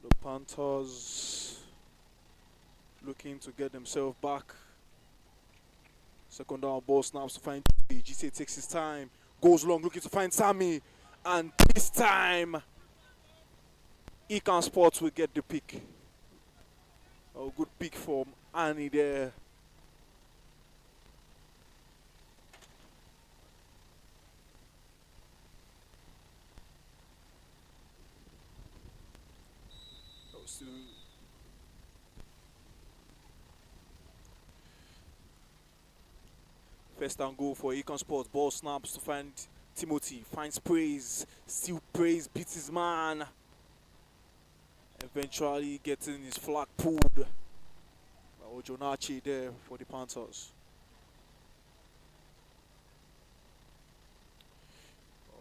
The Panthers looking to get themselves back. Second down, ball snaps to find GC takes his time, goes long looking to find Sammy, and this time Econ Sports will get the pick. A good pick from Annie there. First down goal for Econ Sports. Ball snaps to find Timothy. Finds Praise. Still Praise beats his man. Eventually getting his flag pulled by Ojonachi there for the Panthers.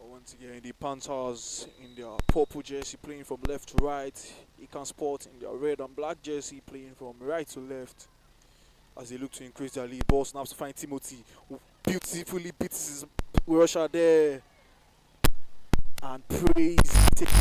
Once again, the Panthers in their purple jersey playing from left to right. Econ Sports in their red and black jersey playing from right to left. As they look to increase their lead, ball snaps to find Timothy, who beautifully beats his rusher there. And Praise takes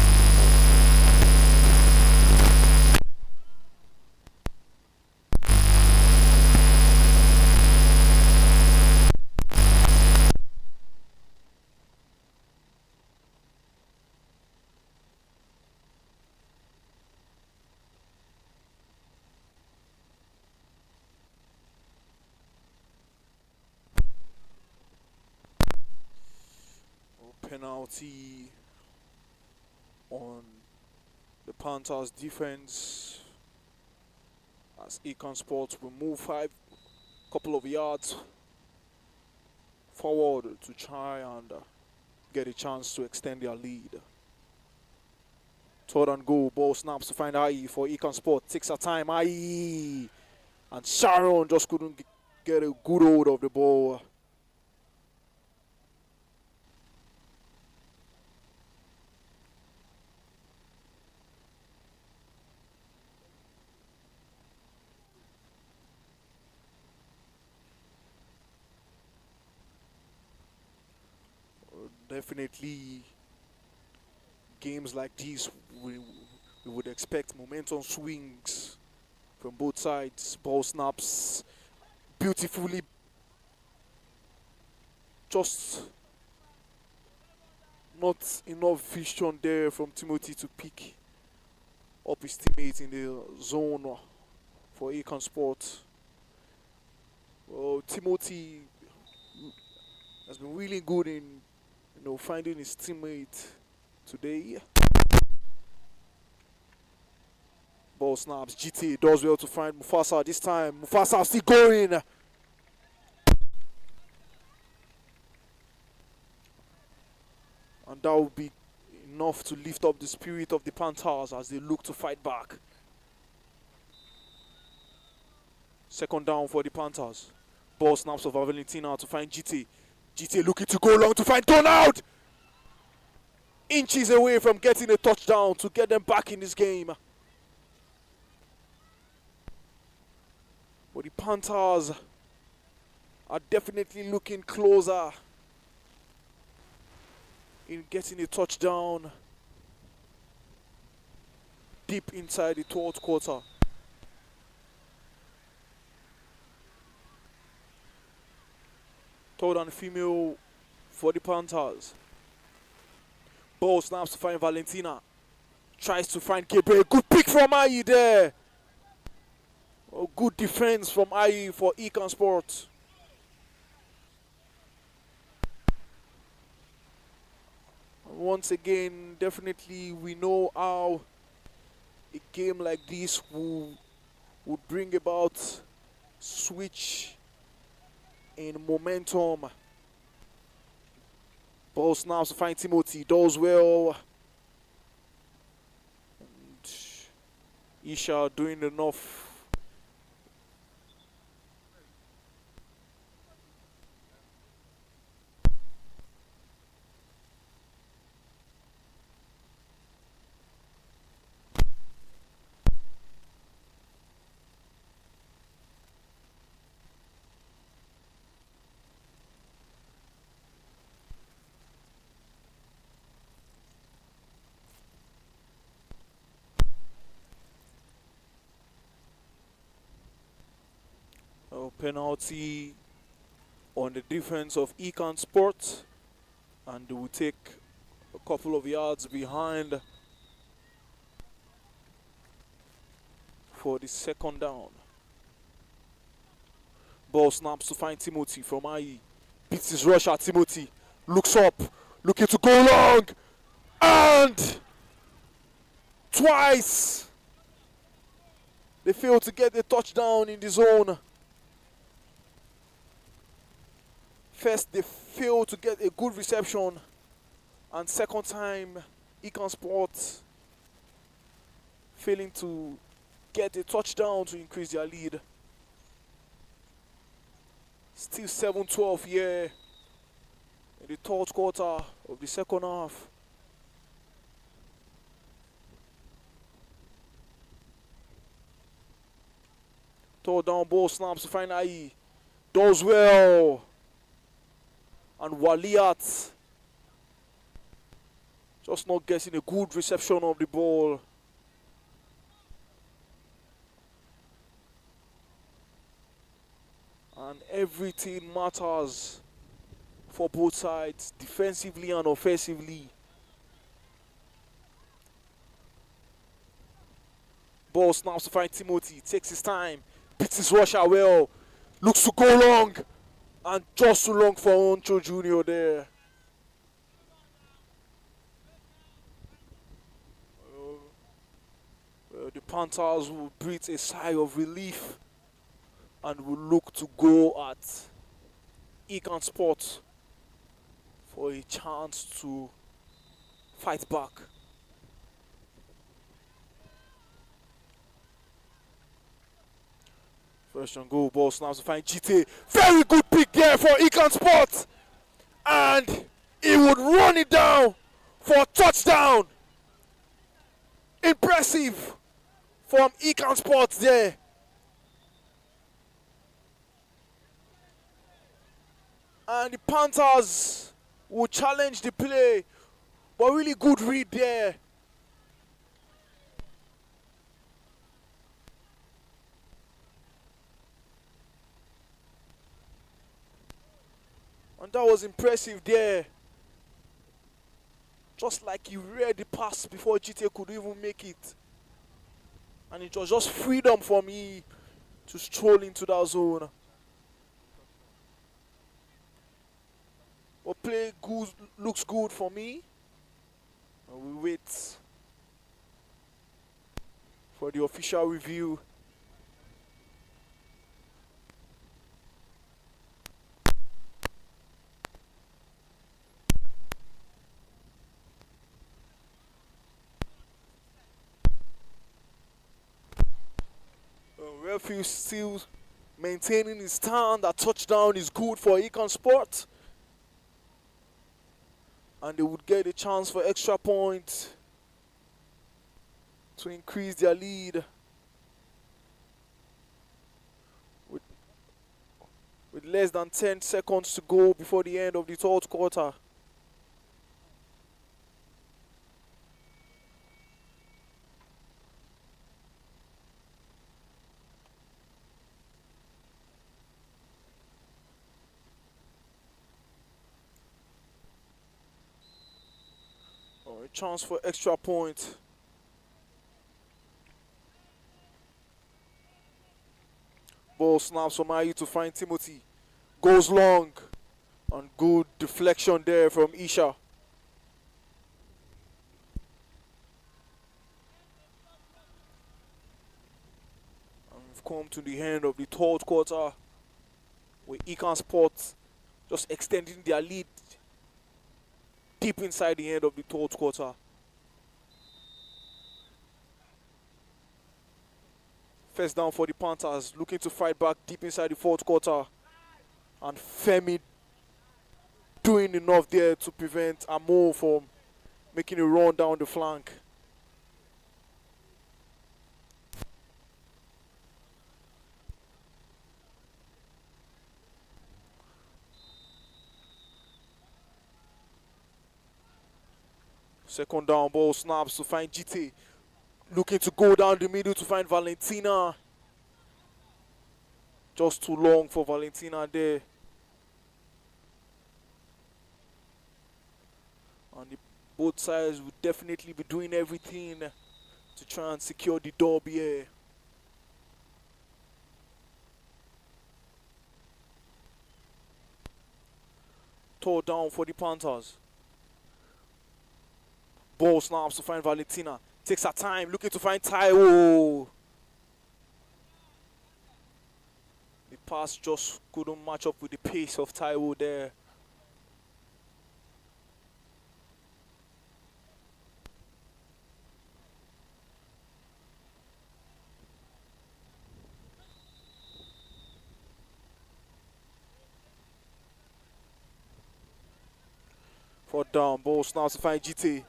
penalty on the Panthers defense as Econ Sports will move couple of yards forward to try and get a chance to extend their lead. Third and goal, ball snaps to find IE for Econ Sports. Takes her time, IE, and Sharon just couldn't get a good hold of the ball. Definitely games like these we would expect momentum swings from both sides. Ball snaps beautifully, just not enough vision there from Timothy to pick up his teammate in the zone for Econ Sport. Well, Timothy has been really good in finding his teammate today. Ball snaps. GT does well to find Mufasa this time. Mufasa still going. And that will be enough to lift up the spirit of the Panthers as they look to fight back. Second down for the Panthers. Ball snaps over Valentina to find GT. GT looking to go long to find Donald. Inches away from getting a touchdown to get them back in this game. But the Panthers are definitely looking closer in getting a touchdown deep inside the third quarter. Third and female for the Panthers. Ball snaps to find Valentina. Tries to find Gabriel. Good pick from IE there. Oh, good defense from IE for Econ Sports. Once again, definitely we know how a game like this would bring about switch in momentum. Ball snaps to find Timothy. Does well. And Isha doing enough. Penalty on the defense of Econ Sports, and they will take a couple of yards behind for the second down. Ball snaps to find Timothy from IE. Beats his rush at Timothy. Looks up, looking to go long, and twice they failed to get the touchdown in the zone. First, they failed to get a good reception, and second time, Econ Sports failing to get a touchdown to increase their lead. Still 7-12 here in the third quarter of the second half. Third down, ball snaps to find IE. Does well. And Waliat just not getting a good reception of the ball. And everything matters for both sides, defensively and offensively. Ball snaps to find Timothy, takes his time, beats his rusher well, looks to go long. And just too long for Oncho Jr. there. Panthers will breathe a sigh of relief and will look to go at Econ Sports for a chance to fight back. First and goal, ball snaps to find GT. Very good pick there for Econ Sports. And he would run it down for a touchdown. Impressive from Econ Sports there. And the Panthers will challenge the play, but really good read there. And that was impressive there. Just like he read the pass before GTA could even make it. And it was just freedom for me to stroll into that zone. But play good, looks good for me. And we wait for the official review. Referee still maintaining his stand. That touchdown is good for Econ Sport. And they would get a chance for extra point to increase their lead. With less than 10 seconds to go before the end of the third quarter. A chance for extra point. Ball snaps from Ayu to find Timothy. Goes long. And good deflection there from Isha. And we've come to the end of the third quarter, with Econ Sports just extending their lead deep inside the end of the third quarter. First down for the Panthers, looking to fight back deep inside the fourth quarter. And Femi doing enough there to prevent Amo from making a run down the flank. Second down, ball snaps to find GT. Looking to go down the middle to find Valentina. Just too long for Valentina there. And both sides will definitely be doing everything to try and secure the dub here. Third down for the Panthers. Ball snaps to find Valentina. Takes her time, looking to find Taiwo. The pass just couldn't match up with the pace of Taiwo there. Fourth down, ball snaps to find GT.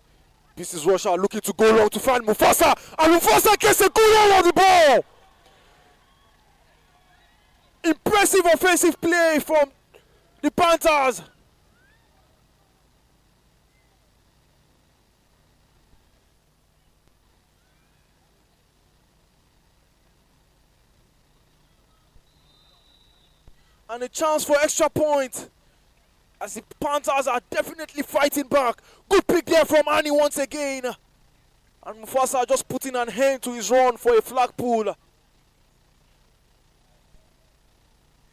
This is Russia looking to go long to find Mufasa. And Mufasa gets a good hold on the ball. Impressive offensive play from the Panthers. And a chance for extra point, as the Panthers are definitely fighting back. Good pick there from Annie once again. And Mufasa just putting an end to his run for a flag pull.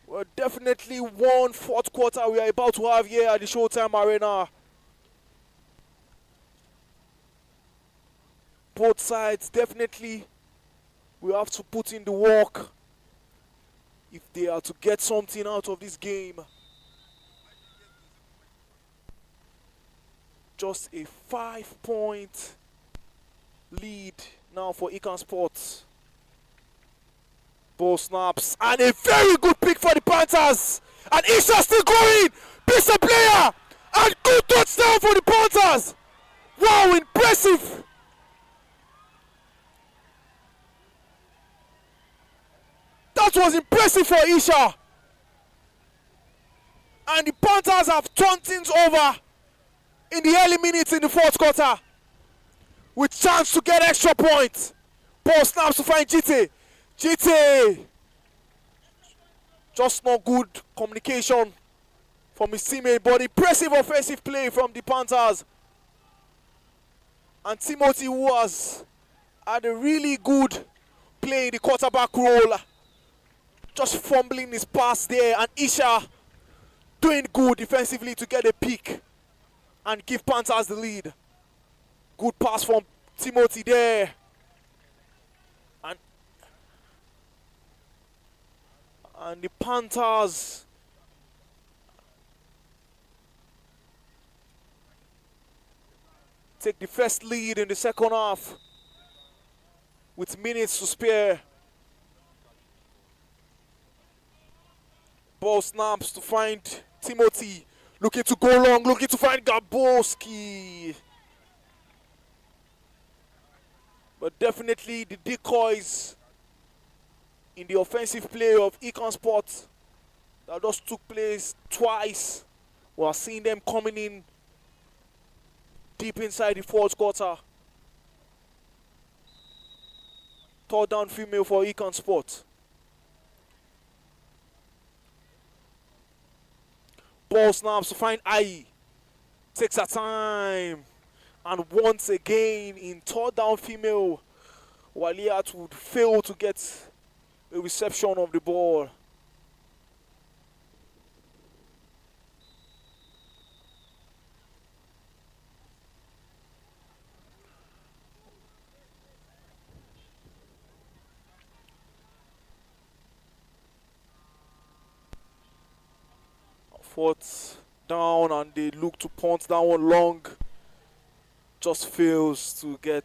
Well, definitely one fourth quarter we are about to have here at the Showtime Arena. Both sides definitely We have to put in the work if they are to get something out of this game. Just a 5-point lead now for Econ Sports. Ball snaps and a very good pick for the Panthers. And Isha still going. Piece of player and good touchdown for the Panthers. Wow, impressive. That was impressive for Isha. And the Panthers have turned things over in the early minutes in the fourth quarter with chance to get extra points. Ball snaps to find GT. GT. Just not good communication from his teammate, but impressive offensive play from the Panthers. And Timothy, who has had a really good play in the quarterback role, just fumbling his pass there, and Isha doing good defensively to get a pick and give Panthers the lead. Good pass from Timothy there. And the Panthers take the first lead in the second half with minutes to spare. Ball snaps to find Timothy, looking to go long, looking to find Gabowski. But definitely the decoys in the offensive play of Econ Sports that just took place twice. We are seeing them coming in deep inside the fourth quarter. Third down female for Econ Sports. Ball snaps to find Ai. Takes her time. And once again in third down female, Waliat would fail to get a reception of the ball. Fourth down, and they look to punt that one long. Just fails to get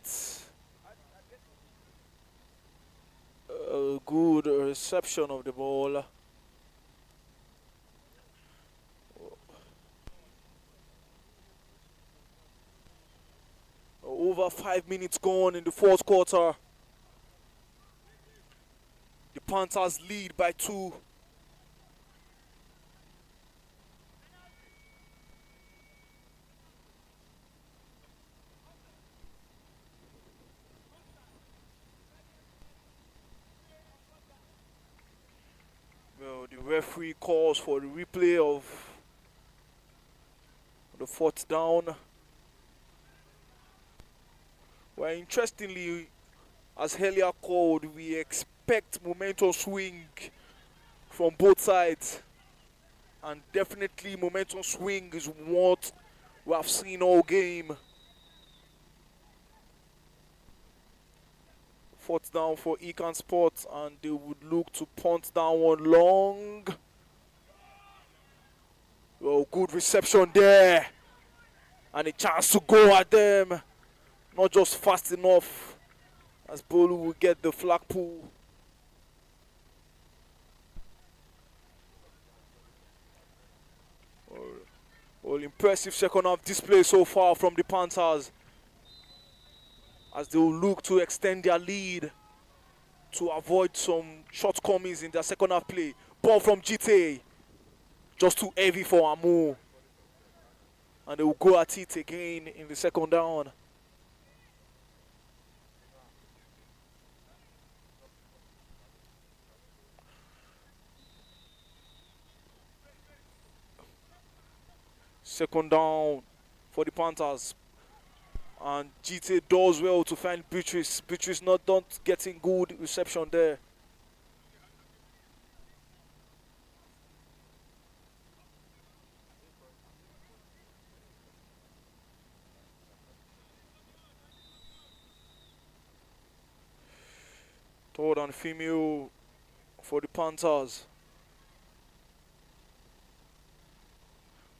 a good reception of the ball. Over 5 minutes gone in the fourth quarter. The Panthers lead by 2. Well, the referee calls for the replay of the fourth down. Well, interestingly, as earlier called, we expect momentum swing from both sides. And definitely momentum swing is what we have seen all game. Fourth down for Econ Sports, and they would look to punt down one long. Well, good reception there. And a chance to go at them. Not just fast enough, as Bolu will get the flag pull. Well, impressive second half display so far from the Panthers, as they will look to extend their lead to avoid some shortcomings in their second half play. Ball from GTA, just too heavy for Amu. And they will go at it again in the second down. Second down for the Panthers. And GTA does well to find Beatrice. Beatrice not getting good reception there. Third and female for the Panthers.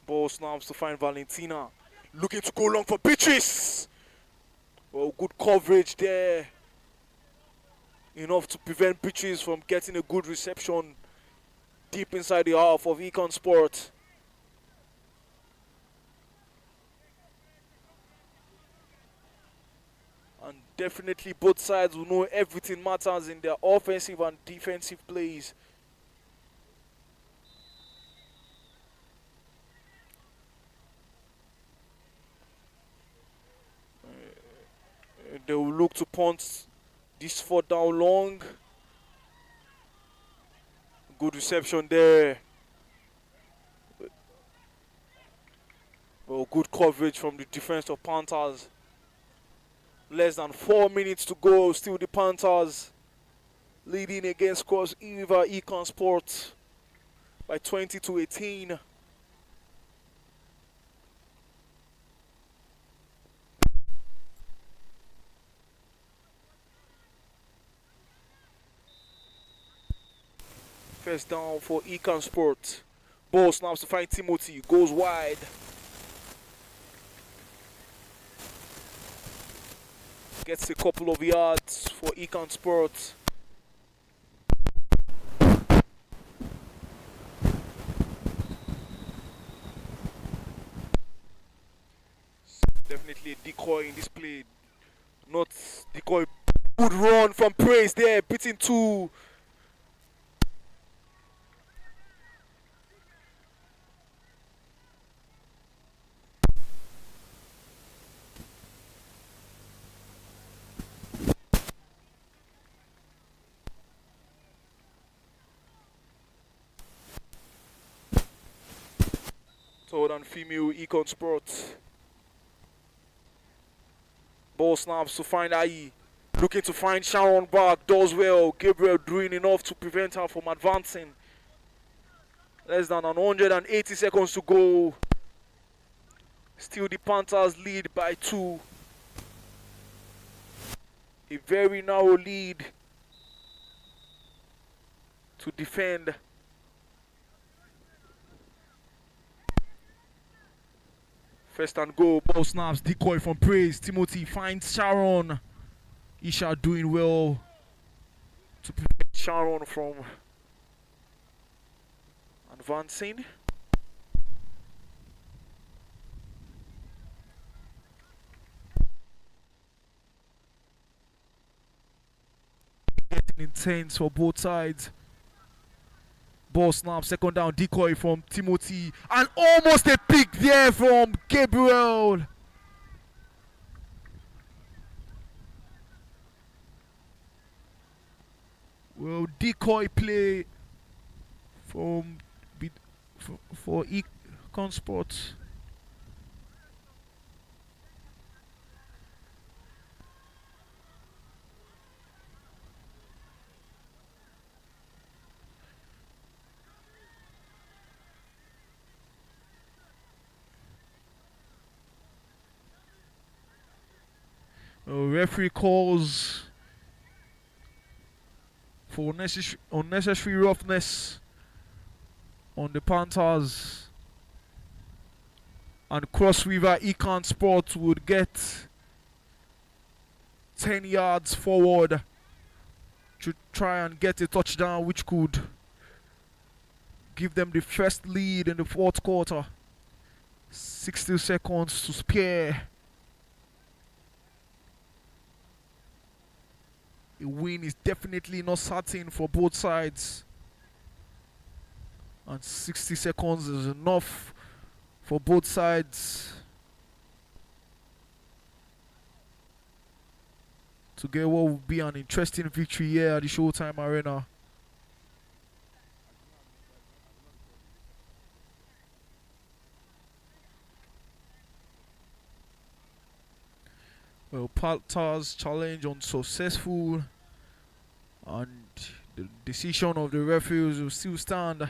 Ball snaps to find Valentina. Looking to go long for Beatrice. Well, good coverage there. Enough to prevent Beatrice from getting a good reception deep inside the half of Econ Sports. And definitely both sides will know everything matters in their offensive and defensive plays. They will look to punt this fourth down long. Good reception there. Well, good coverage from the defense of Panthers. Less than 4 minutes to go. Still the Panthers leading against Cross River Econ Sports by 20-18. First down for Econ Sports. Ball snaps to find Timothy. Goes wide. Gets a couple of yards for Econ Sports. Definitely a decoy in this play. Not decoy. Good run from Praise there. Beating two. Third and female Econ Sports. Ball snaps to find Ayi. Looking to find Sharon back. Does well. Gabriel doing enough to prevent her from advancing. Less than 180 seconds to go. Still the Panthers lead by 2. A very narrow lead to defend. First and goal, ball snaps, decoy from Praise. Timothy finds Sharon. Isha doing well to prevent Sharon from advancing. Getting intense for both sides. Ball snap, second down, decoy from Timothy. And almost a pick there from Gabriel. Well, decoy play from for Econ Sports. Referee calls for unnecessary roughness on the Panthers, and Cross River Econ Sports would get 10 yards forward to try and get a touchdown, which could give them the first lead in the fourth quarter. 60 seconds to spare. A win is definitely not certain for both sides. And 60 seconds is enough for both sides to get what will be an interesting victory here at the Showtime Arena. Well, Panthers challenge unsuccessful, and the decision of the referees will still stand.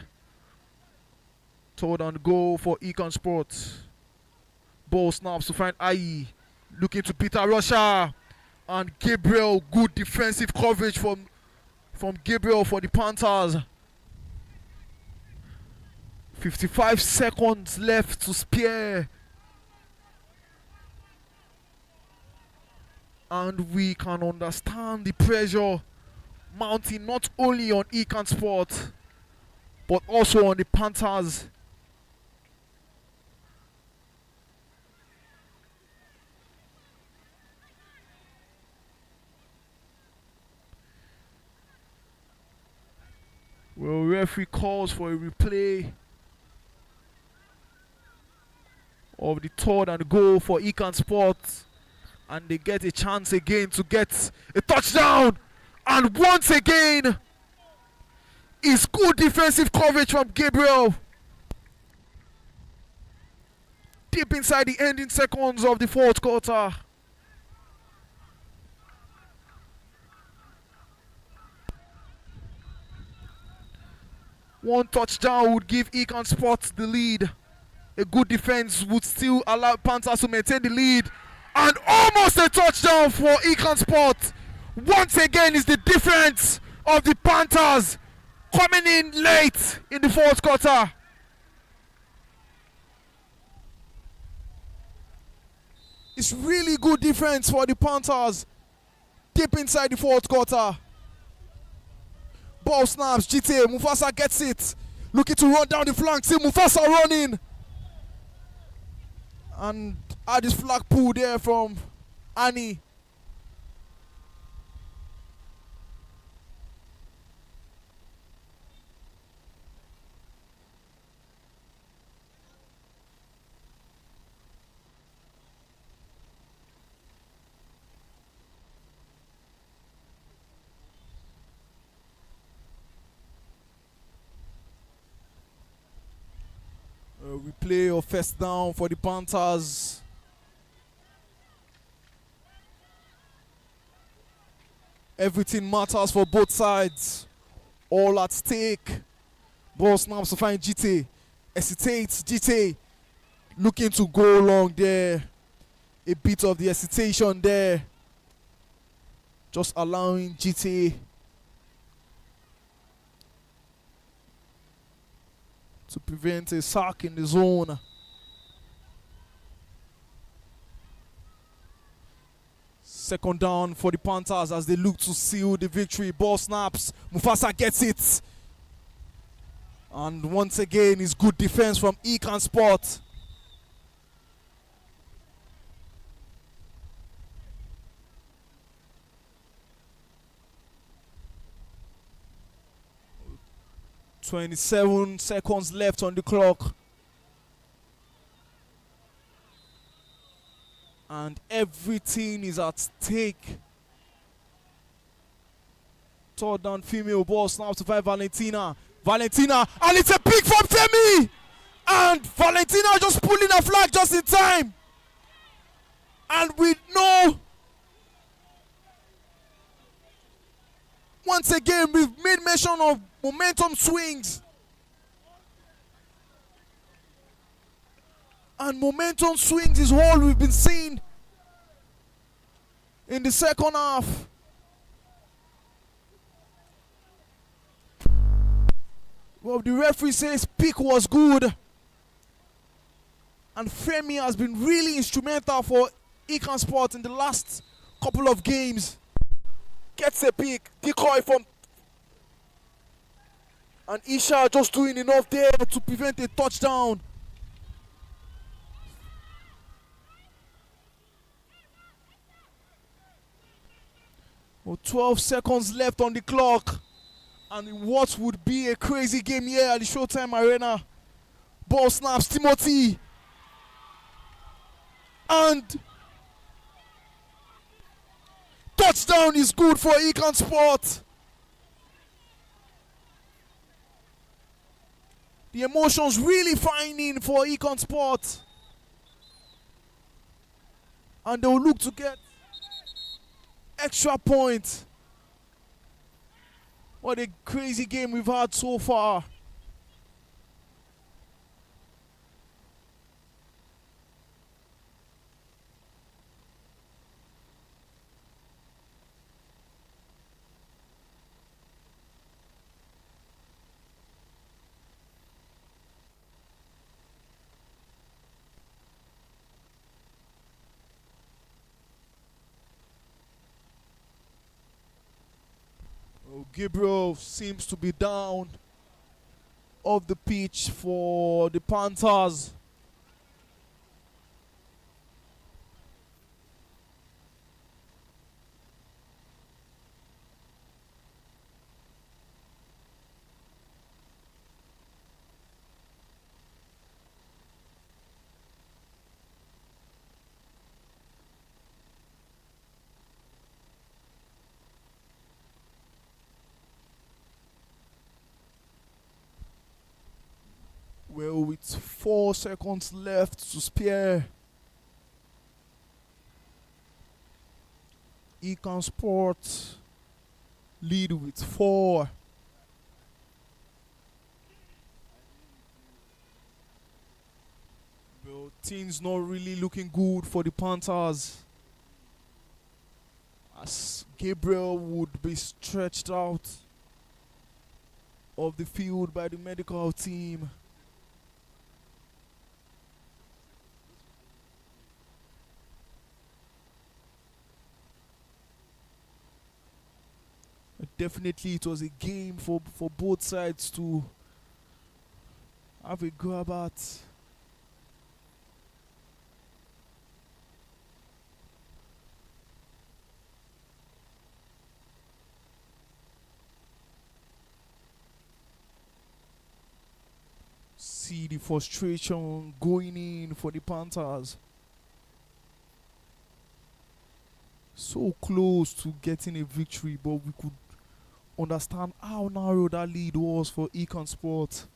Third and goal for Econ Sports. Ball snaps to find Ayi. Looking to Peter Russia. And Gabriel, good defensive coverage from from Gabriel for the Panthers. 55 seconds left to spare. And we can understand the pressure mounting not only on Econ Sports, but also on the Panthers. Well, referee calls for a replay of the third and goal for Econ Sports, and they get a chance again to get a touchdown. And once again, is good defensive coverage from Gabriel. Deep inside the ending seconds of the fourth quarter. One touchdown would give Econ Sports the lead. A good defense would still allow Panthers to maintain the lead. And almost a touchdown for Econ Sports. Once again is the defense of the Panthers coming in late in the fourth quarter. It's really good defense for the Panthers deep inside the fourth quarter. Ball snaps, GTA, Mufasa gets it. Looking to run down the flank, see Mufasa running. And had this flag pull there from Annie. Replay of first down for the Panthers. Everything matters for both sides. All at stake. Ball snaps to find GT. Hesitates. GT looking to go long there. A bit of the hesitation there. Just allowing GT to prevent a sack in the zone. Second down for the Panthers as they look to seal the victory. Ball snaps. Mufasa gets it. And once again, it's good defense from Econ Sport. "27 seconds left on the clock. And everything is at stake. Third down, female ball snap to find Valentina. Valentina, and it's a pick from Temi! And Valentina just pulling a flag just in time. And we know, once again, we've made mention of momentum swings. And momentum swings is all we've been seeing in the second half. Well, the referee says pick was good. And Femi has been really instrumental for Econ Sport in the last couple of games. Gets a pick, decoy from... And Isha just doing enough there to prevent a touchdown. Well, 12 seconds left on the clock. And what would be a crazy game here at the Showtime Arena. Ball snaps, Timothy. And touchdown is good for Econ Sport. The emotions really finding for Econ Sport. And they will look to get extra point. What a crazy game we've had so far. Oh, Gabriel seems to be down off the pitch for the Panthers. Well, with 4 seconds left to spare, Econ Sports lead with 4. Well, things not really looking good for the Panthers, as Gabriel would be stretched out of the field by the medical team. Definitely, it was a game for both sides to have a grab at. See the frustration going in for the Panthers. So close to getting a victory, but we could understand how narrow that lead was for Econ Sports.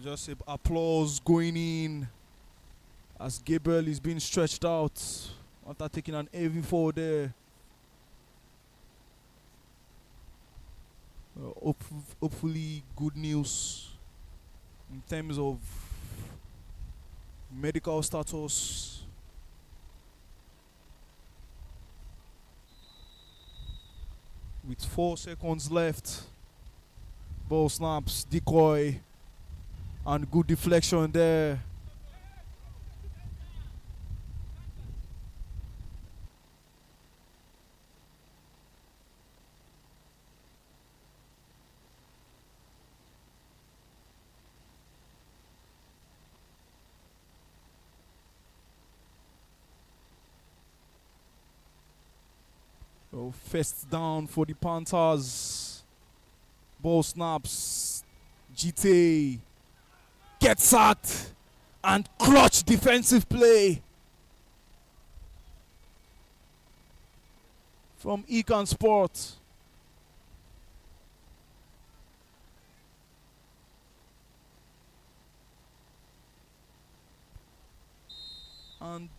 just say applause going in as Gabriel is being stretched out after taking an heavy fall there. Hopefully good news in terms of medical status. With 4 seconds left, ball snaps, decoy, and good deflection there. Oh, first down for the Panthers. Ball snaps. GT gets sacked and clutch defensive play from Econ Sports. And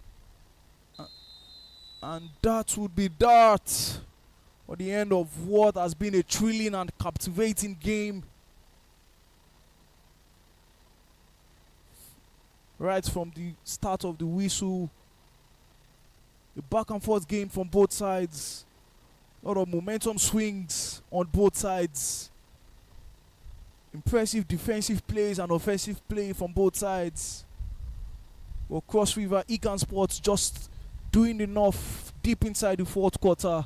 that would be that for the end of what has been a thrilling and captivating game. Right from the start of the whistle, a back and forth game from both sides. A lot of momentum swings on both sides. Impressive defensive plays and offensive play from both sides. Well, Cross River Econ Sports just doing enough deep inside the fourth quarter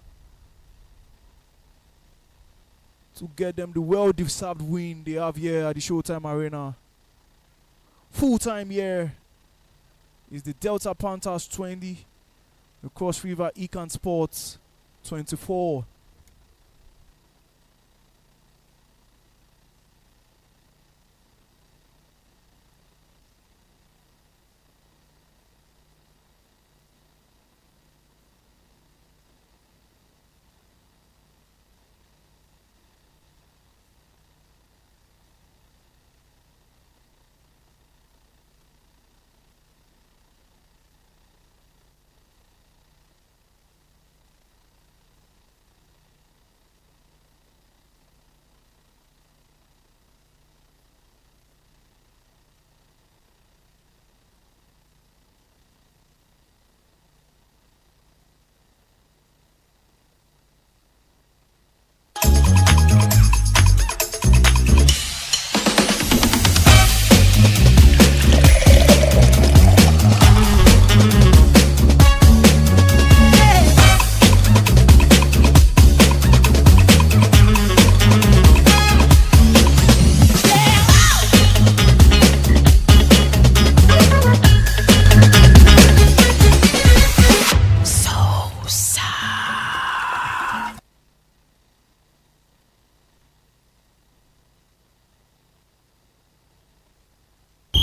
to get them the well-deserved win they have here at the Showtime Arena. Full time here is the Delta Panthers 20, the Cross River Econ Sports 24.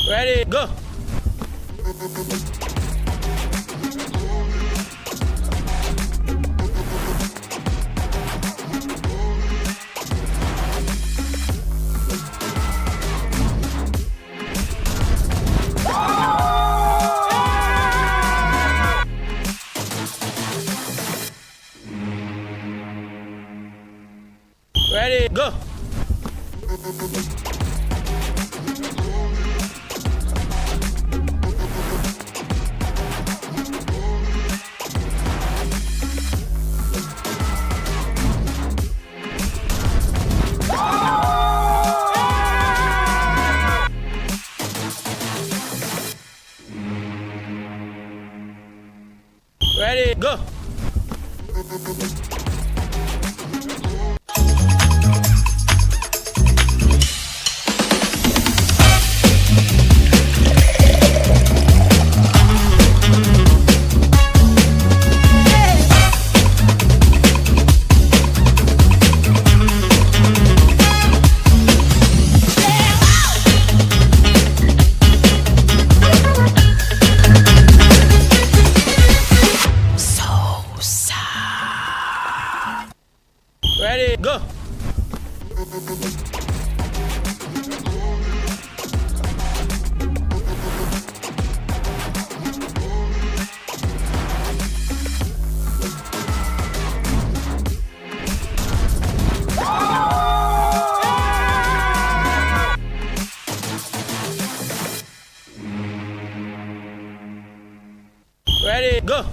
Ready, go. Ready, go. Ready, go. Ready, go.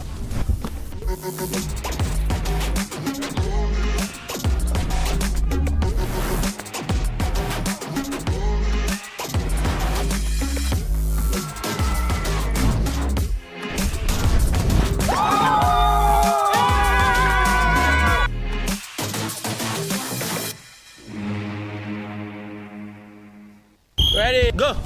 Ready, go.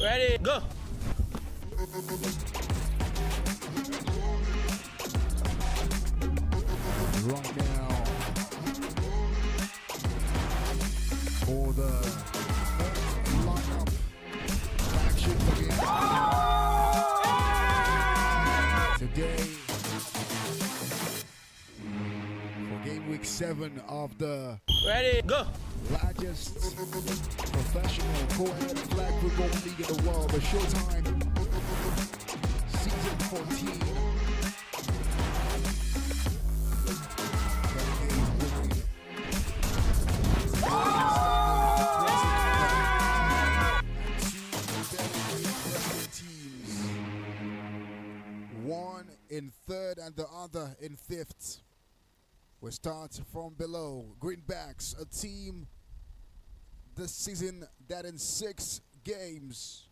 Ready, go. Right now, for the lineup, action begins. Today, 7 of the Ready, go. largest professional co-ed flag football league in the world, the Showtime Season 14. One in third and the other in fifth. We start from below. Greenbacks, a team this season that in 6 games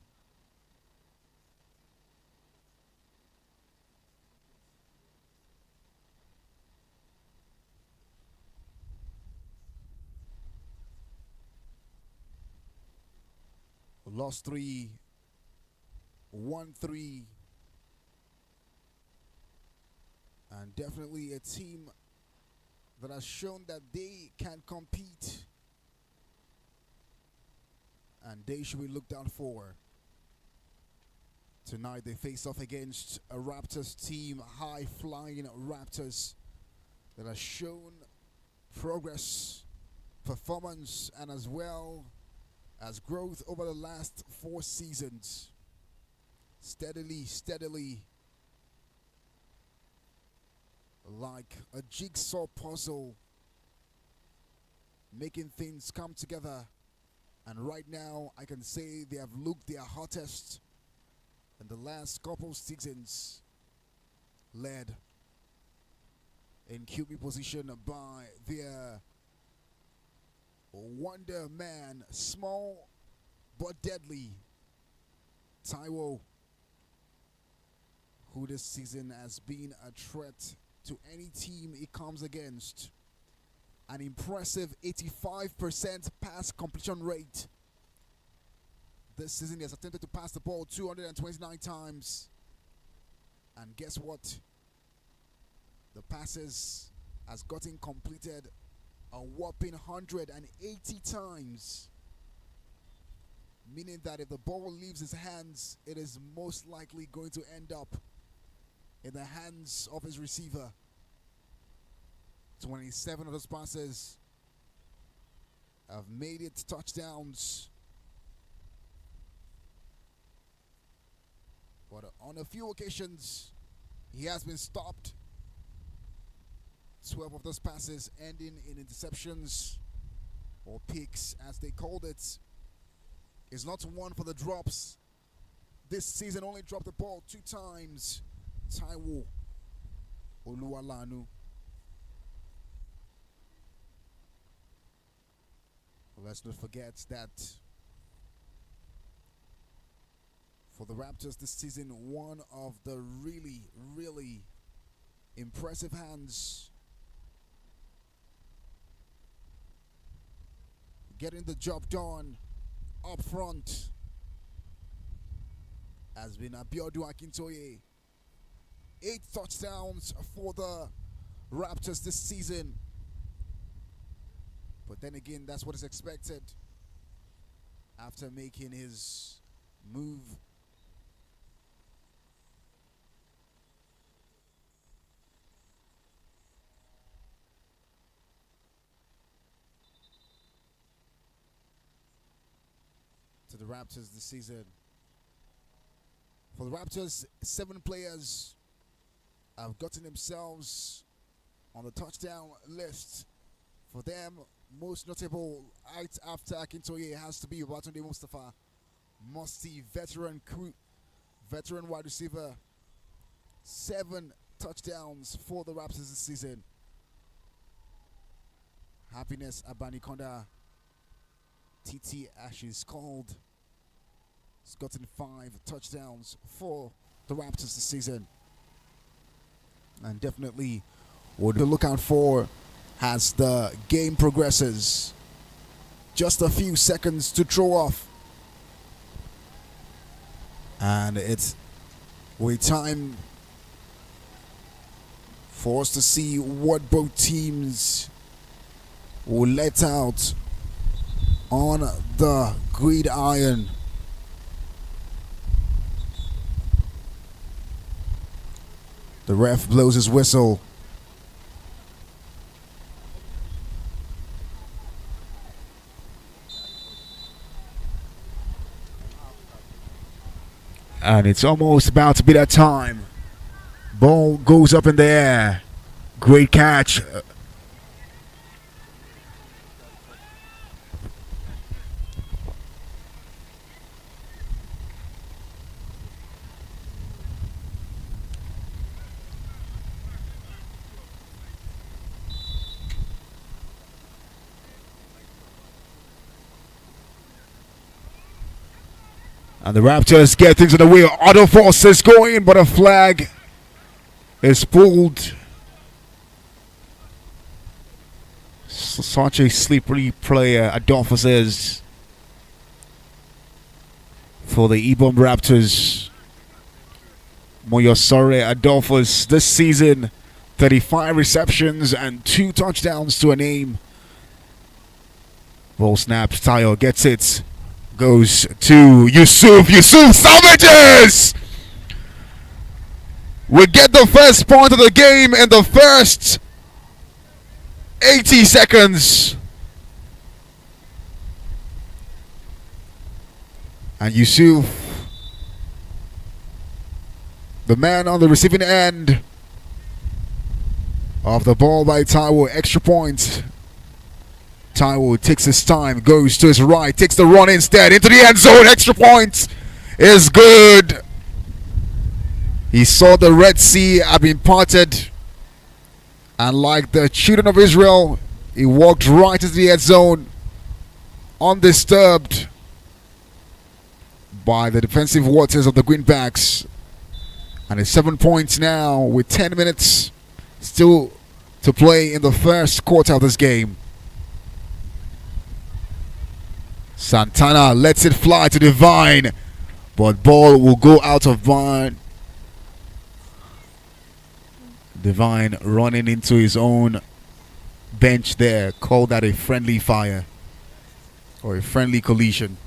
lost 3, won 3, and definitely a team that has shown that they can compete, and they should be looked out for. Tonight they face off against a Raptors team, high-flying Raptors that has shown progress, performance, and as well as growth over the last 4 seasons. Steadily, like a jigsaw puzzle, making things come together. And right now, I can say they have looked their hottest in the last couple seasons, led in QB position by their Wonder Man, small but deadly, Taiwo, who this season has been a threat to any team he comes against. An impressive 85% pass completion rate. This season he has attempted to pass the ball 229 times. And guess what? The passes has gotten completed a whopping 180 times. Meaning that if the ball leaves his hands, it is most likely going to end up in the hands of his receiver. 27 of those passes have made it touchdowns. But on a few occasions, he has been stopped. 12 of those passes ending in interceptions, or picks as they called it. Is not one for the drops. This season only dropped the ball 2 times. Taiwo Oluwalanu. Let's not forget that for the Raptors this season, one of the really impressive hands getting the job done up front has been Abiodun Akintoye. 8 touchdowns for the Raptors this season. But then again, that's what is expected after making his move. To the Raptors this season. For the Raptors, 7 players have gotten themselves on the touchdown list. For them, most notable right after Akintoye has to be Babatunde Mustafa. Musty veteran wide receiver. 7 touchdowns for the Raptors this season. Happiness Abanikonda, TT Ashes called. He's gotten 5 touchdowns for the Raptors this season. And definitely what to look out for as the game progresses. Just a few seconds to throw off. And it's time for us to see what both teams will let out on the gridiron. The ref blows his whistle. And it's almost about to be that time. Ball goes up in the air. Great catch. And the Raptors get things in the way. Other forces going, but a flag is pulled. Such a slippery player, Adolphus is, for the Ebom Raptors. Moyosore Adolphus this season, 35 receptions and 2 touchdowns to a name. Ball snapped, Tayo gets it. Goes to Yusuf. Yusuf salvages! We get the first point of the game in the first 80 seconds. And Yusuf, the man on the receiving end of the ball by Taiwo, extra point. Taiwo takes his time, goes to his right, takes the run instead into the end zone. Extra point is good. He saw the Red Sea had been parted, and like the children of Israel, he walked right into the end zone undisturbed by the defensive waters of the Greenbacks. And it's 7 points now with 10 minutes still to play in the first quarter of this game. Santana lets it fly to Divine, but ball will go out of bounds. Divine running into his own bench there. Call that a friendly fire or a friendly collision.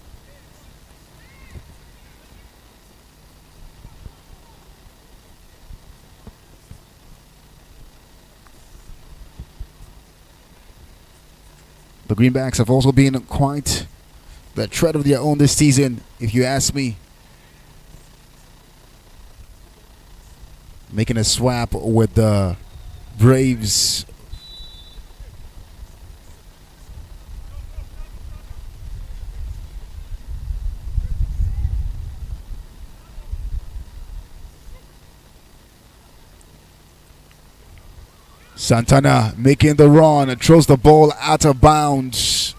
The Greenbacks have also been quite the threat of their own this season, if you ask me. Making a swap with the Braves. Santana making the run and throws the ball out of bounds.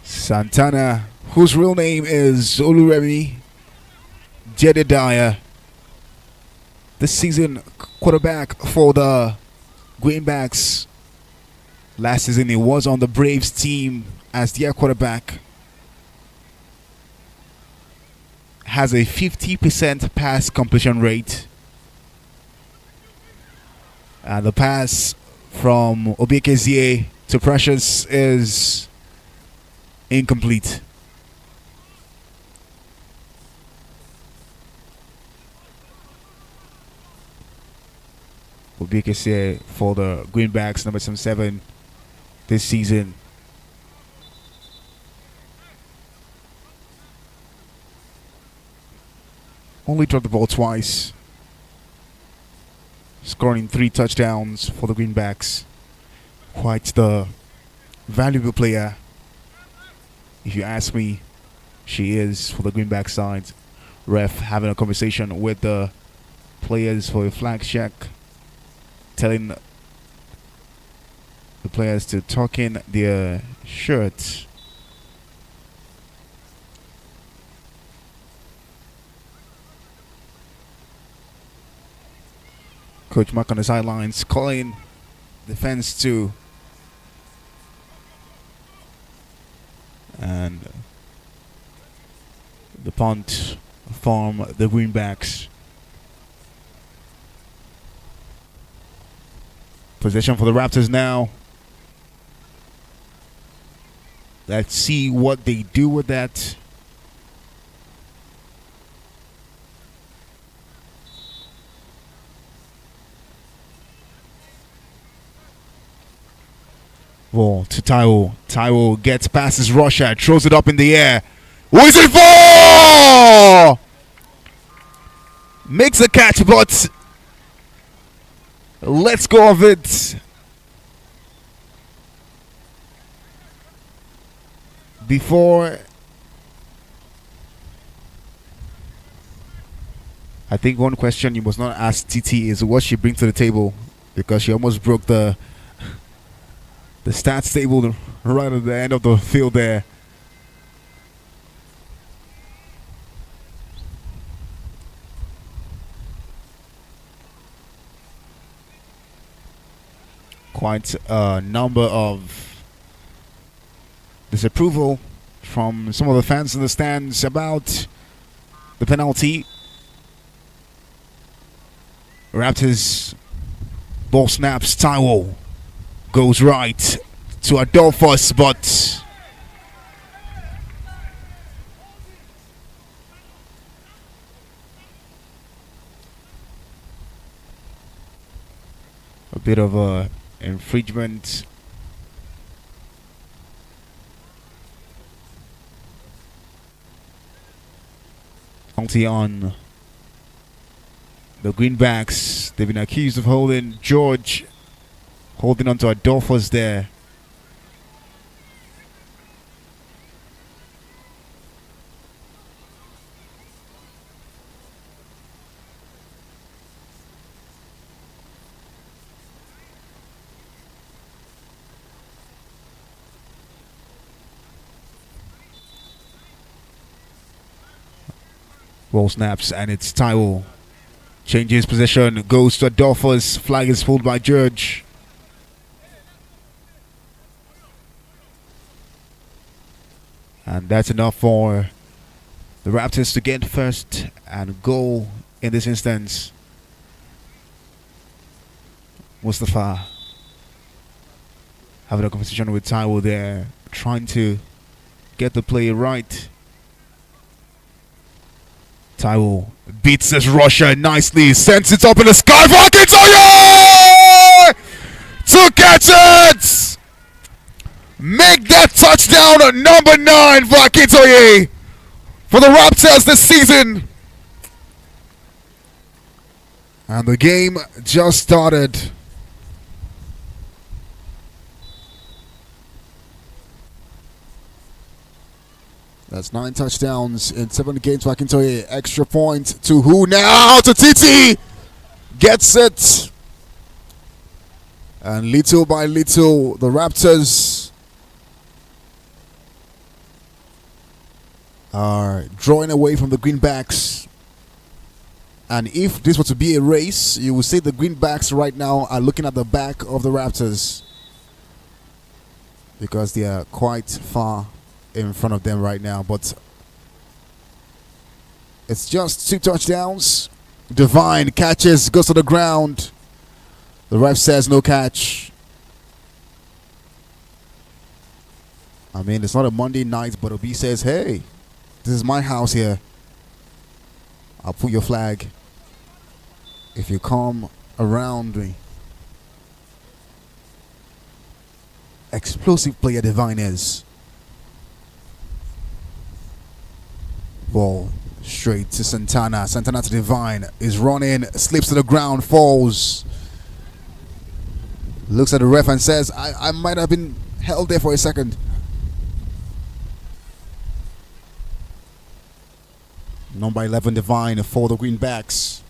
Santana, whose real name is Oluremi Jedediah, this season quarterback for the Greenbacks. Last season he was on the Braves team as their quarterback. Has a 50% pass completion rate. And the pass from Obekezie to Precious is incomplete. Obekezie for the Greenbacks, number 77 this season. Only dropped the ball twice, scoring 3 touchdowns for the Greenbacks. Quite the valuable player, if you ask me. She is for the Greenback side. Ref having a conversation with the players for a flag check, telling the players to tuck in their shirts. Coach Mark on the sidelines calling defense to, and the punt from the Greenbacks. Possession for the Raptors now. Let's see what they do with that. Ball to Taiwo. Taiwo gets past his rusher, throws it up in the air. Who is it for? Makes a catch, but let's go of it. Before, I think one question you must not ask TT is what she brings to the table, because she almost broke the stats table right at the end of the field there. Quite a number of disapproval from some of the fans in the stands about the penalty. Raptors ball snaps. Taiwo goes right to Adolphus, but a bit of a infringement. Penalty on the Greenbacks. They've been accused of holding George, holding onto Adolphus there. Ball snaps and it's Taiwo. Changes position, goes to Adolphus. Flag is pulled by George. And that's enough for the Raptors to get first and goal in this instance. Mustafa having a conversation with Taiwo there, trying to get the play right. Taiwo beats his rusher nicely, sends it up in the sky for Akintoye to catch it! Make that touchdown at number 9 for Akintoye for the Raptors this season. And the game just started. That's 9 touchdowns in 7 games for Akintoye. Extra point to who now? To TT! Gets it. And little by little, the Raptors are drawing away from the Greenbacks. And if this were to be a race, you would say the Greenbacks right now are looking at the back of the Raptors, because they are quite far in front of them right now. But it's just 2 touchdowns. Divine catches, goes to the ground. The ref says no catch. I mean, it's not a Monday night, but Obi says, hey, this is my house here. I'll put your flag if you come around me. Explosive player Divine is. Ball straight to Santana. Santana to Divine. Is running, slips to the ground, falls. Looks at the ref and says, I might have been held there for a second. Number 11 Divine for the Greenbacks.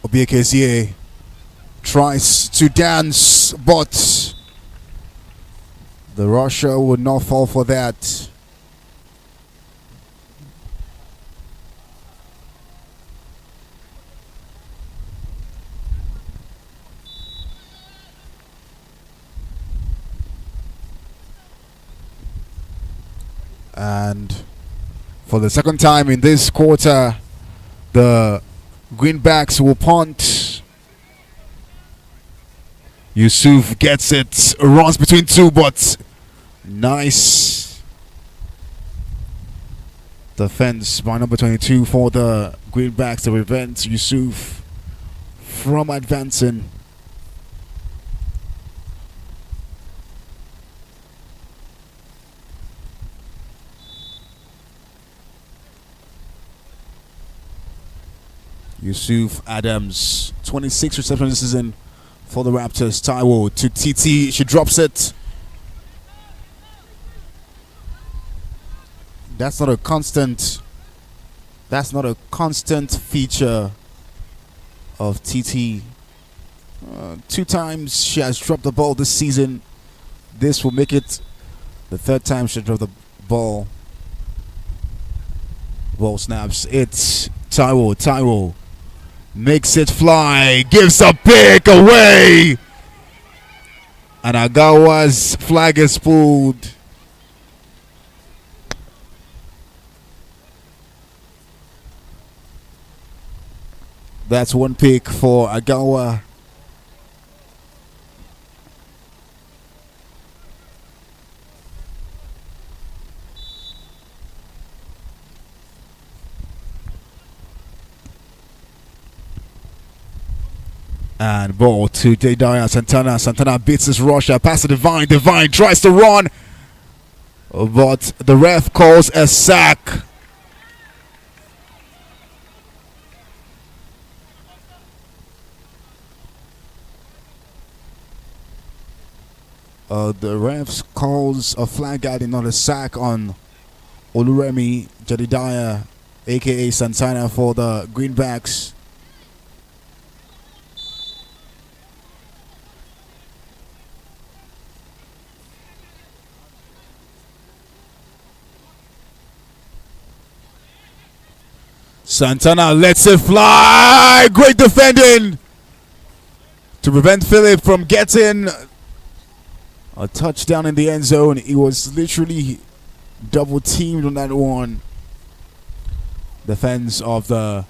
Obiekezie tries to dance, but the rusher would not fall for that. And for the second time in this quarter, the Greenbacks will punt. Yusuf gets it, runs between 2, but Nice defense by number 22 for the Greenbacks to prevent Yusuf from advancing. Yusuf Adams, 26 receptions this season for the Raptors. Taiwo to TT. She drops it. That's not a constant. That's not a constant feature of TT. 2 times she has dropped the ball this season. This will make it the 3rd time she dropped the ball. Ball snaps. It's Taiwo. Taiwo makes it fly. Gives a pick away. And Agawa's flag is pulled. That's 1 pick for Agawa. And ball to Jedediah Santana. Santana beats his rusher. Pass to Divine. Divine tries to run. But the ref calls a sack. The refs calls a flag guarding, not a sack on Oluremi Jedediah, aka Santana, for the Greenbacks. Santana lets it fly. Great defending to prevent Philip from getting a touchdown in the end zone. He was literally double teamed on that one. Defense of the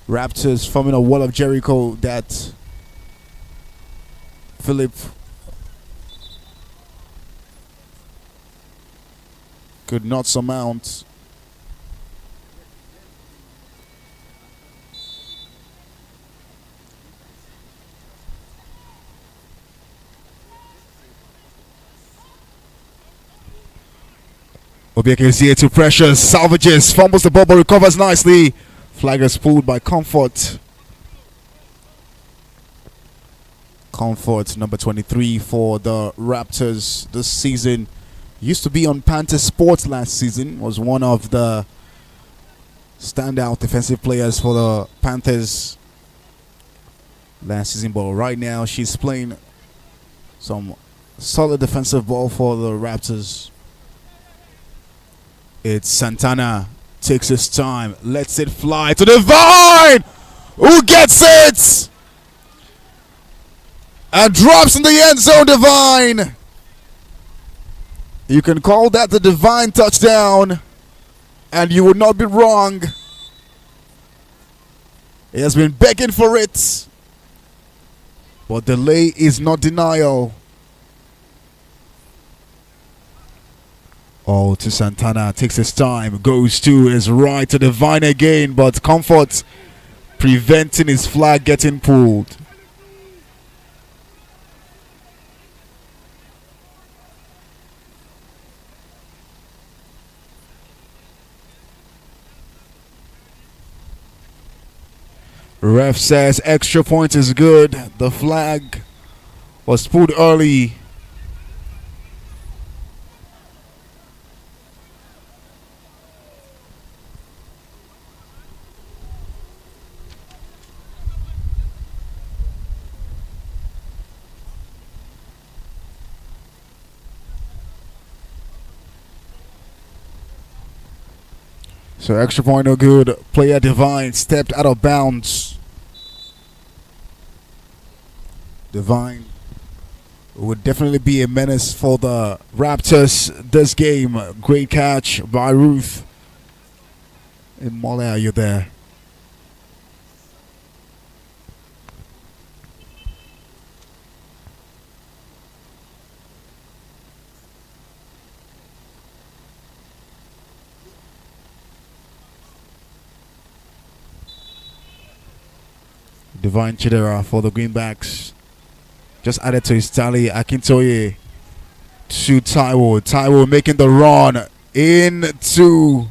Raptors forming a wall of Jericho that Philip could not surmount. Obieke is here to pressure, salvages, fumbles the ball but recovers nicely. Flag is pulled by Comfort. Comfort, number 23 for the Raptors this season. Used to be on Panthers Sports last season. Was one of the standout defensive players for the Panthers last season. But right now she's playing some solid defensive ball for the Raptors. It's Santana, takes his time, lets it fly to Divine, who gets it and drops in the end zone. Divine, you can call that the Divine touchdown and you would not be wrong. He has been begging for it, but delay is not denial. Oh, to Santana, takes his time, goes to his right to Divine again, but Comfort preventing his flag getting pulled. Ref says extra point is good. The flag was pulled early. So extra point no good. Player Divine stepped out of bounds. Divine would definitely be a menace for the Raptors this game. Great catch by Ruth. And Mole, are you there? Divine Chidera for the Greenbacks. Just added to his tally. Akintoye to Taiwo. Taiwo making the run into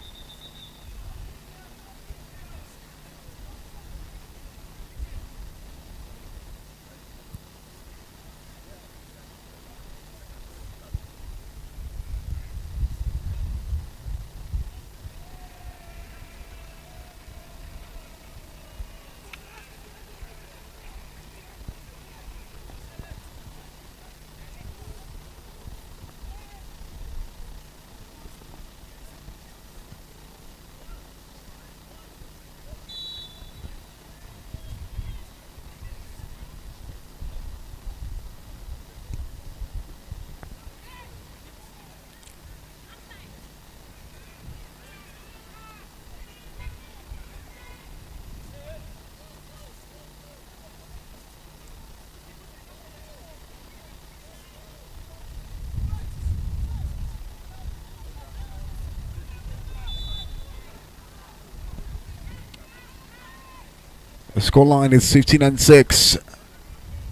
the scoreline is 15-6.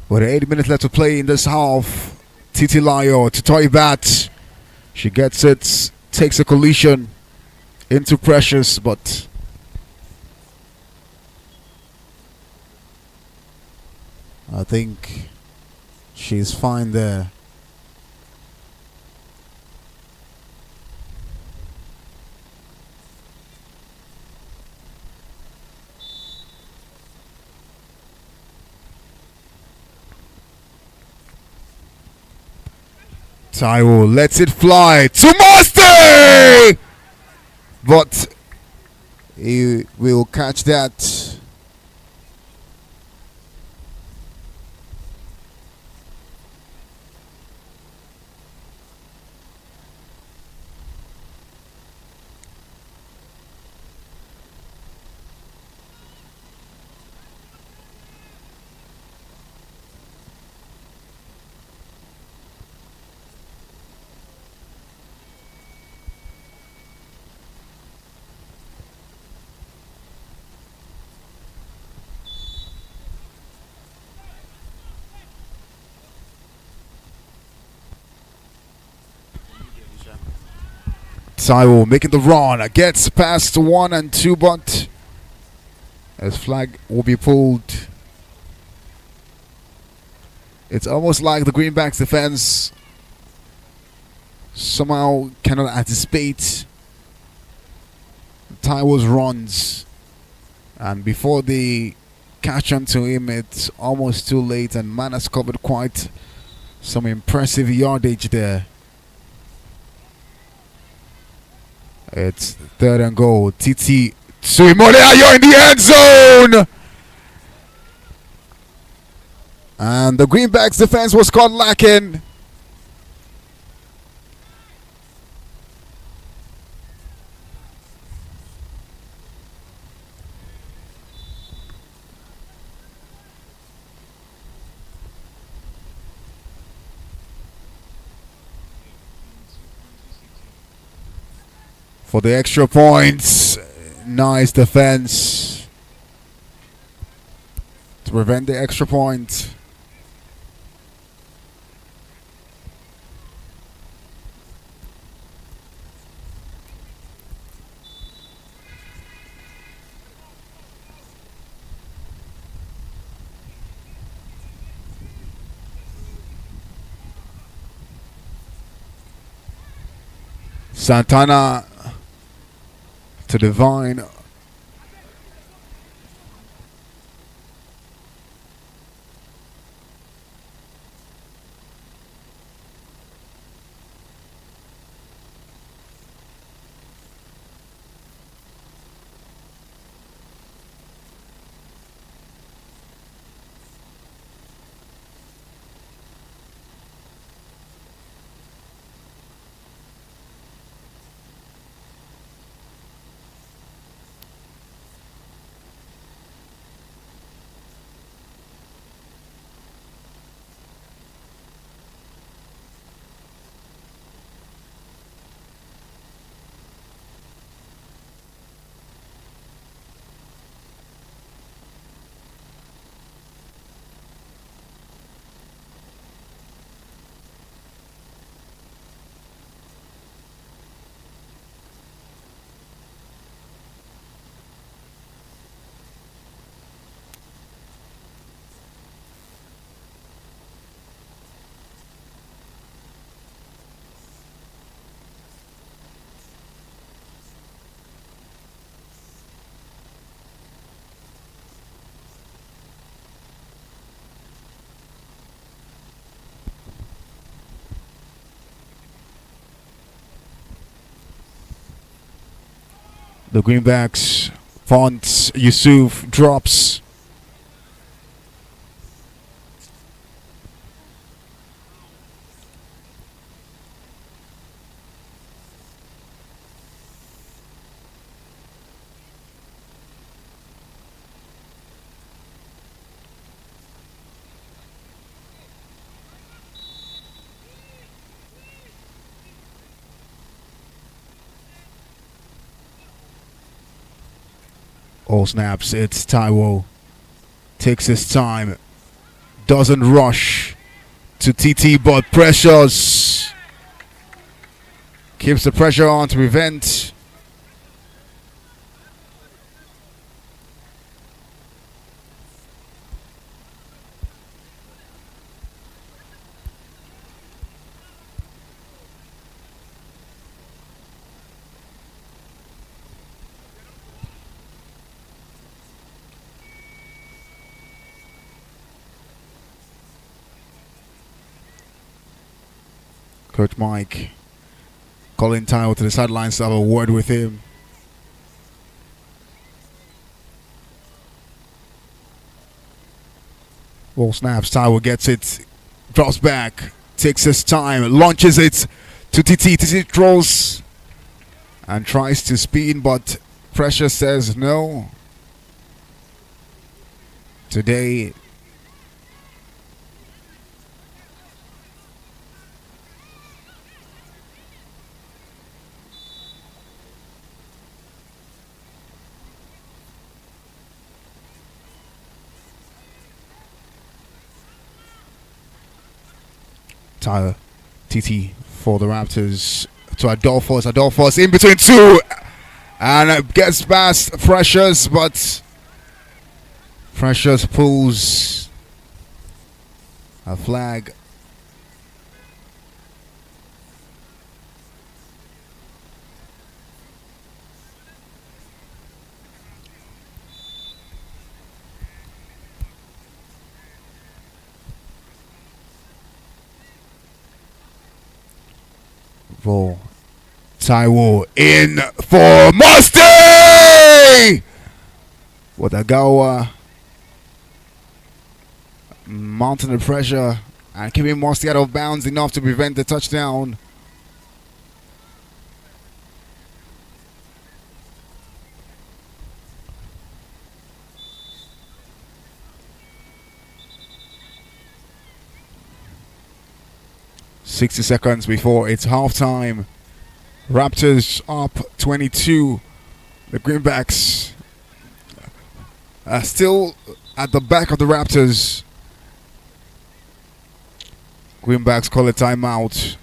With 8 minutes left to play in this half. Titi Layo to Toibat. She gets it, takes a collision into Precious, but I think she's fine there. Taiwo lets it fly to Master, but he will catch that. Taiwo making the run, gets past 1 and 2, but as flag will be pulled. It's almost like the Greenbacks defense somehow cannot anticipate Taiwo's runs, and before they catch on to him, it's almost too late, and Man has covered quite some impressive yardage there. It's 3rd and goal. Titi Suimole, you're in the end zone! And the Greenbacks defense was caught lacking. For the extra points, nice defense to prevent the extra point. Santana to Divine. The Greenbacks. Font Yusuf drops. All snaps. It's Taiwo. Takes his time. Doesn't rush to TT, but pressures. Keeps the pressure on to prevent. Coach Mike calling Taiwo to the sidelines to have a word with him. Ball snaps, Taiwo gets it, drops back, takes his time, launches it to TT. TT throws and tries to spin, but pressure says no. Today, Tyler, TT for the Raptors to Adolphus. Adolphus in between two and gets past Precious, but Precious pulls a flag. For Taiwo in for Musty! Watagawa mounting the pressure and keeping Musty out of bounds enough to prevent the touchdown. "60 seconds before it's halftime. Raptors up 22. The Greenbacks are still at the back of the Raptors. Greenbacks call a timeout.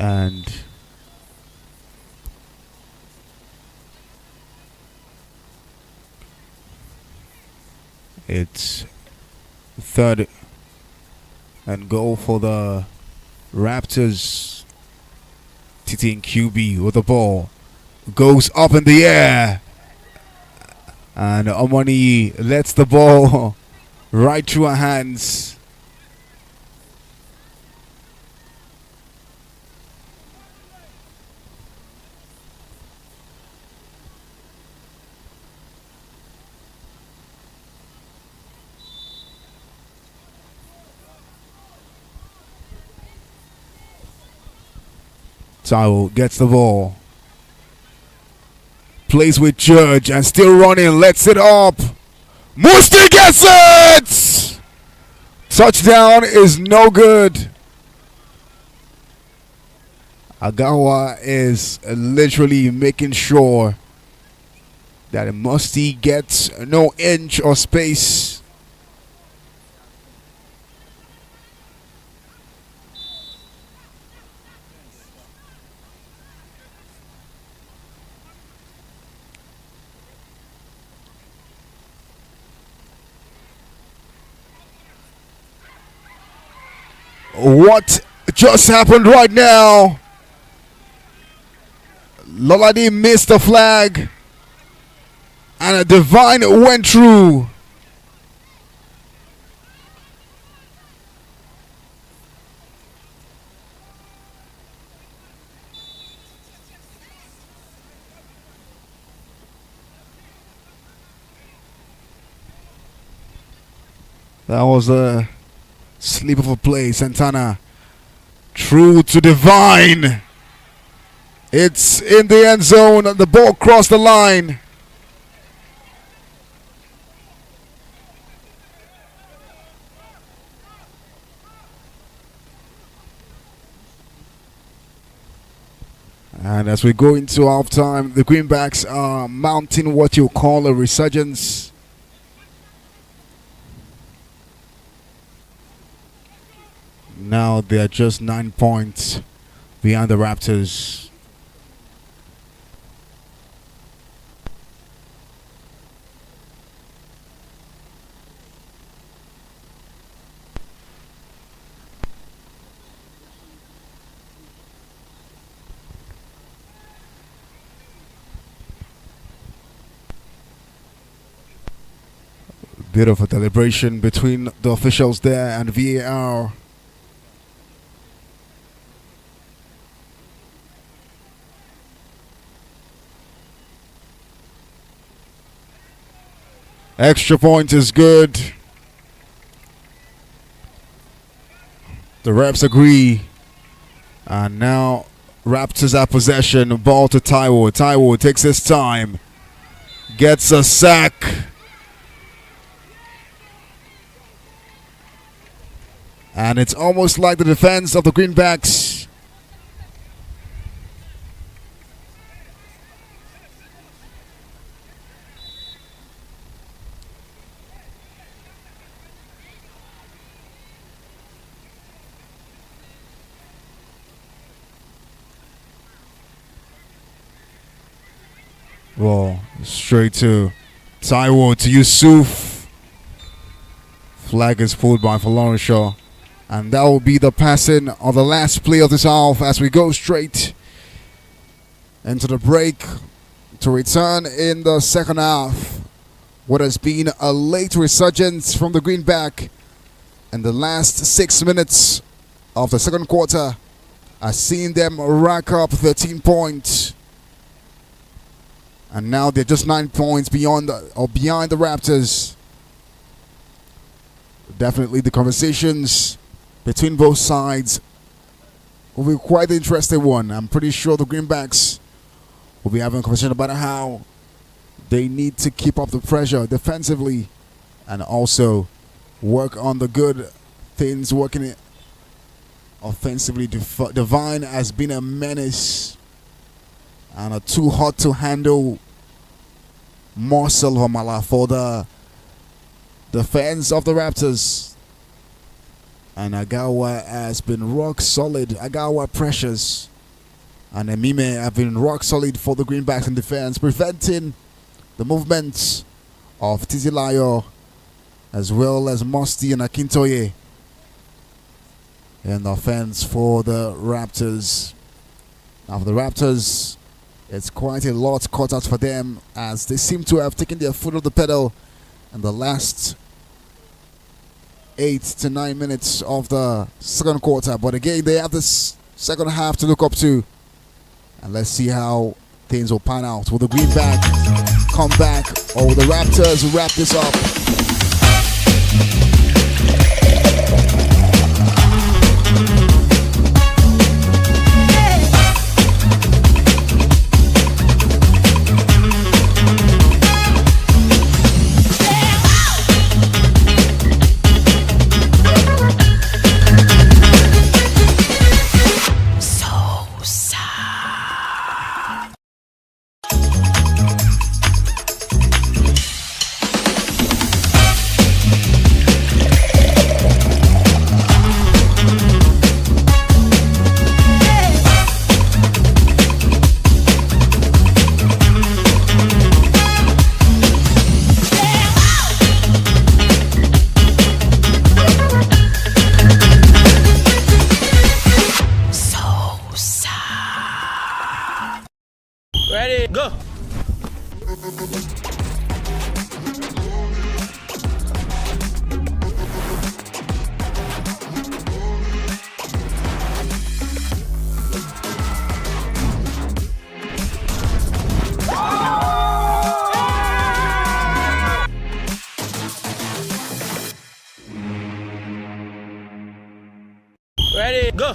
And it's third and goal for the Raptors. TT and QB with the ball. Goes up in the air. And Omani lets the ball right through her hands. Taiwo gets the ball. Plays with Judge and still running. Lets it up. Musti gets it! Touchdown is no good. Agawa is literally making sure that Musti gets no inch or space. what just happened right now. Loladi missed the flag, and a divine went through. That was a sleep of a play. Santana through to Divine. It's in the end zone. The ball crossed the line. And as we go into halftime, the Greenbacks are mounting what you call a resurgence. Now they are just 9 points behind the Raptors. Bit of a deliberation between the officials there and VAR. Extra point is good. The refs agree. And now Raptors have possession. Ball to Taiwo. Taiwo takes his time. Gets a sack. And it's almost like the defense of the Greenbacks. Well, straight to Taiwo to Yusuf. Flag is pulled by Falonishaw. And that will be the passing of the last play of this half as we go straight into the break to return in the second half. What has been a late resurgence from the Greenback in the last 6 minutes of the second quarter has seen them rack up 13 points. And now they're just 9 points behind the Raptors. Definitely the conversations between both sides will be quite an interesting one. I'm pretty sure the Greenbacks will be having a conversation about how they need to keep up the pressure defensively and also work on the good things working it offensively. Divine has been a menace and a too hot to handle morsel Homala for the defense of the Raptors. And Agawa has been rock solid. Agawa Precious and Emime have been rock solid for the Greenbacks in defense, preventing the movements of Tizilayo as well as Musty and Akintoye in offense for the Raptors. Now for the Raptors, it's quite a lot cut out for them as they seem to have taken their foot off the pedal in the last 8 to 9 minutes of the second quarter. But again, they have this second half to look up to. And let's see how things will pan out. Will the Greenback come back or will the Raptors wrap this up? Ready, go.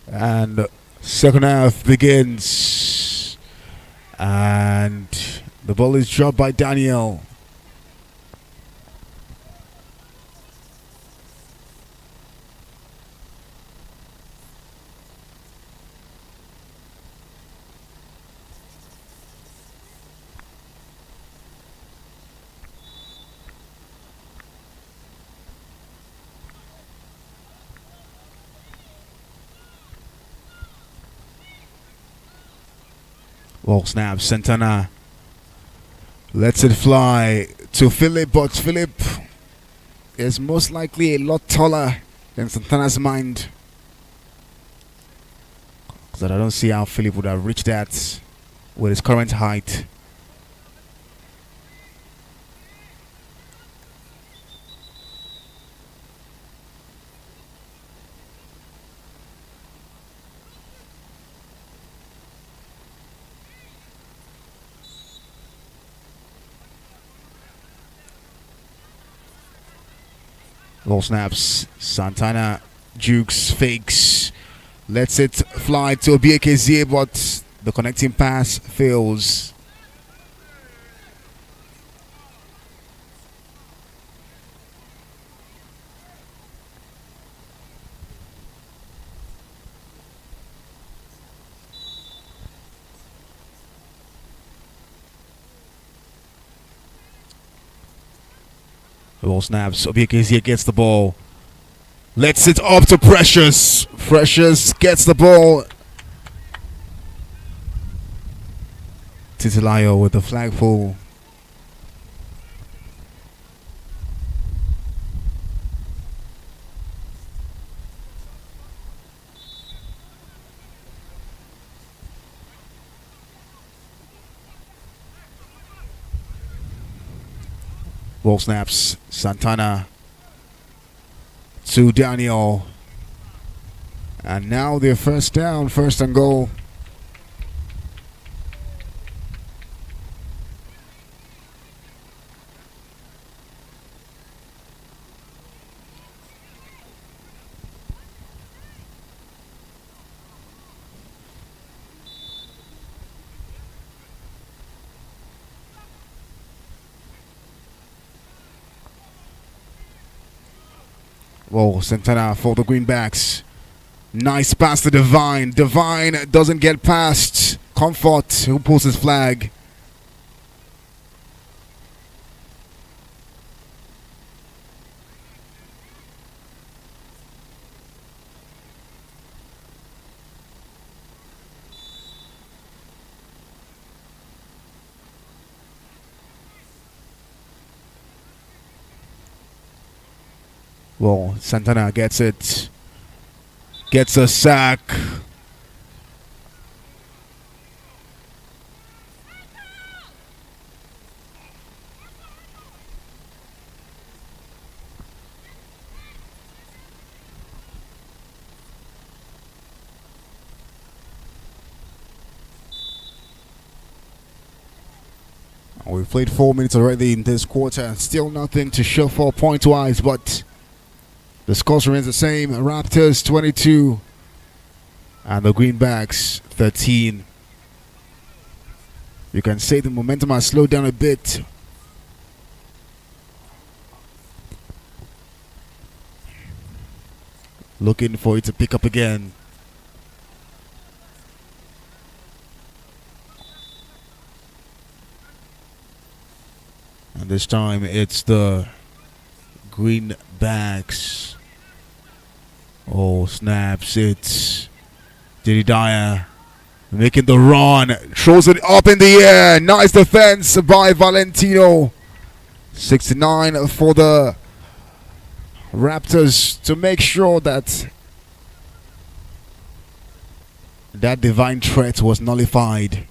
And second half begins. And the ball is dropped by Daniel. Ball snap, Santana lets it fly to Philip, but Philip is most likely a lot taller than Santana's mind. Because I don't see how Philip would have reached that with his current height. Ball snaps, Santana jukes, fakes, lets it fly to Obiekezie, but the connecting pass fails. Ball snaps, Obiekezie gets the ball. Lets it up to Precious. Precious gets the ball. Titilayo with the flagpole. Ball snaps, Santana to Daniel. And now they're first down, first and goal. Whoa, Santana for the Greenbacks. Nice pass to Divine. Divine doesn't get past Comfort, who pulls his flag. Well, Santana gets it. Gets a sack. We've played 4 minutes already in this quarter. Still nothing to show for point-wise, but the scores remains the same. Raptors 22 and the Greenbacks 13. You can say the momentum has slowed down a bit. Looking for it to pick up again. And this time it's the Greenbacks. Oh, snaps. It's Diddy Dyer making the run. Throws it up in the air. Nice defense by Valentino. 69 for the Raptors to make sure that that divine threat was nullified.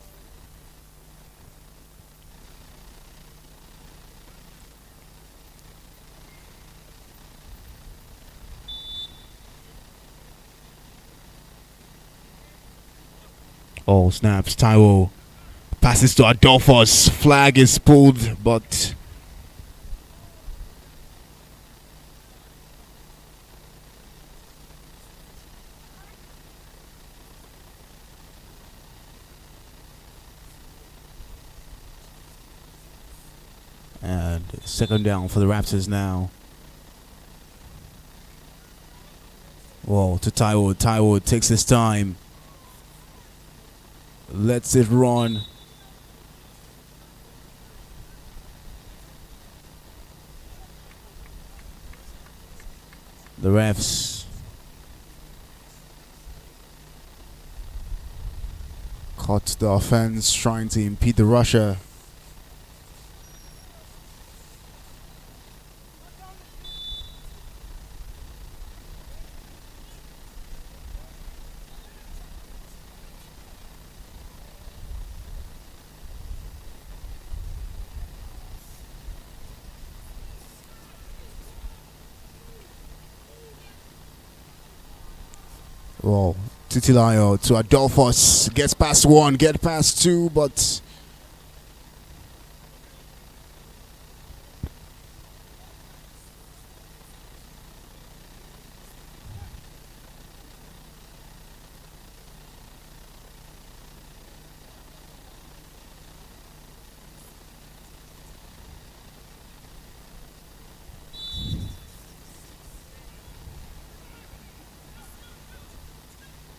Oh, snaps. Taiwo passes to Adolphus. Flag is pulled, but and second down for the Raptors now. Whoa, to Taiwo. Taiwo takes his time. Lets it run. The refs caught the offense trying to impede the rusher. Whoa, Titilayo to Adolphus. Gets past one, get past two, but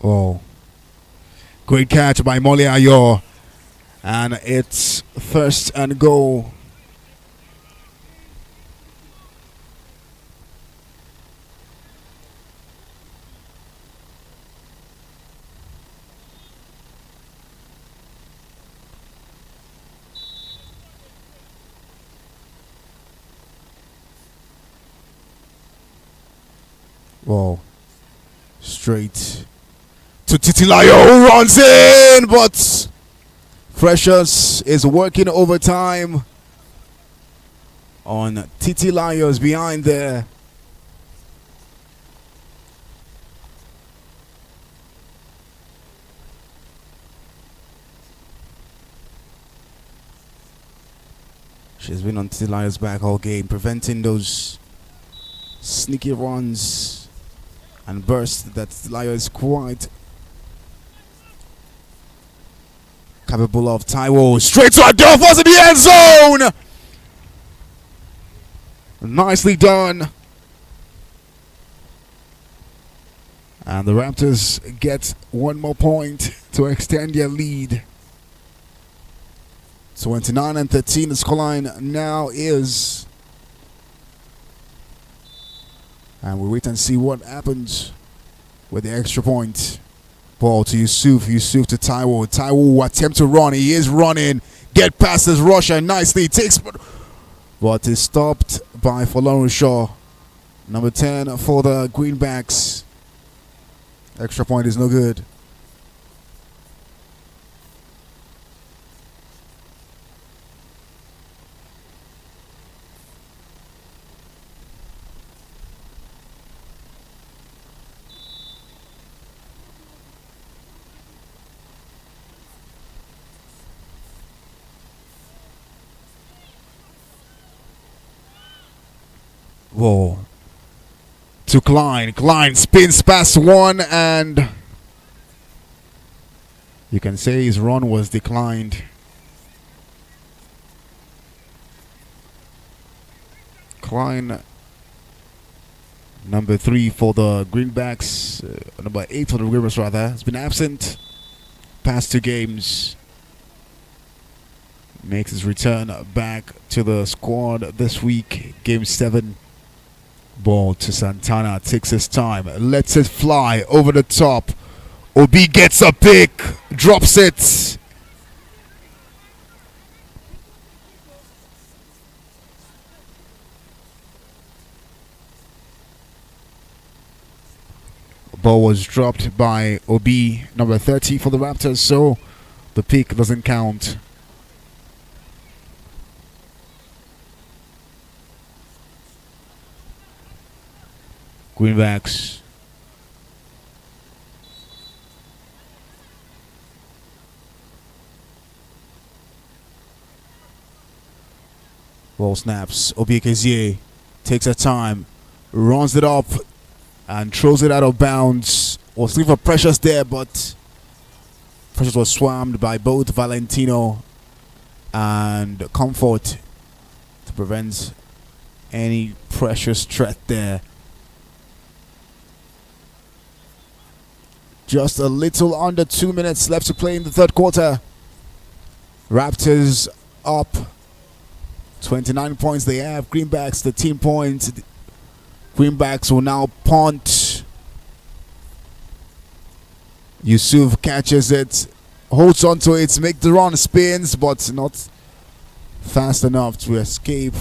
oh, great catch by Mole Ayor. And it's first and goal. Whoa. Straight to Titilayo, who runs in, but Precious is working overtime on Titilayo's behind there. She's been on Titilayo's back all game, preventing those sneaky runs and bursts that Titilayo is quite capable of. Taiwo straight to Adolphus in the end zone. Nicely done. And the Raptors get one more point to extend their lead. 29-13. The scoreline now is. And we wait and see what happens with the extra point. Ball to Yusuf. Yusuf to Taiwo. Taiwo will attempt to run. He is running. Get past this rusher nicely. Takes, but is stopped by Folarin Shaw. Number 10 for the Greenbacks. Extra point is no good. Whoa. To Klein. Klein spins past one, and you can say his run was declined. Klein, number 3 for the Greenbacks, number 8 for the Rivers rather, has been absent past 2 games. Makes his return back to the squad this week. Game 7. Ball to Santana, takes his time, lets it fly over the top. Obi gets a pick, drops it. Ball was dropped by Obi, number 30 for the Raptors, so the pick doesn't count. Greenbacks. Ball snaps. Obi Kezie takes her time, runs it up, and throws it out of bounds. Was looking for Precious there, but Precious was swarmed by both Valentino and Comfort to prevent any Precious threat there. Just a little under 2 minutes left to play in the third quarter. Raptors up 29 points they have. Greenbacks 13 points. Greenbacks will now punt. Yusuf catches it, holds onto it, make the run, spins, but not fast enough to escape.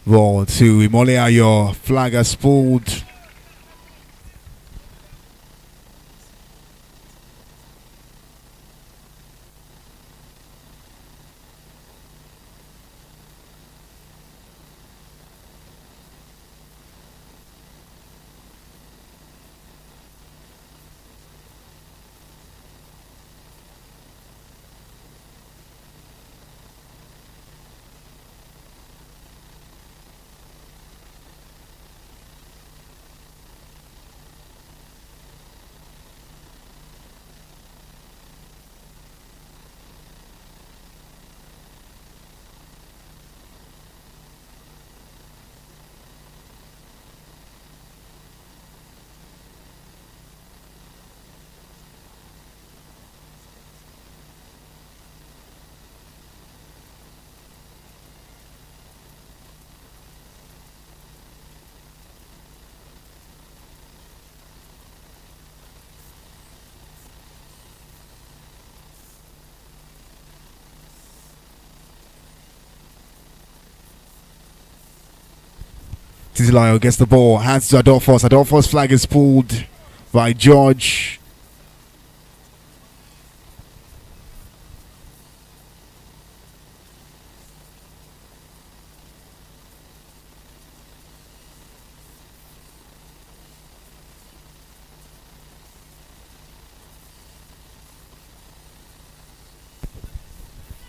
Ball to Imolia, your flag has pulled. Titilayo gets the ball, hands to Adolphos. Adolphos' flag is pulled by George.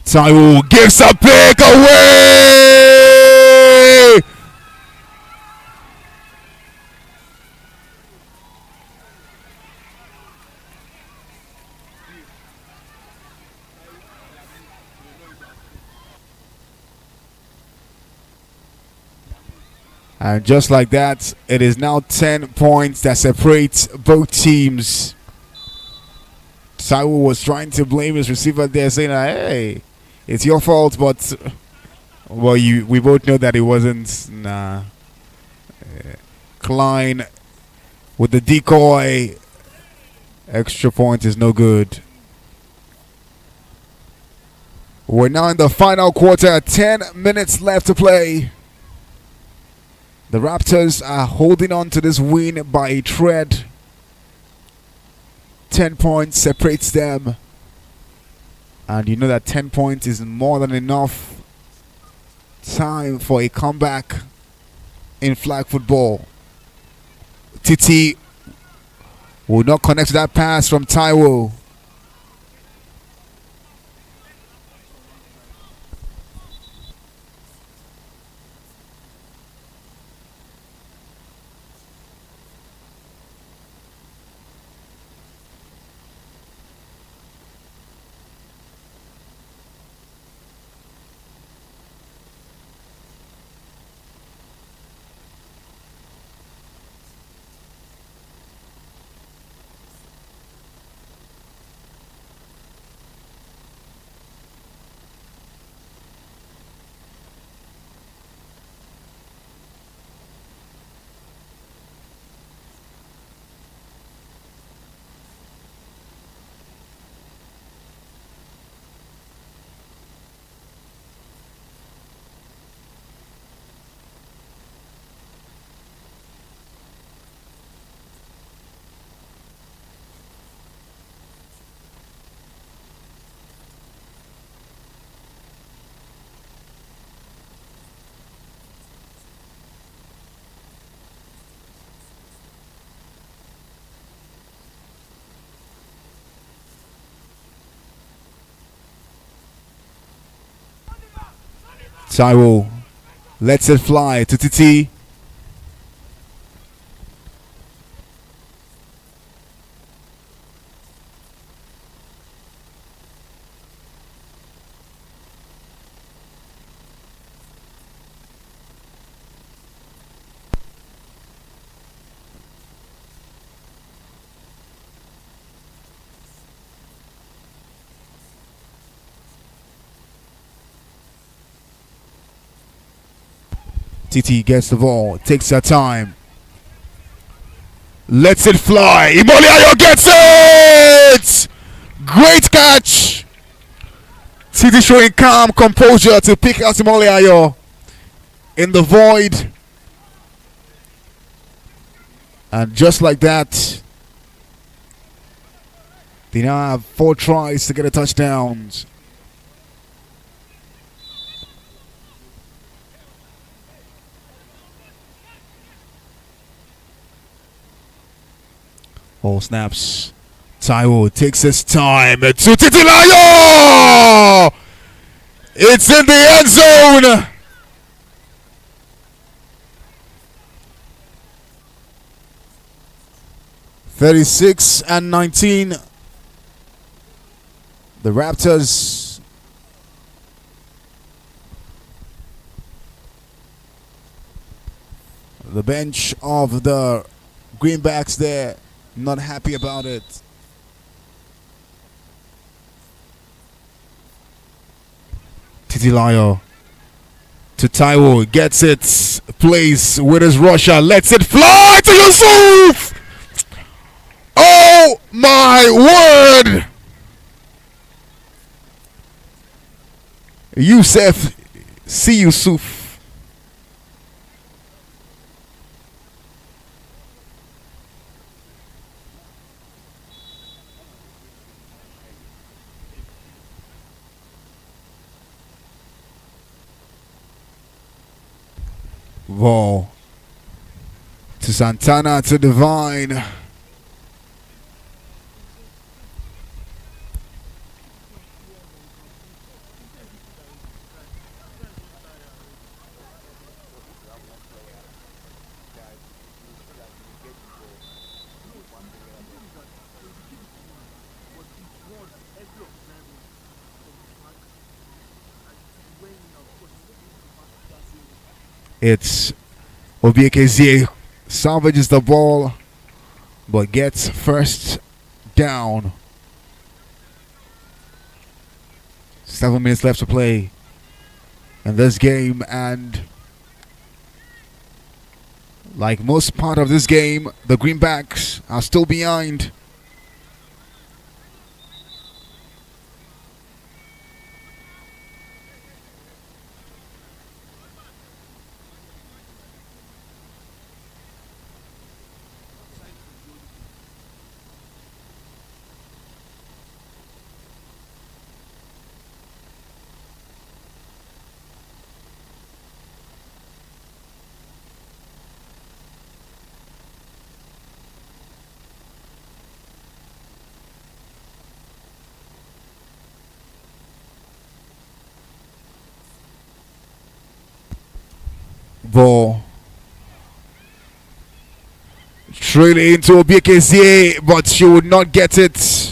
Taiwo gives a pick away! And just like that, it is now 10 points that separate both teams. Taiwo was trying to blame his receiver there, saying, hey, it's your fault, but well, we both know that it wasn't. Nah. Klein with the decoy. Extra point is no good. We're now in the final quarter. 10 minutes left to play. The Raptors are holding on to this win by a thread. 10 points separates them. And you know that 10 points is more than enough time for a comeback in flag football. Titi will not connect to that pass from Taiwo. Taiwo lets it fly to Titi. Titi gets the ball, takes her time, lets it fly. Imoliayo gets it! Great catch! Titi showing calm composure to pick out Imoliayo in the void. And just like that, they now have 4 tries to get a touchdown. All snaps. Taiwo takes his time to Titilayo! It's in the end zone! (36-19). The Raptors the bench of the Greenbacks there, not happy about it. Titilayo to Taiwo, gets it, plays with his rusher, lets it fly to Yusuf! Oh my word! Yusuf, see Yusuf. Ball to Santana to Divine. It's Obiekezie salvages the ball but gets first down. 7 minutes left to play in this game, and like most part of this game, the Greenbacks are still behind. ball. Straight into Obiekezie, but she would not get it.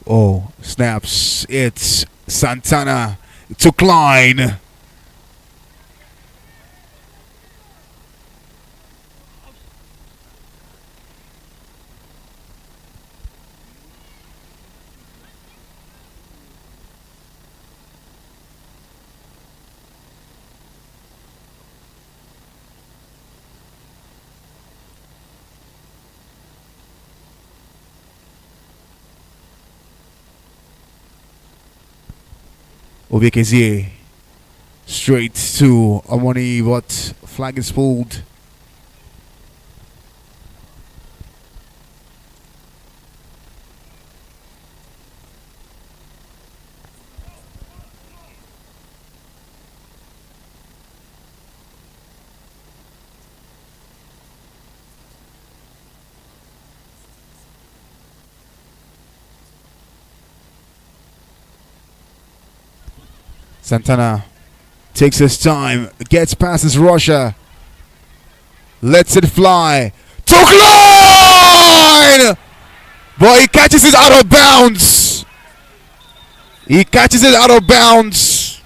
Oh, snaps. It's Santana to Klein. Obiekezie straight to Amoni, but flag is pulled. Santana takes his time, gets past his rusher, lets it fly to Klein! But he catches it out of bounds. He catches it out of bounds.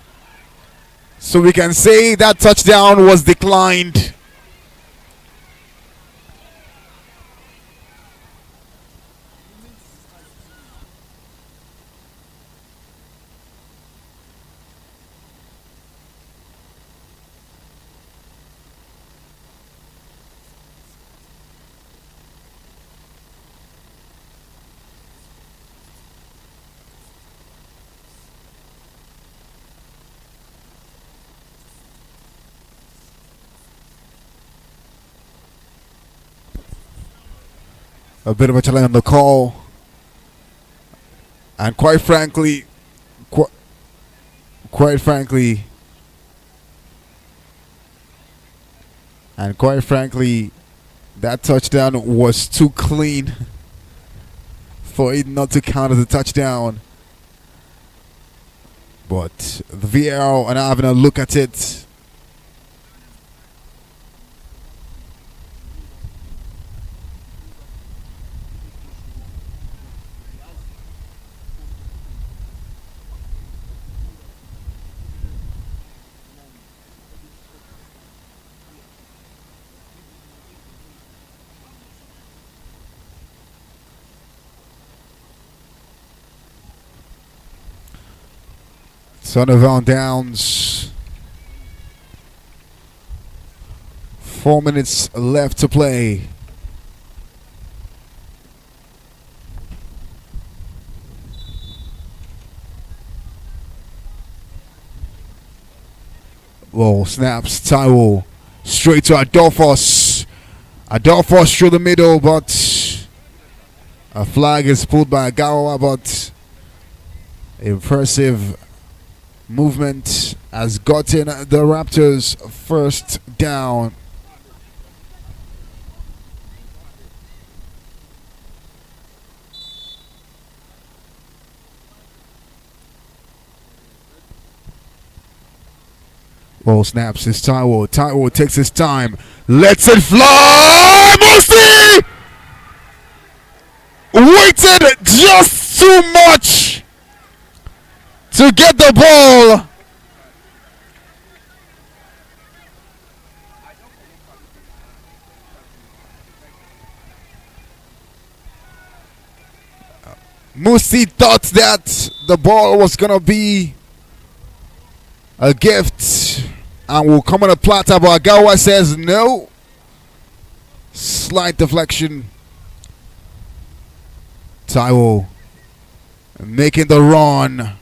So we can say that touchdown was declined. A bit of a challenge on the call, and quite frankly, that touchdown was too clean for it not to count as a touchdown. But the VAR are now having a look at it. Sonnevan Downs. 4 minutes left to play. Whoa, snaps. Taiwo straight to Adolphus. Adolphus through the middle, but a flag is pulled by Agawa, but impressive movement has gotten the Raptors first down. Ball snaps. It's Taiwo. Taiwo takes his time. Lets it fly. Musti waited just too much to get the ball. Musi thought that the ball was going to be a gift and will come on a platter, but Agawa says no. Slight deflection. Taiwo making the run.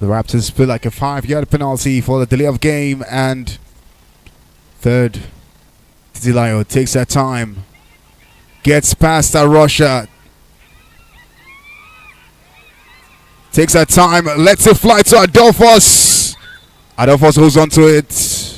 The Raptors feel like a 5-yard penalty for the delay of game, and third, Titilio takes that time, gets past Russia, takes that time, lets it fly to Adolphus. Adolphus holds on to it.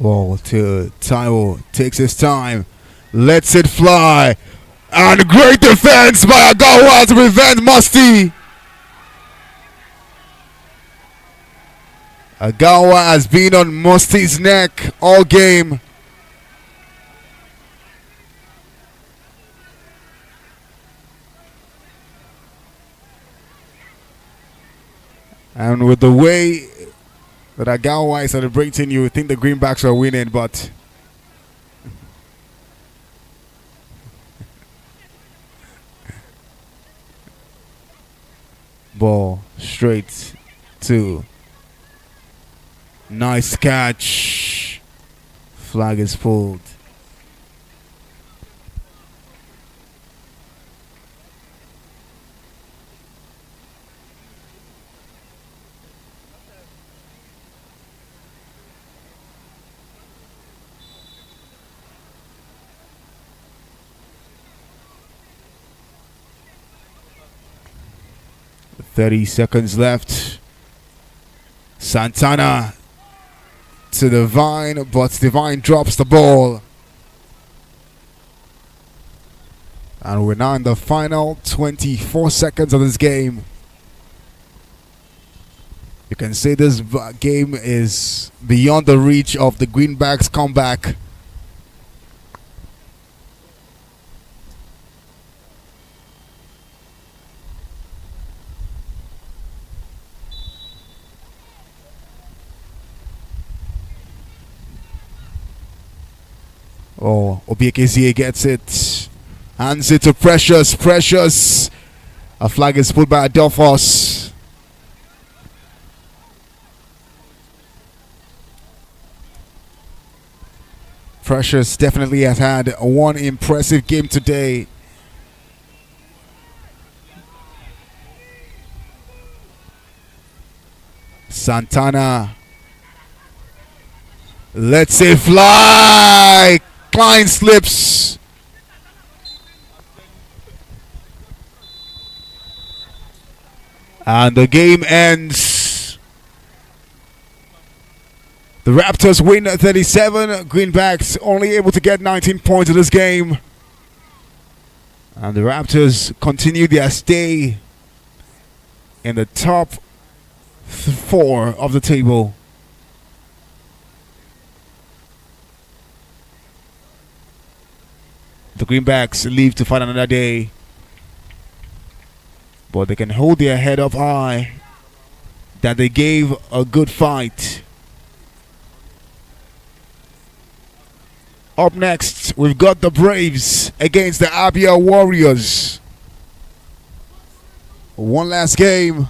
Ball to Taiwo, takes his time, lets it fly, and great defense by Agawa to prevent Musty. Agawa has been on Musty's neck all game. And with the way that Agawa is celebrating, you would think the Greenbacks are winning, but ball straight to, nice catch. Flag is pulled. .30 seconds left. Santana to Divine, but Divine drops the ball. And we're now in the final 24 seconds of this game. You can say this game is beyond the reach of the Greenbacks comeback. Oh, Obiekezie gets it. Hands it to Precious. Precious. A flag is pulled by Adolphus. Precious definitely has had one impressive game today. Santana lets it fly. Klein slips. And the game ends. The Raptors win 37. Greenbacks only able to get 19 points in this game. And the Raptors continue their stay in the top 4 of the table. The Greenbacks leave to fight another day, but they can hold their head up high that they gave a good fight. Up next, we've got the Braves against the Abia Warriors. One last game.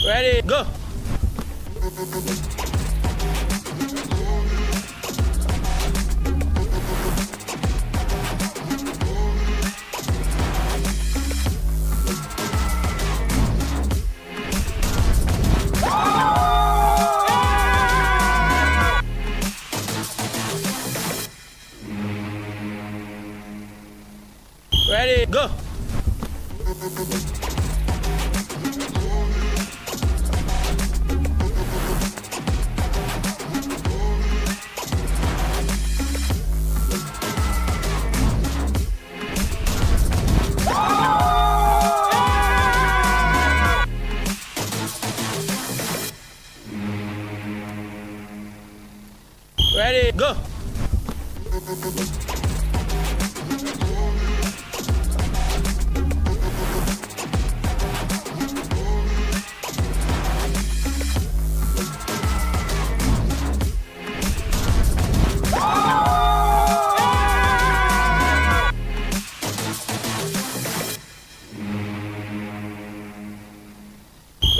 Ready, go. Ready, go. Ready, go.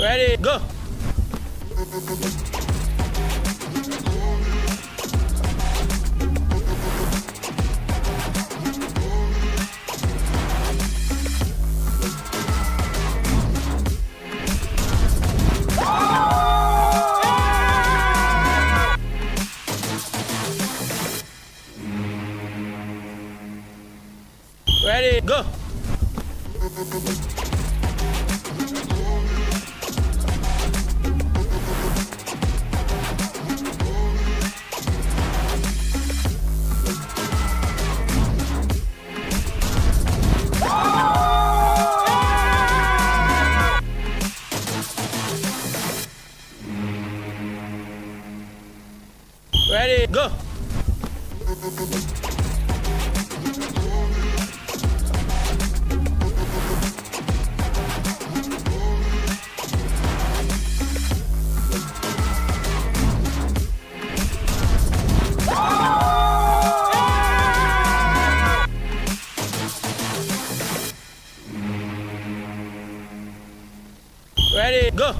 Ready, go. Ready, go. Ready, go. Ready, go.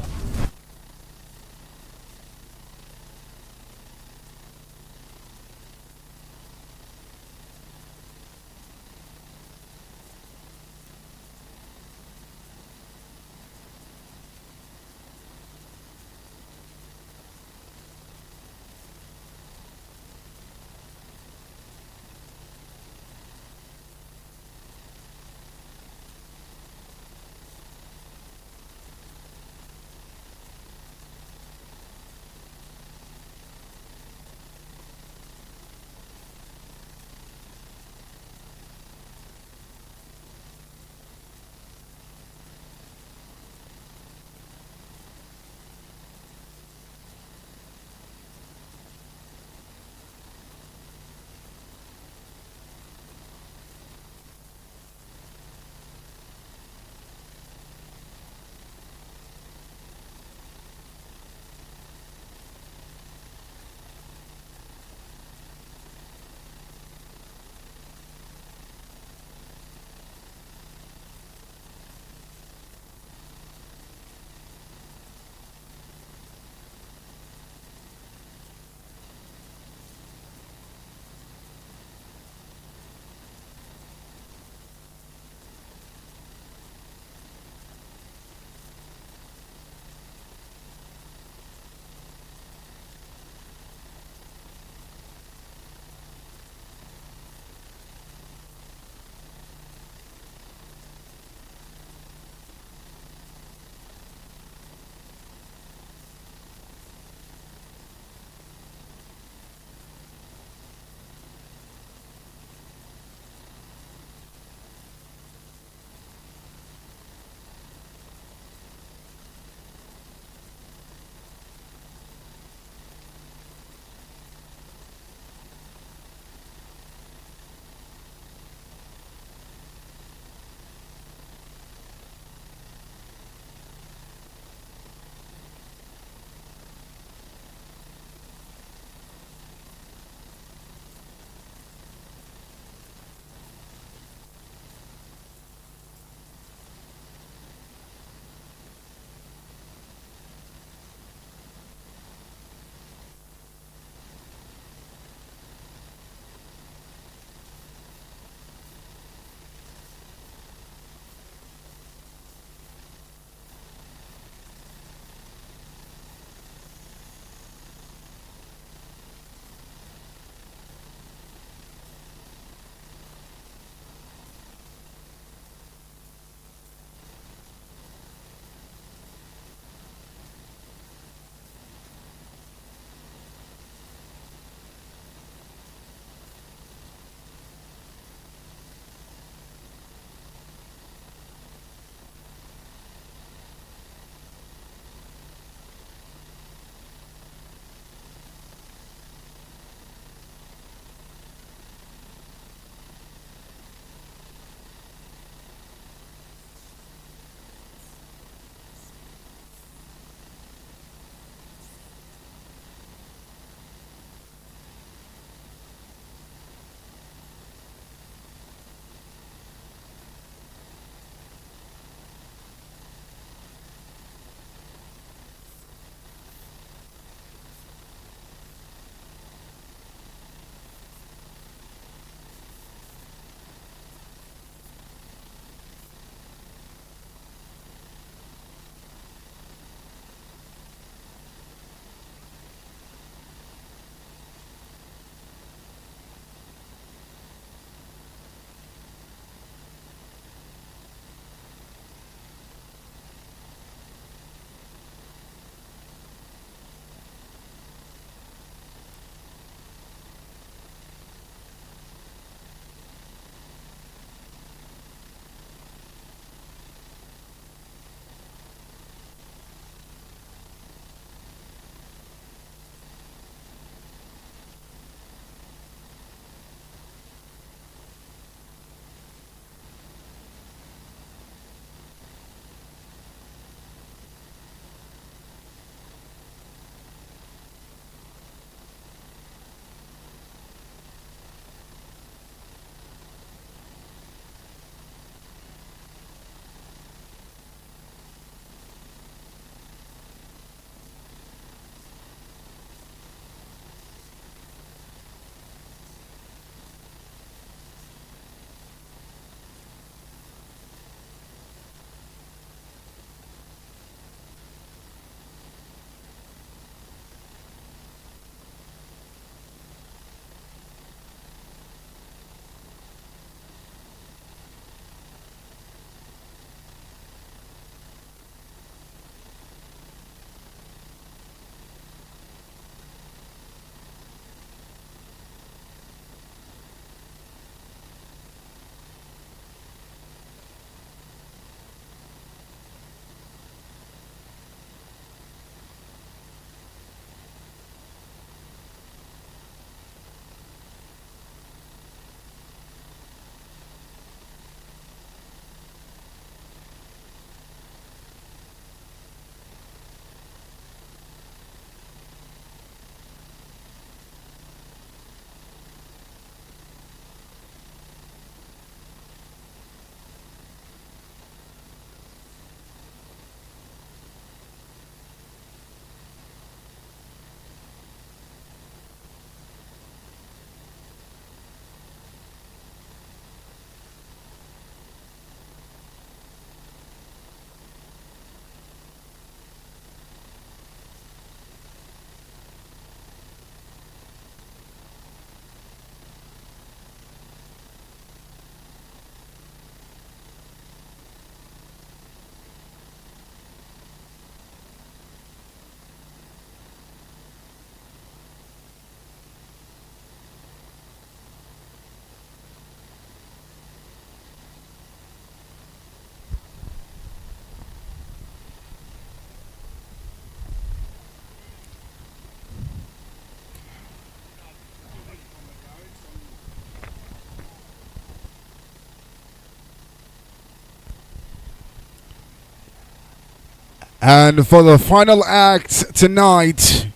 And for the final act tonight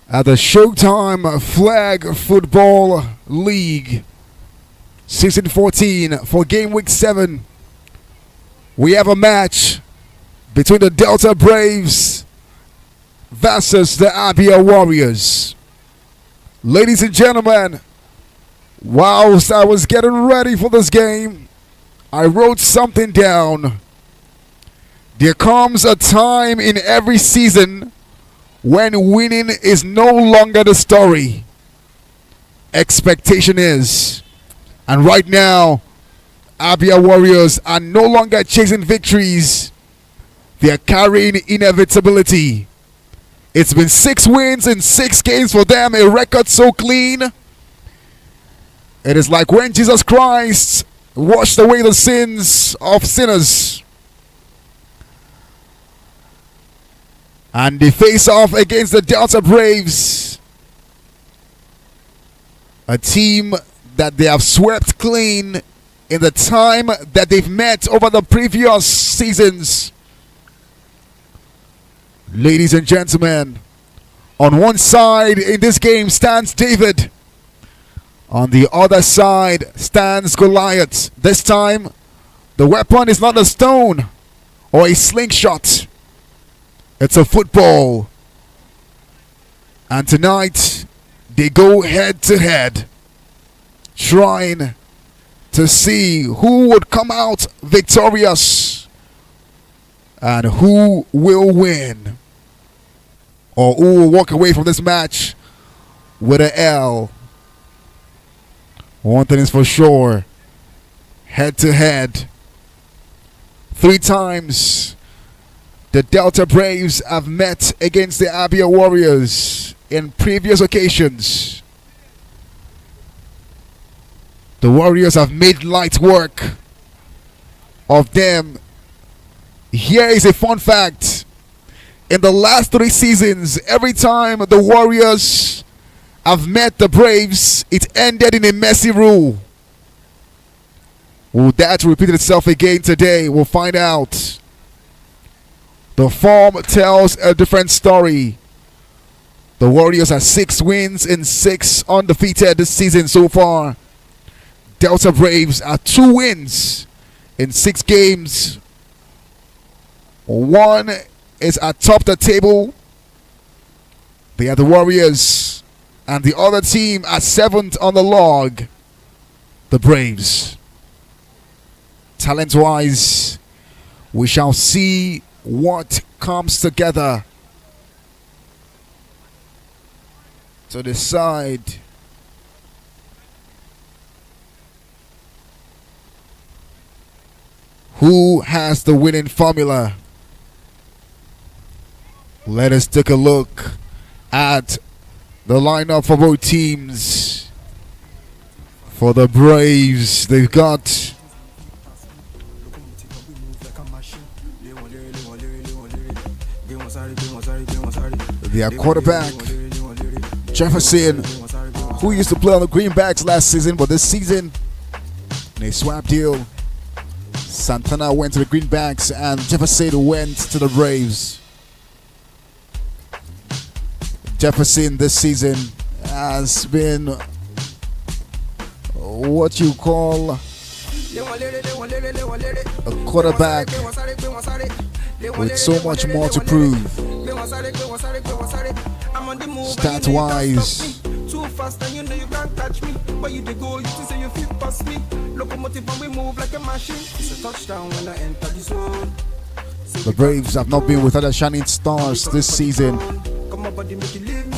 at the Showtime Flag Football League Season 14 for Game Week 7, we have a match between the Delta Braves versus the Abia Warriors. Ladies and gentlemen, whilst I was getting ready for this game, I wrote something down. There comes a time in every season when winning is no longer the story. Expectation is. And right now, Abia Warriors are no longer chasing victories. They are carrying inevitability. It's been 6 wins in 6 games for them, a record so clean. It is like when Jesus Christ washed away the sins of sinners. And they face off against the Delta Braves, a team that they have swept clean in the time that they've met over the previous seasons. Ladies and gentlemen, on one side in this game stands David. On the other side stands Goliath. This time, the weapon is not a stone or a slingshot. It's a football. And tonight, they go head to head, trying to see who would come out victorious and who will win, or who will walk away from this match with an L. One thing is for sure, head to head, 3 times the Delta Braves have met against the Abia Warriors in previous occasions. The Warriors have made light work of them. Here is a fun fact. In the last 3 seasons, every time the Warriors have met the Braves, it ended in a messy rule. Will that repeat itself again today? We'll find out. The form tells a different story. The Warriors are 6 wins and 6 undefeated this season so far. Delta Braves are 2 wins in 6 games. One is atop the table. They are the Warriors. And the other team are 7th on the log. The Braves. Talent-wise, we shall see what comes together to decide who has the winning formula. Let us take a look at the lineup for both teams. For the Braves, they've got their quarterback, Jefferson, who used to play on the Greenbacks last season, but this season, in a swap deal, Santana went to the Greenbacks and Jefferson went to the Braves. Jefferson this season has been what you call a quarterback with so much more to prove. Stat-wise, too fast and you know you can't catch me. But you dey go, you think say you fit pass me. Locomotive and we move like a machine. It's a touchdown when I enter the zone. the Braves have not been without a shining stars this season.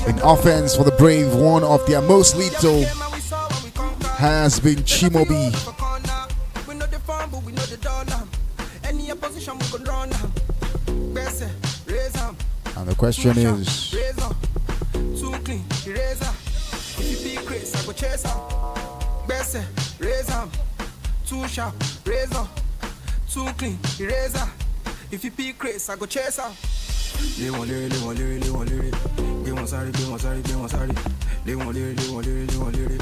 In offense for the Braves, one of their most lethal has been Chimobi. And the question is, too sharp, razor, too clean, eraser. If you pick Chris, I go chase her. They want lyric, they want lyric, they want lyric. They want wọn sáré, gbé wọn sáré, gbé wọn sáré. Lé wọn léré, lé wọn léré, lé wọn léré.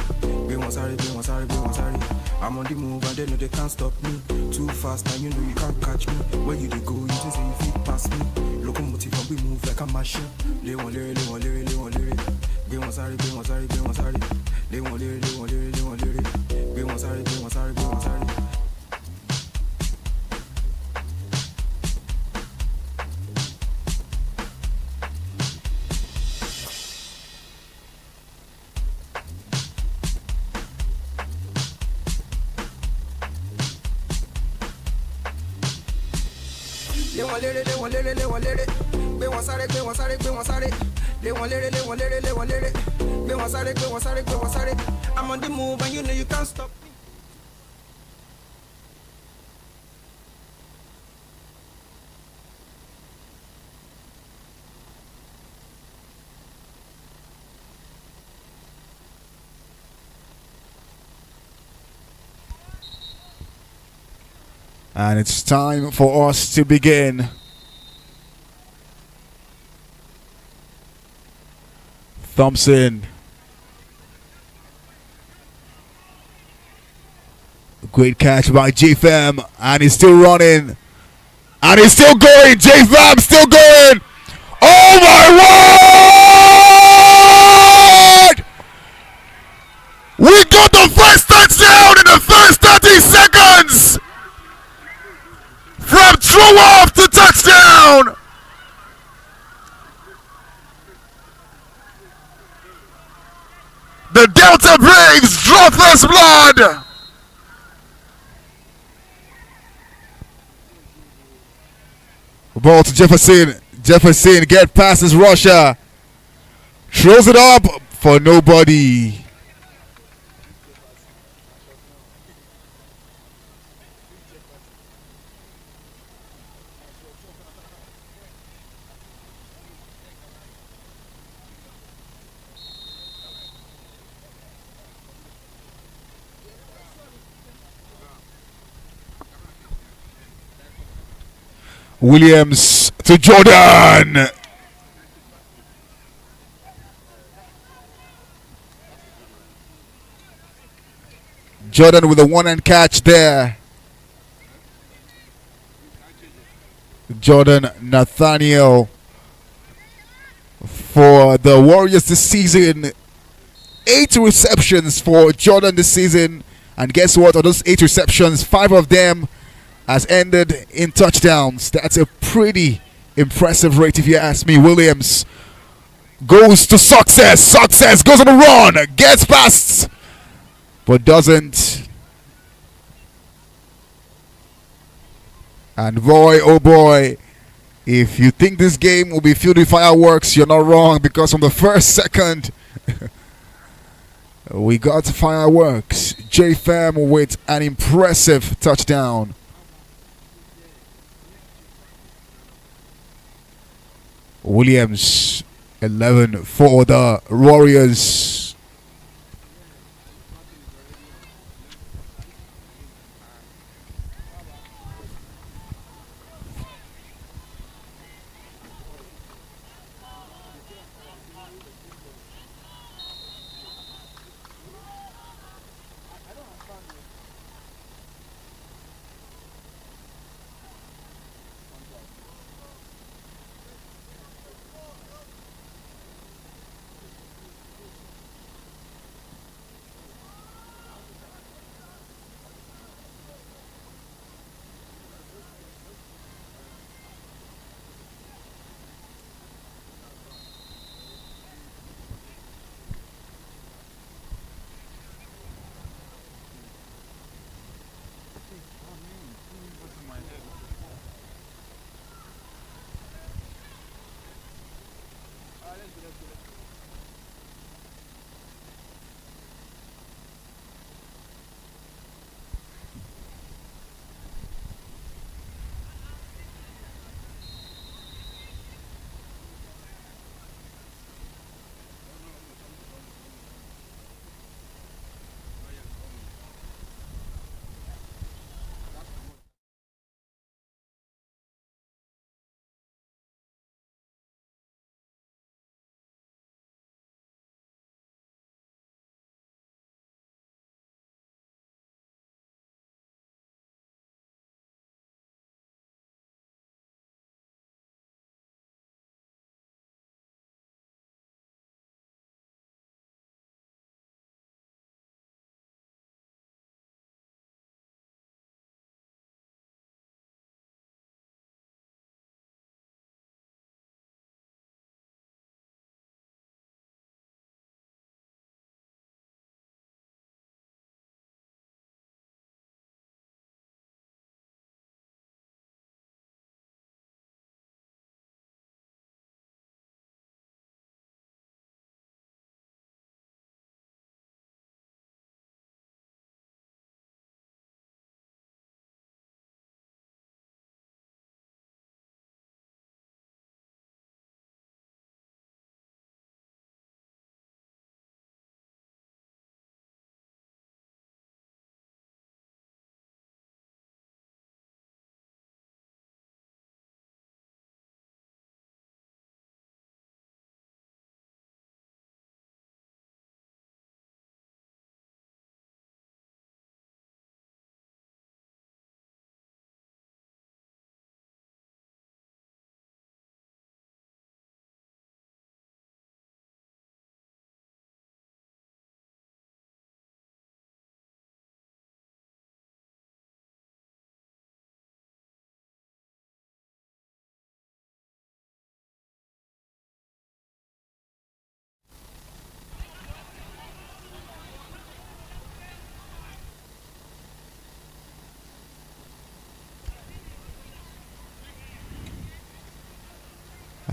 Gbé wọn sáré, gbé wọn sáré, gbé wọn sáré. I'm on the move and they know they can't stop me. Too fast and you know you can't catch me. Where you dey go, you just say you fit pass me. Locomotive and we move like a machine. Lé wọn léré, lé wọn léré, lé wọn léré. Gbé wọn sáré, gbé wọn sáré, gbé wọn sáré. Lé wọn léré, lé wọn léré, lé wọn léré. Gbé wọn sáré, gbé wọn sáré, gbé wọn sáré. Lé wọn léré, lé wọn léré, lé wọn léré. Gbé wọn sáré, gbé wọn sáré, gbé wọn sáré. Lé wọn léré, lé wọn léré, lé wọn léré. Gbé wọn sáré, gbé wọn sáré, gbé wọn sáré. I'm on the move and you know you can't stop me. And it's time for us to begin. Thompson. Great catch by JFM. And he's still running. And he's still going. JFM still going. Oh my word! We got the first touchdown in the first 30 seconds! From throw off to touchdown! The Delta Braves draw first blood! Ball to Jefferson. Jefferson get past his rusher. Throws it up for nobody. Williams to Jordan. Jordan with a one-hand catch there. Jordan Nathaniel for the Warriors this season. 8 receptions for Jordan this season. And guess what? Of those 8 receptions, 5 of them has ended in touchdowns. That's a pretty impressive rate if you ask me. Williams goes to success. Success goes on a run. Gets past, but doesn't. And boy, oh boy, if you think this game will be filled with fireworks, you're not wrong, because from the first second, we got fireworks. JFam with an impressive touchdown. Williams 11 for the Warriors.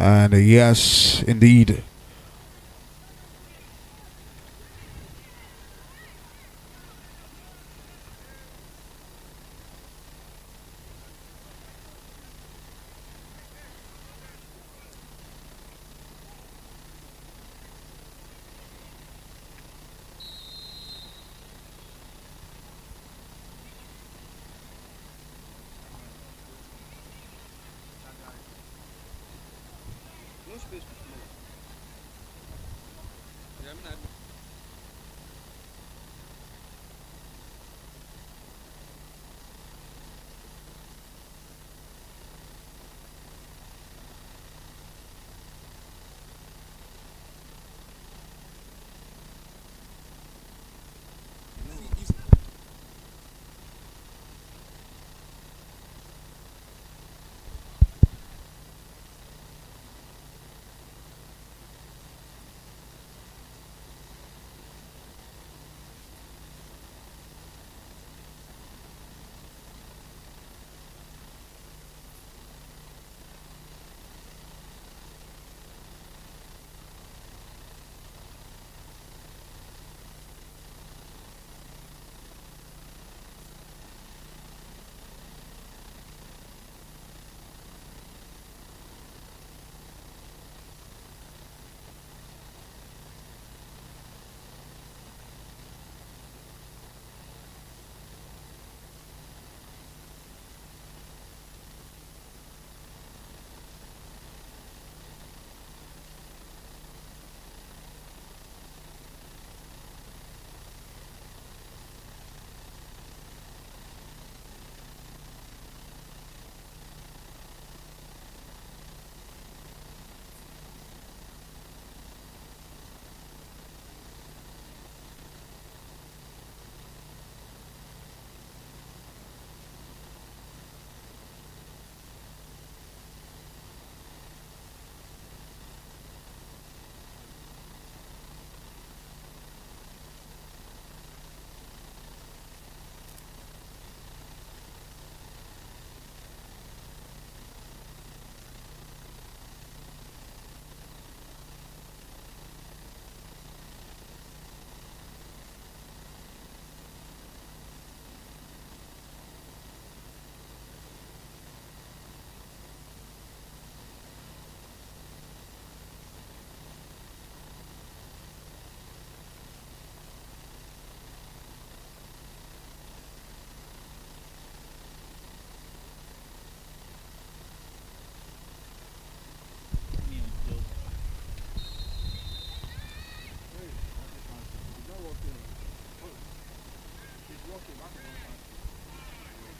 And yes, indeed.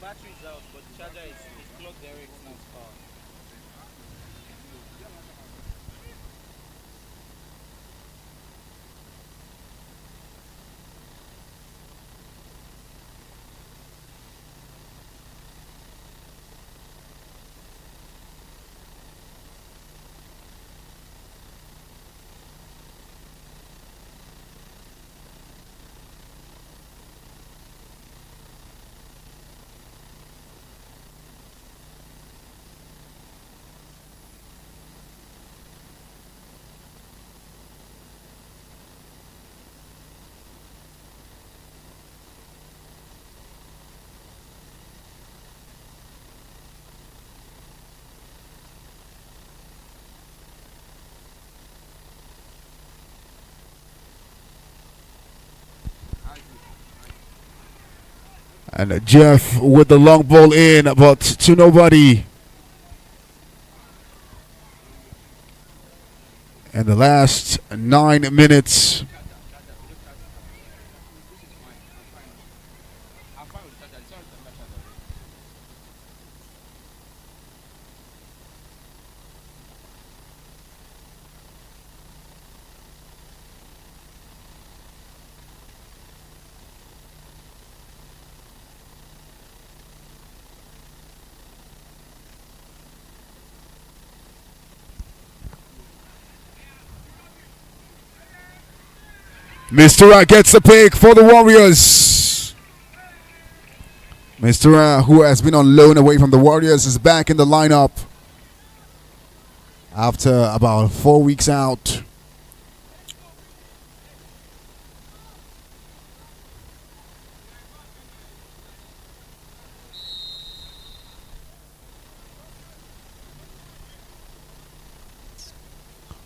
Battery is out, but the charger is plugged direct now to power. And Jeff with the long ball in, but to nobody. And the last 9 minutes. Mr. Ra gets the pick for the Warriors. Mr. Ra, who has been on loan away from the Warriors, is back in the lineup. after about 4 weeks out.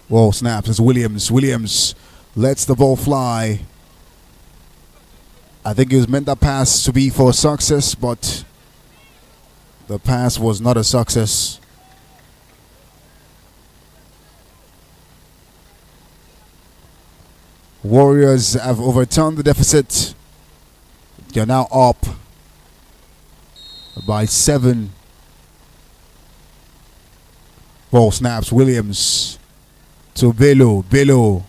Whoa, snaps. It's Williams. Williams lets the ball fly. I think it was meant that pass to be for success, but the pass was not a success. Warriors have overturned the deficit. They're now up by 7. Ball snaps. Williams to Bello. Bello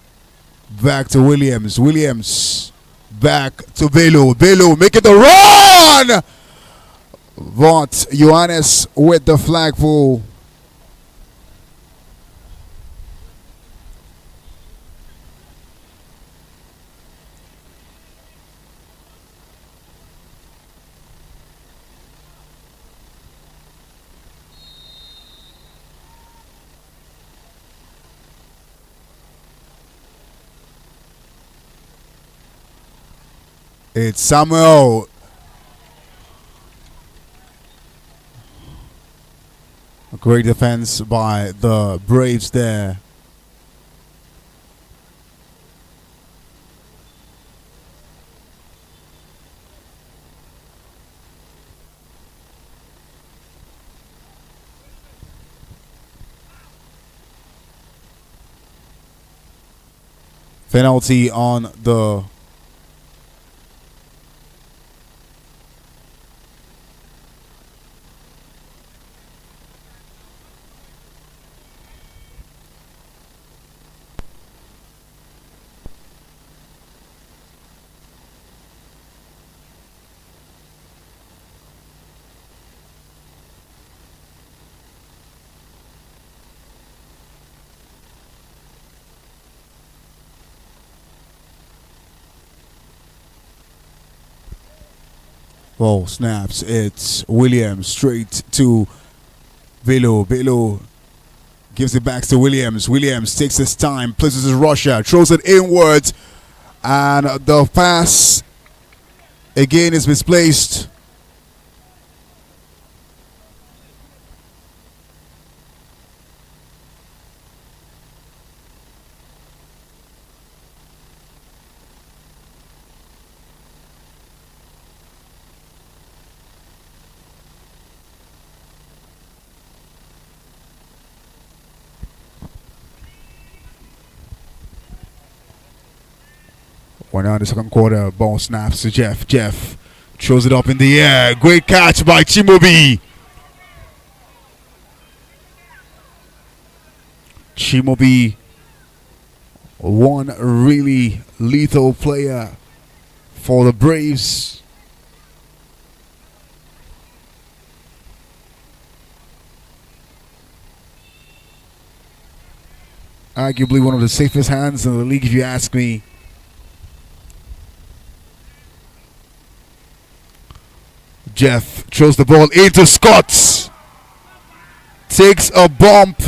back to Williams. Williams back to Bello. Bello making the run! But Ioannis with the flagpole. It's Samuel. A great defense by the Braves there. Penalty on the ball snaps. It's Williams straight to Bello. Bello gives it back to Williams. Williams takes his time, places his rusher, throws it inwards, and the pass again is misplaced. We're now in the second quarter. Ball snaps to Jeff. Jeff throws it up in the air. Great catch by Chimobi. Chimobi, one really lethal player for the Braves. Arguably one of the safest hands in the league, if you ask me. Jeff throws the ball into Scott. Takes a bump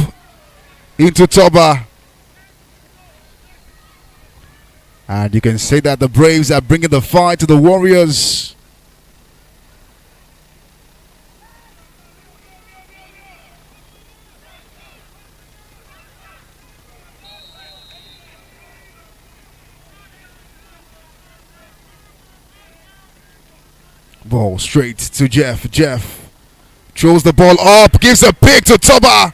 into Toba. And you can say that the Braves are bringing the fight to the Warriors. Ball straight to Jeff. Jeff throws the ball up, gives a pick to Toba.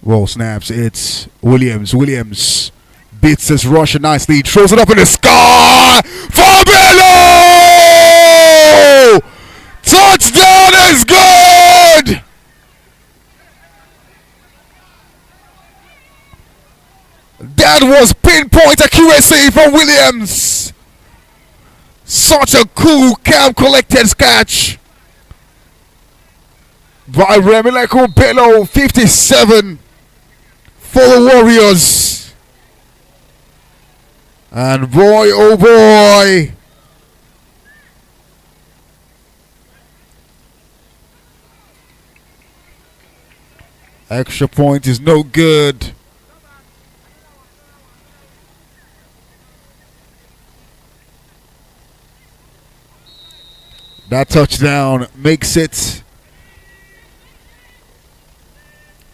Roll snaps. It's Williams. Williams beats his rusher nicely. Throws it up in the sky. For Bello! Touchdown is good! That was pinpoint accuracy from Williams. Such a cool, calm, collected catch by Remileko Bello. 57 for the Warriors. And boy, oh boy, extra point is no good. That touchdown makes it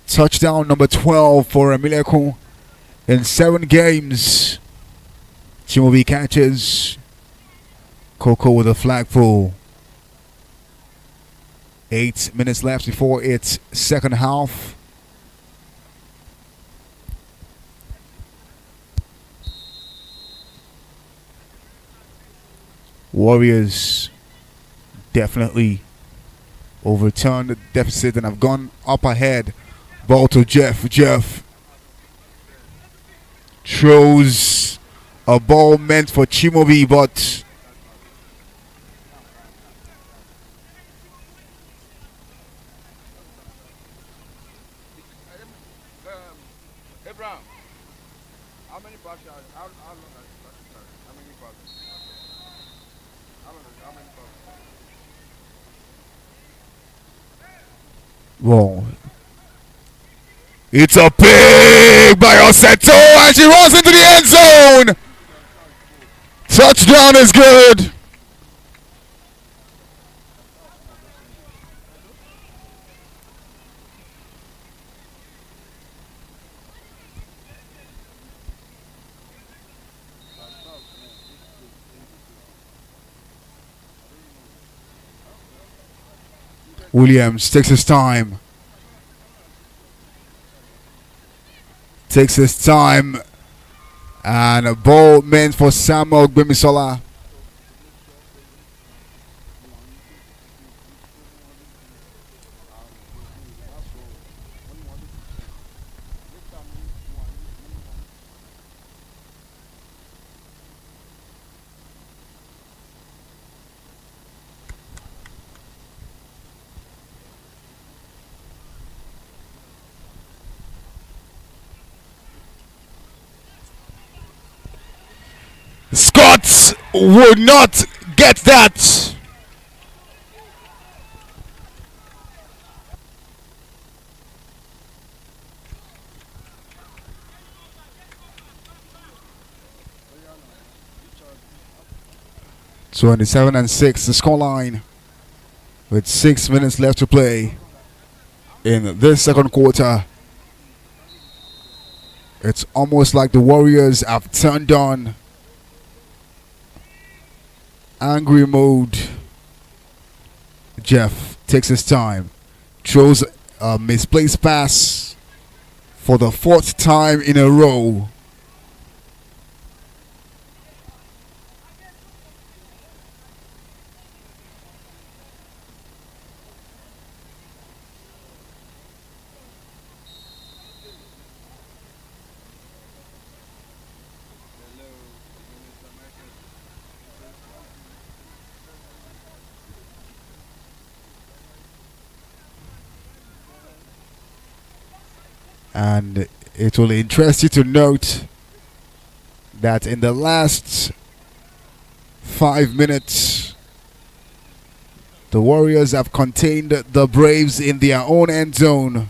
touchdown number 12 for Emileko in 7 games. Chimobi catches. Coco with a flag pull. 8 minutes left before its second half. Warriors definitely overturned the deficit and have gone up ahead. Ball to Jeff. Jeff throws a ball meant for Chimobi, but Abraham, how many passes? How long has how many passes? How many passes? whoa. It's a big by Oseto and she runs into the end zone. Touchdown is good. Williams takes his time. Takes his time. And a ball meant for Samuel Gbemisola. Scott would not get that. (27-6) the scoreline with 6 minutes left to play in this second quarter. It's almost like the Warriors have turned on angry mode. Jeff takes his time, throws a misplaced pass for the 4th time in a row. And it will interest you to note that in the last 5 minutes, the Warriors have contained the Braves in their own end zone.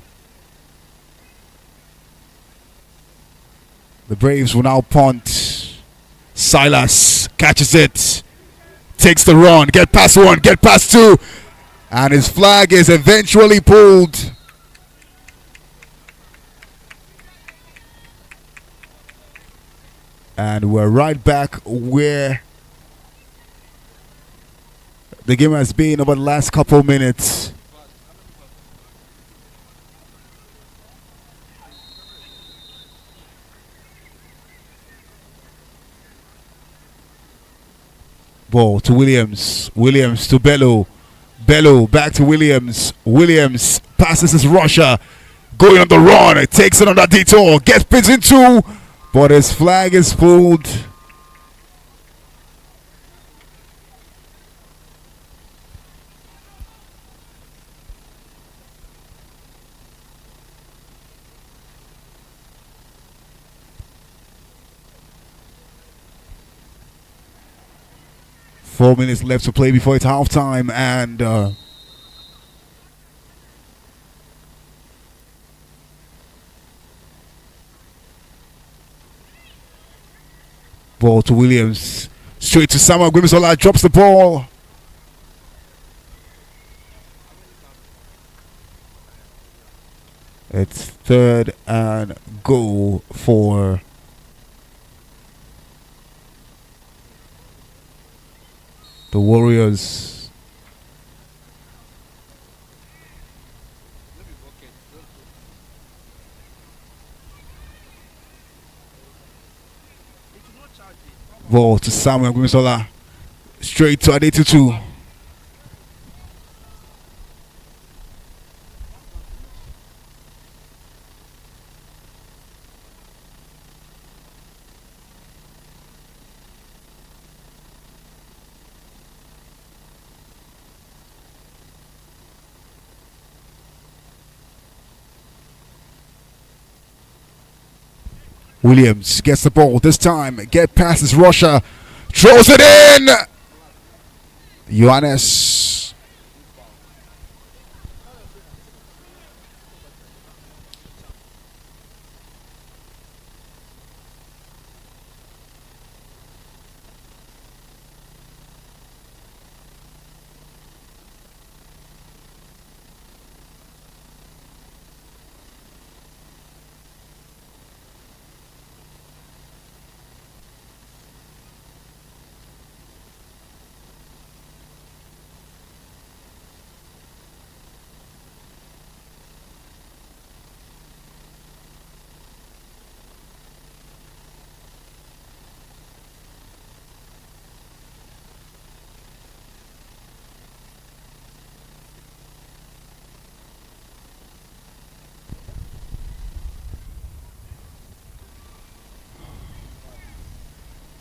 The Braves will now punt. Silas catches it, takes the run, get past 1, get past 2, and his flag is eventually pulled. And we're right back where the game has been over the last couple minutes. Ball to Williams. Williams to Bello. Bello back to Williams. Williams passes his rusher. Going on the run. It takes it on that detour. Gets pins into But his flag is pulled. Four minutes left to play before it's halftime, and ball to Williams. Straight to Samuel Gwimisola. Drops the ball. It's third and goal for the Warriors. Ball to Samuel Gwimisola. Straight to Adetutu. Williams gets the ball this time. Get past his rusher. Throws it in. Johannes.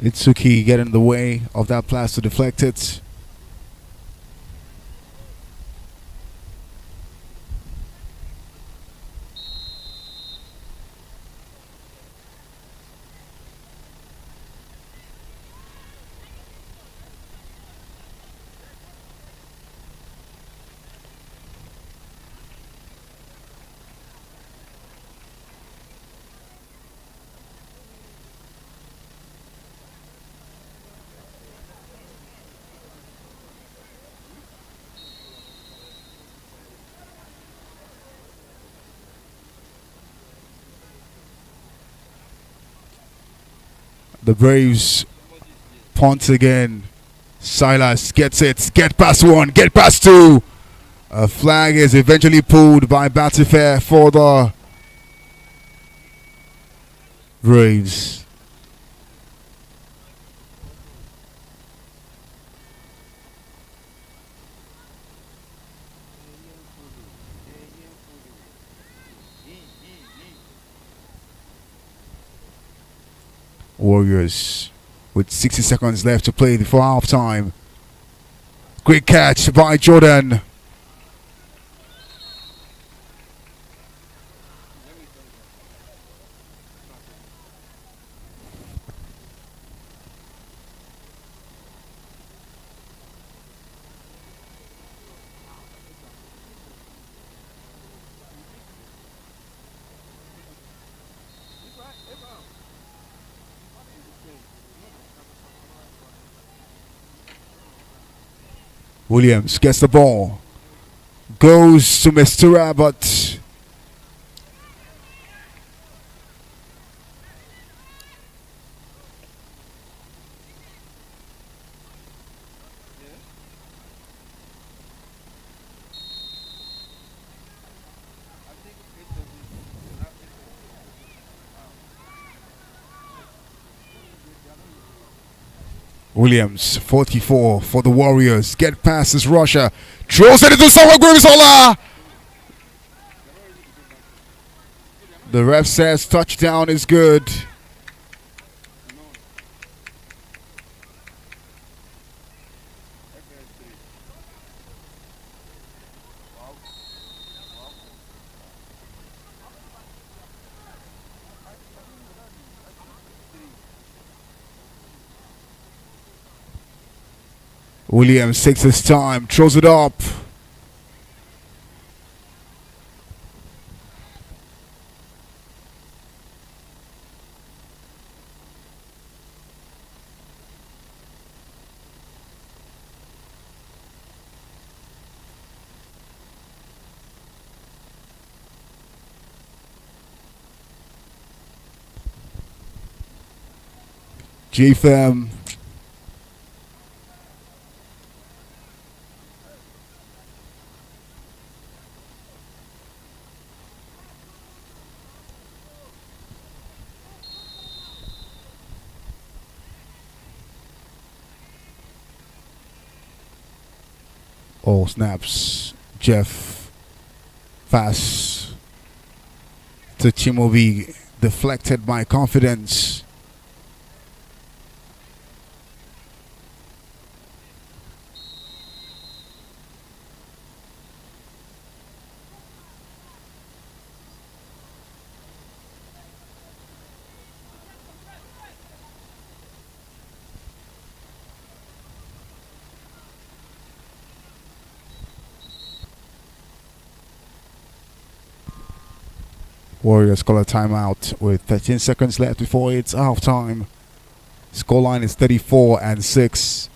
Itsuki getting in the way of that pass to deflect it. The Braves punt again. Silas gets it. Get past one. Get past two. A flag is eventually pulled by Batifair for the Braves. Warriors with 60 seconds left to play before halftime. Great catch by Jordan. Williams gets the ball. Goes to Mistura, but Williams, 44 for the Warriors. Get past his rusher. Throws it into Samuel Gwimisola. The ref says touchdown is good. Williams takes his time, throws it up. G-Fam. Oh, snaps. Jeff. Fast. To Chimobi. Deflected by confidence. Warriors call a timeout with 13 seconds left before it's halftime. Scoreline is 34-6.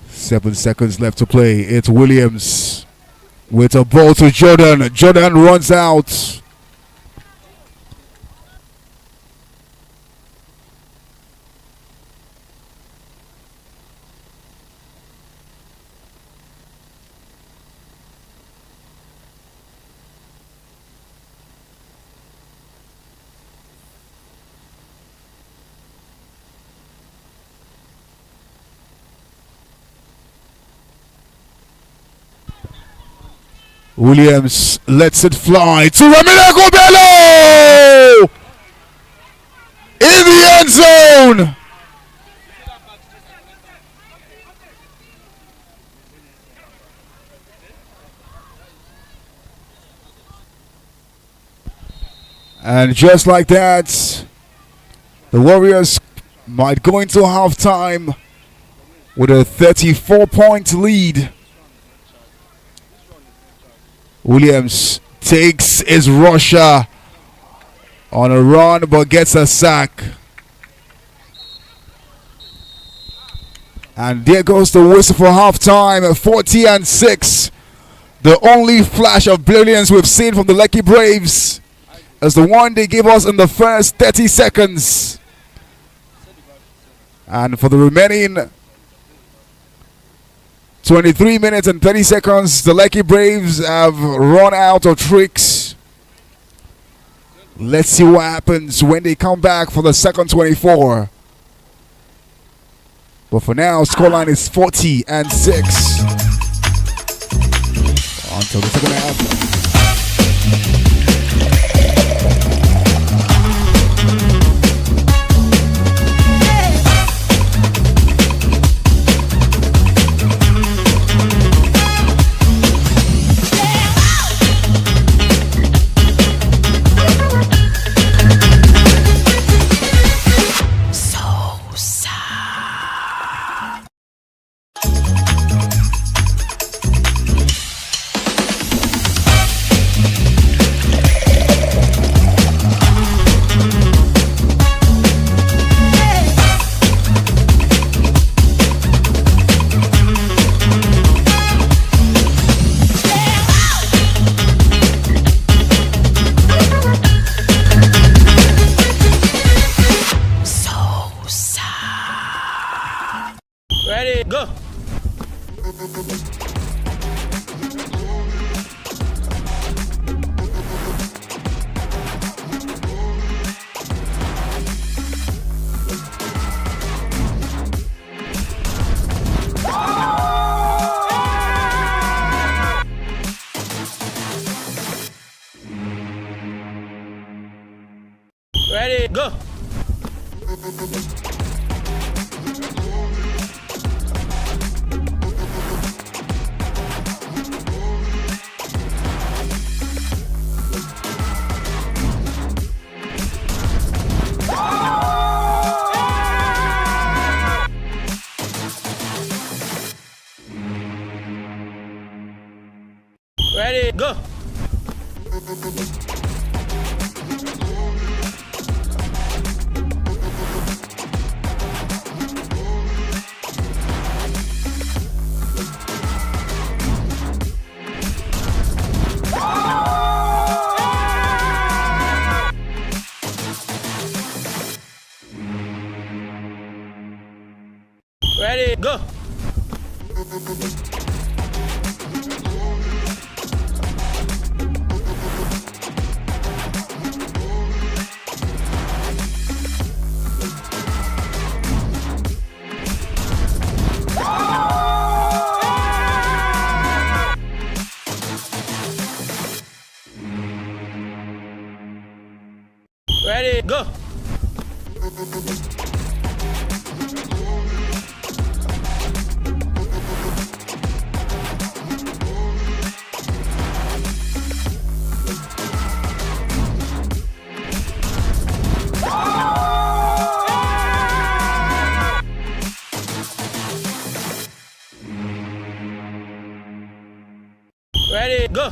Seven seconds left to play. It's Williams with a ball to Jordan. Jordan runs out. Williams lets it fly to Ramileko Bello in the end zone. And just like that, the Warriors might go into halftime with a 34-point lead. Williams takes his rusher on a run but gets a sack. And there goes the whistle for halftime at 40-6. The only flash of brilliance we've seen from the Lekki Braves is the one they gave us in the first 30 seconds. And for the remaining 23 minutes and 30 seconds, the Lekki Braves have run out of tricks. Let's see what happens when they come back for the second 24. But for now, scoreline is 40-6. Until the second half. Ready, go. Ready, go. Ready, go. Ready, go. Ready, go.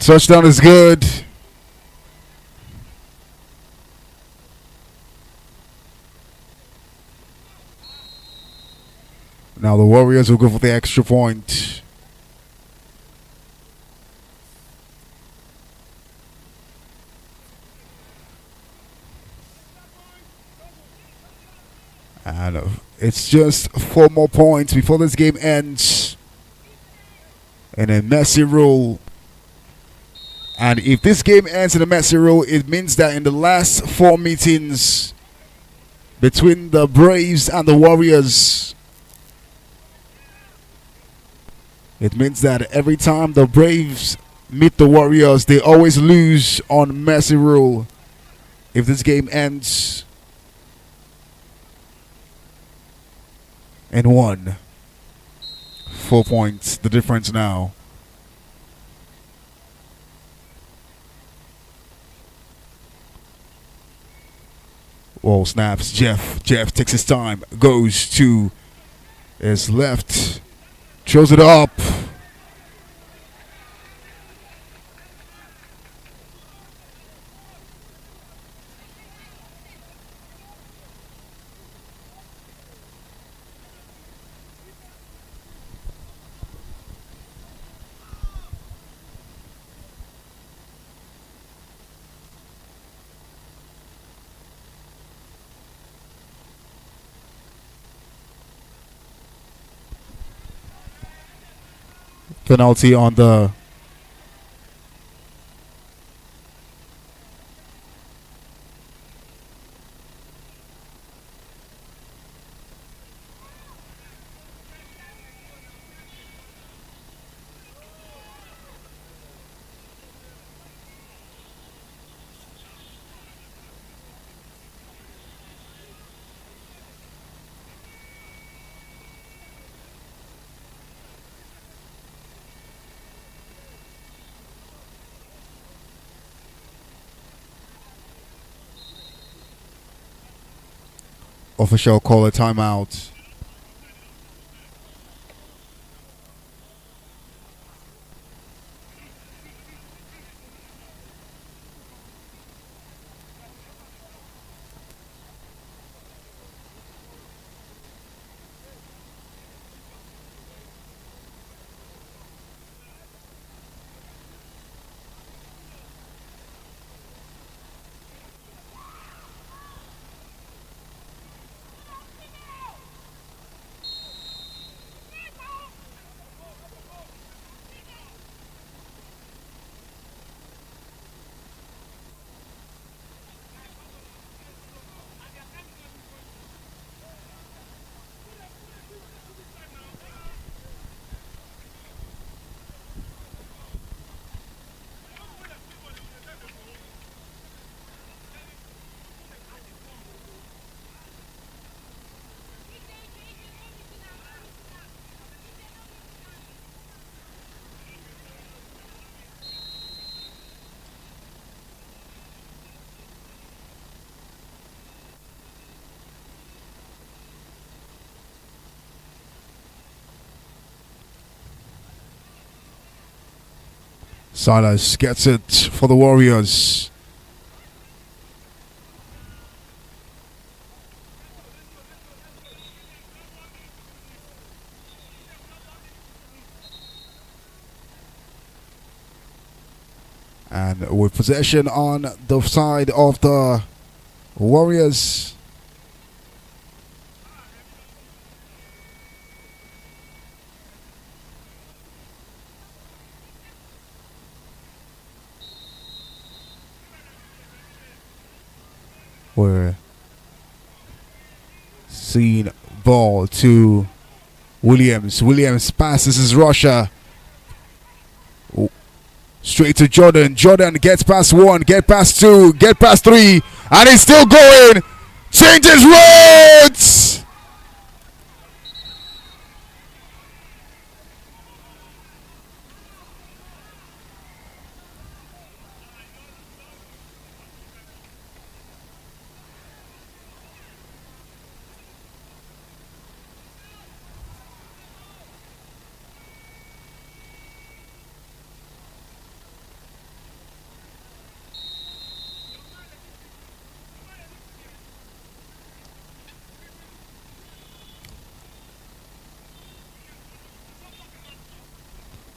Touchdown is good. Now the Warriors will go for the extra point. And it's just 4 more points before this game ends. And a messy rule. And if this game ends in a messy rule, it means that in the last 4 meetings between the Braves and the Warriors, it means that every time the Braves meet the Warriors, they always lose on messy rule. If this game ends in 1, 4 points, the difference now. Whoa, snaps. Jeff takes his time, goes to his left, throws it up. Penalty on the official call a timeout. Silas gets it for the Warriors. And with possession on the side of the Warriors. We're seeing ball to Williams. Williams passes his rusher. Straight to Jordan. Jordan gets past 1, get past 2, get past 3, and he's still going. Changes roads.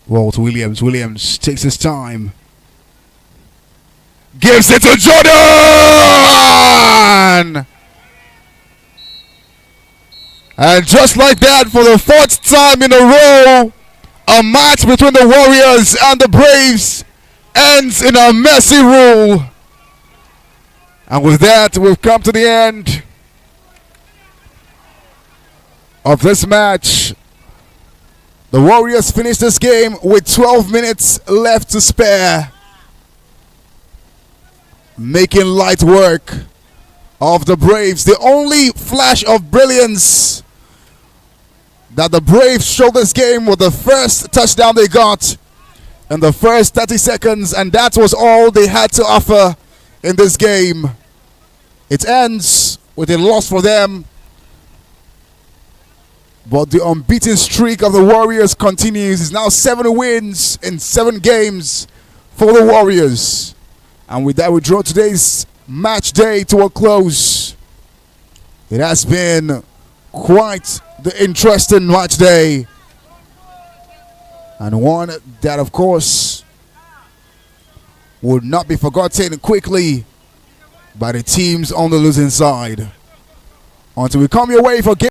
Walt Williams. Williams takes his time. Gives it to Jordan! And just like that, for the fourth time in a row, a match between the Warriors and the Braves ends in a messy rule. And with that, we've come to the end of this match. The Warriors finished this game with 12 minutes left to spare, making light work of the Braves. The only flash of brilliance that the Braves showed this game was the first touchdown they got in the first 30 seconds, and that was all they had to offer in this game. It ends with a loss for them, but the unbeaten streak of the Warriors continues. It's now 7 wins in 7 games for the Warriors. And with that, we draw today's match day to a close. It has been quite the interesting match day, and one that, of course, would not be forgotten quickly by the teams on the losing side. Until we come your way for game